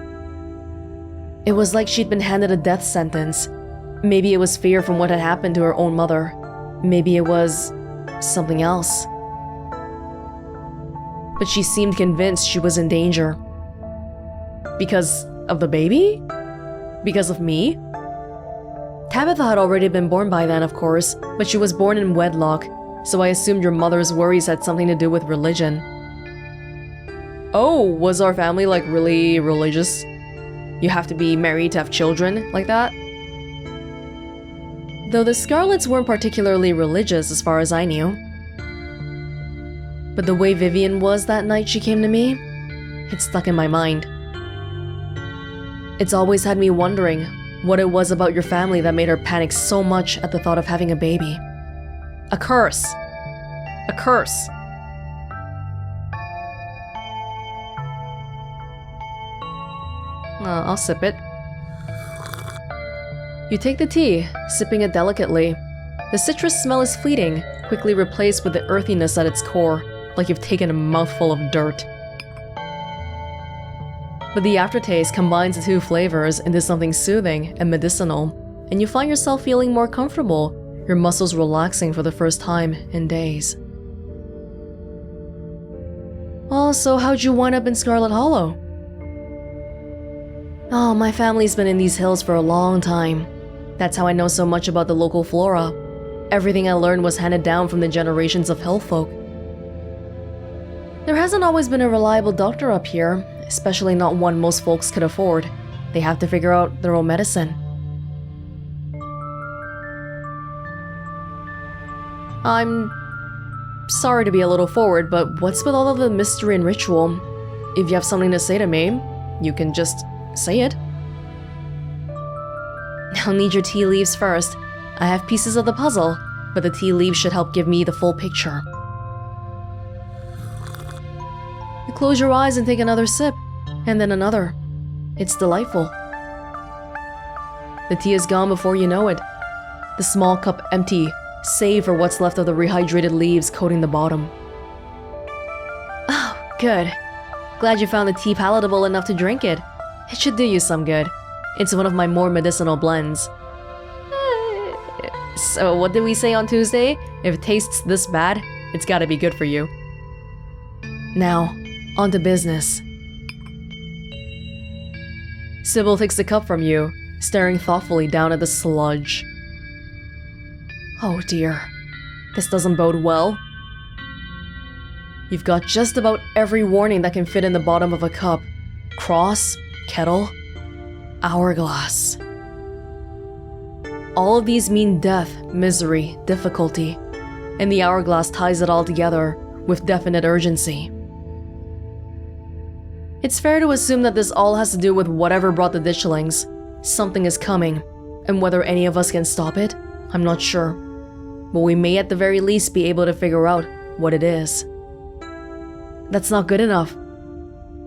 It was like she'd been handed a death sentence. Maybe it was fear from what had happened to her own mother. Maybe it was something else. But she seemed convinced she was in danger. Because of the baby? Because of me? Tabitha had already been born by then, of course, but she was born in wedlock, so I assumed your mother's worries had something to do with religion. Oh, was our family like really religious? You have to be married to have children like that? Though the Scarlets weren't particularly religious as far as I knew. But the way Vivian was that night she came to me, it stuck in my mind. It's always had me wondering what it was about your family that made her panic so much at the thought of having a baby. A curse. A curse. I'll sip it. You take the tea, sipping it delicately. The citrus smell is fleeting, quickly replaced with the earthiness at its core, like you've taken a mouthful of dirt. But the aftertaste combines the two flavors into something soothing and medicinal, and you find yourself feeling more comfortable, your muscles relaxing for the first time in days. Oh, so how'd you wind up in Scarlet Hollow? Oh, my family's been in these hills for a long time. That's how I know so much about the local flora. Everything I learned was handed down from the generations of hill folk. There hasn't always been a reliable doctor up here, especially not one most folks could afford. They have to figure out their own medicine. I'm sorry to be a little forward, but what's with all of the mystery and ritual? If you have something to say to me, you can just say it. I'll need your tea leaves first. I have pieces of the puzzle, but the tea leaves should help give me the full picture. You close your eyes and take another sip, and then another. It's delightful. The tea is gone before you know it. The small cup empty, save for what's left of the rehydrated leaves coating the bottom. Oh, good. Glad you found the tea palatable enough to drink it. It should do you some good. It's one of my more medicinal blends. So what did we say on Tuesday? If it tastes this bad, it's gotta be good for you. Now, on to business. Sybil takes the cup from you, staring thoughtfully down at the sludge. Oh dear, this doesn't bode well. You've got just about every warning that can fit in the bottom of a cup. Cross, kettle, hourglass. All of these mean death, misery, difficulty, and the hourglass ties it all together with definite urgency. It's fair to assume that this all has to do with whatever brought the ditchlings. Something is coming, and whether any of us can stop it, I'm not sure. But we may at the very least be able to figure out what it is. That's not good enough.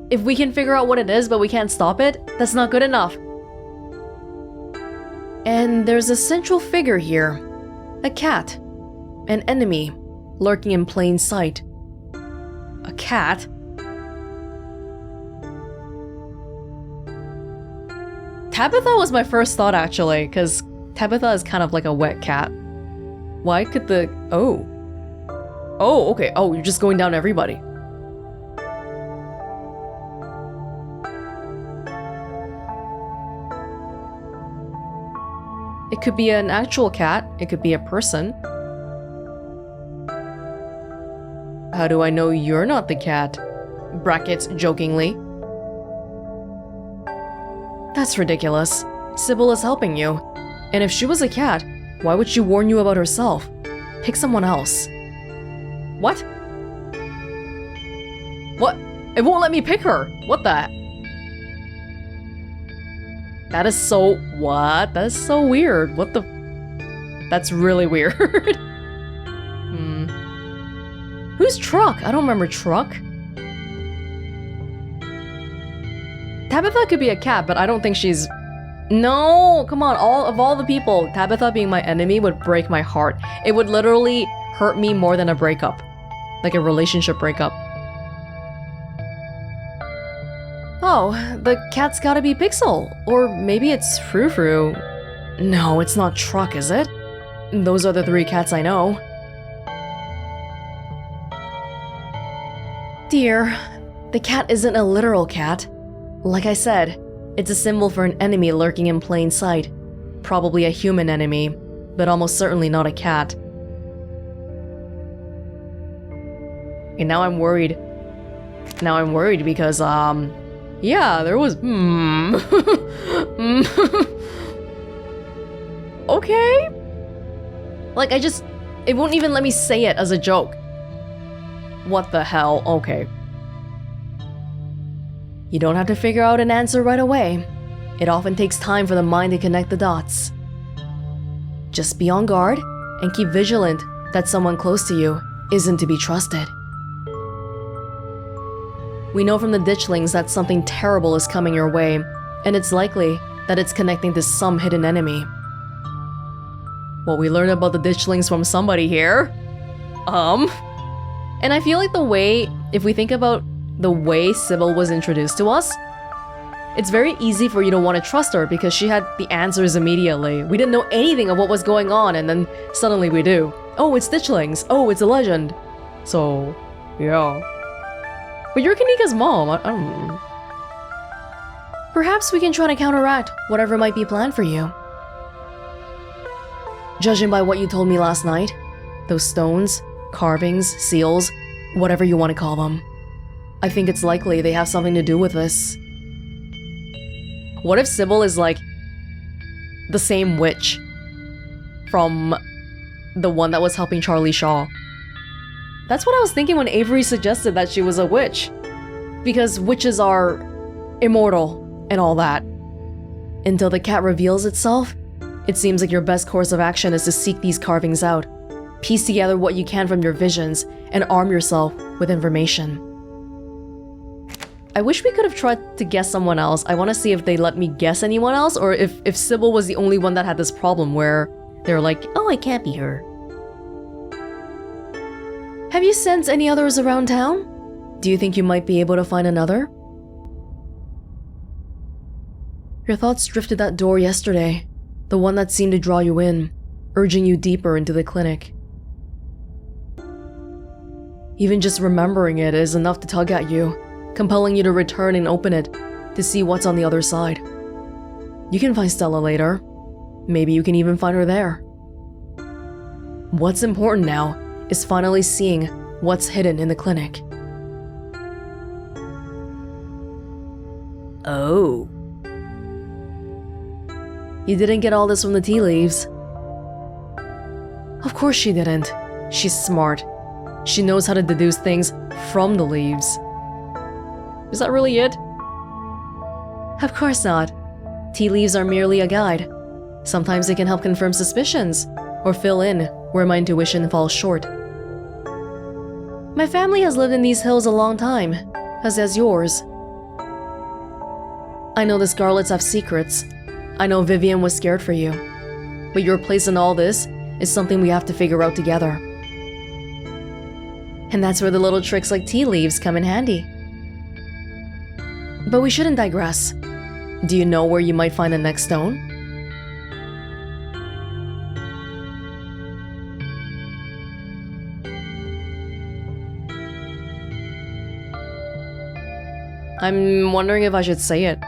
If we can figure out what it is but we can't stop it, that's not good enough. And there's a central figure here. A cat. An enemy. lurking in plain sight. A cat? Tabitha was my first thought actually, because Tabitha is kind of like a wet cat. Why could the... Oh. Oh, okay. Oh, you're just going down everybody. It could be an actual cat. It could be a person. How do I know you're not the cat? Brackets, jokingly. That's ridiculous. Sybil is helping you. And if she was a cat, why would she warn you about herself? Pick someone else. What? What? It won't let me pick her. What the? That is so... What? That is so weird. What the... That's really weird. Who's Truck? I don't remember Truck. Tabitha could be a cat, but I don't think she's... No! Come on, all the people, Tabitha being my enemy would break my heart. It would literally hurt me more than a breakup. Like a relationship breakup. Oh, the cat's gotta be Pixel. Or maybe it's Frou Frou. No, it's not Truck, is it? Those are the 3 cats I know. Dear, the cat isn't a literal cat. Like I said, it's a symbol for an enemy lurking in plain sight. Probably a human enemy, but almost certainly not a cat. And now I'm worried. Now I'm worried because, yeah, there was, Okay. Like, it won't even let me say it as a joke. What the hell? Okay. You don't have to figure out an answer right away. It often takes time for the mind to connect the dots. Just be on guard and keep vigilant that someone close to you isn't to be trusted. We know from the ditchlings that something terrible is coming your way, and it's likely that it's connecting to some hidden enemy. Well, we learned about the ditchlings from somebody here. And I feel like if we think about the way Sybil was introduced to us, it's very easy for you to want to trust her because she had the answers immediately. We didn't know anything of what was going on, and then suddenly we do. Oh, it's ditchlings. Oh, it's a legend. So, yeah. But you're Kanika's mom. I don't know. Perhaps we can try to counteract whatever might be planned for you. Judging by what you told me last night, those stones, carvings, seals, whatever you want to call them, I think it's likely they have something to do with this. What if Sybil is like the same witch from the one that was helping Charlie Shaw? That's what I was thinking when Avery suggested that she was a witch. Because witches are immortal and all that. Until the cat reveals itself, it seems like your best course of action is to seek these carvings out, piece together what you can from your visions, and arm yourself with information. I wish we could have tried to guess someone else. I want to see if they let me guess anyone else, or if Sybil was the only one that had this problem where they're like, oh, it can't be her. Have you sensed any others around town? Do you think you might be able to find another? Your thoughts drifted that door yesterday, the one that seemed to draw you in, urging you deeper into the clinic. Even just remembering it is enough to tug at you, compelling you to return and open it to see what's on the other side. You can find Stella later. Maybe you can even find her there. What's important now is finally seeing what's hidden in the clinic. Oh. You didn't get all this from the tea leaves. Of course she didn't. She's smart. She knows how to deduce things from the leaves. Is that really it? Of course not. Tea leaves are merely a guide. Sometimes they can help confirm suspicions, or fill in where my intuition falls short. My family has lived in these hills a long time, as has yours. I know the Scarlets have secrets. I know Vivian was scared for you. But your place in all this is something we have to figure out together. And that's where the little tricks like tea leaves come in handy. But we shouldn't digress. Do you know where you might find the next stone? I'm wondering if I should say it.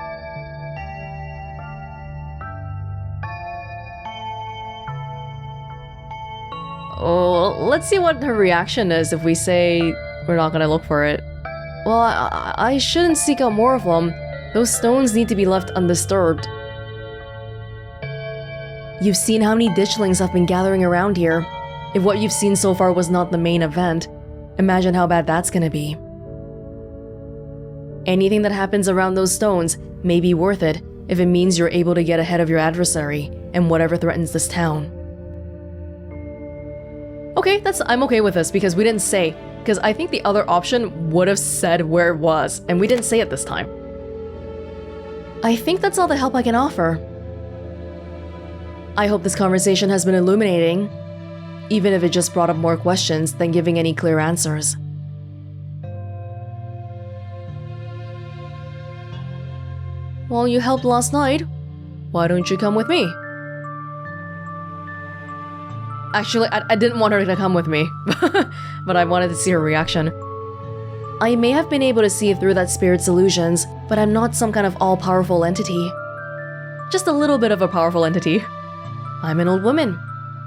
Oh, let's see what her reaction is if we say we're not gonna look for it. Well, I shouldn't seek out more of them. Those stones need to be left undisturbed. You've seen how many ditchlings have been gathering around here. If what you've seen so far was not the main event, imagine how bad that's gonna be. Anything that happens around those stones may be worth it if it means you're able to get ahead of your adversary and whatever threatens this town. Okay, I'm okay with this because we didn't say. Because I think the other option would have said where it was, and we didn't say it this time. I think that's all the help I can offer. I hope this conversation has been illuminating, even if it just brought up more questions than giving any clear answers. Well, you helped last night. Why don't you come with me? Actually, I didn't want her to come with me, but I wanted to see her reaction. I may have been able to see through that spirit's illusions, but I'm not some kind of all-powerful entity. Just a little bit of a powerful entity. I'm an old woman.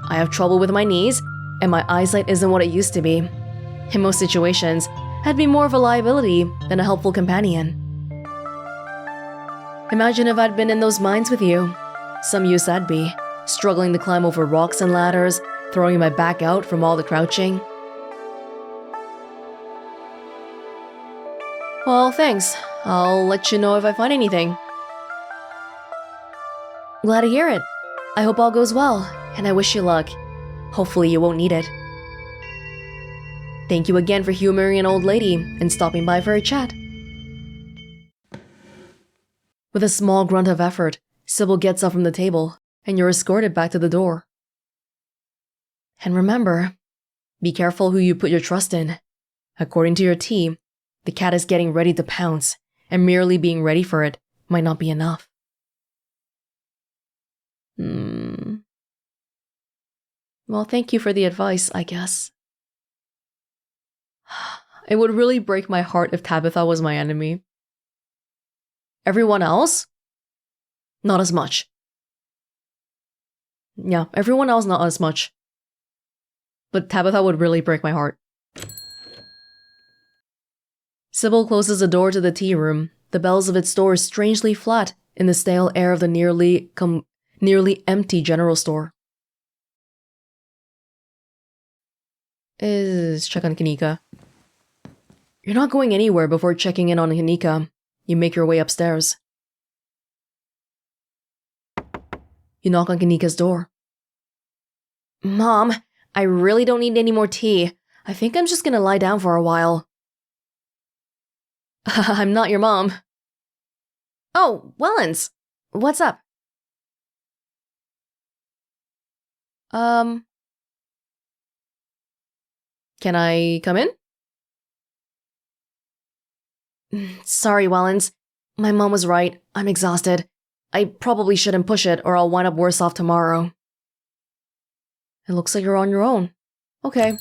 I have trouble with my knees, and my eyesight isn't what it used to be. In most situations, I'd be more of a liability than a helpful companion. Imagine if I'd been in those mines with you. Some use I'd be, struggling to climb over rocks and ladders, throwing my back out from all the crouching. Well, thanks. I'll let you know if I find anything. Glad to hear it. I hope all goes well, and I wish you luck. Hopefully you won't need it. Thank you again for humoring an old lady and stopping by for a chat. With a small grunt of effort, Sybil gets up from the table, and you're escorted back to the door. And remember, be careful who you put your trust in. According to your tea, the cat is getting ready to pounce, and merely being ready for it might not be enough. Well, thank you for the advice, I guess. It would really break my heart if Tabitha was my enemy. Everyone else? Not as much. Yeah, everyone else not as much. But Tabitha would really break my heart. Sybil closes the door to the tea room, the bells of its door strangely flat in the stale air of the nearly empty general store. Check on Kanika. You're not going anywhere before checking in on Kanika. You make your way upstairs. You knock on Kanika's door. Mom, I really don't need any more tea. I think I'm just gonna lie down for a while. I'm not your mom. Oh, Welonz. What's up? Can I come in? Sorry, Welonz. My mom was right. I'm exhausted. I probably shouldn't push it or I'll wind up worse off tomorrow. It looks like you're on your own. Okay,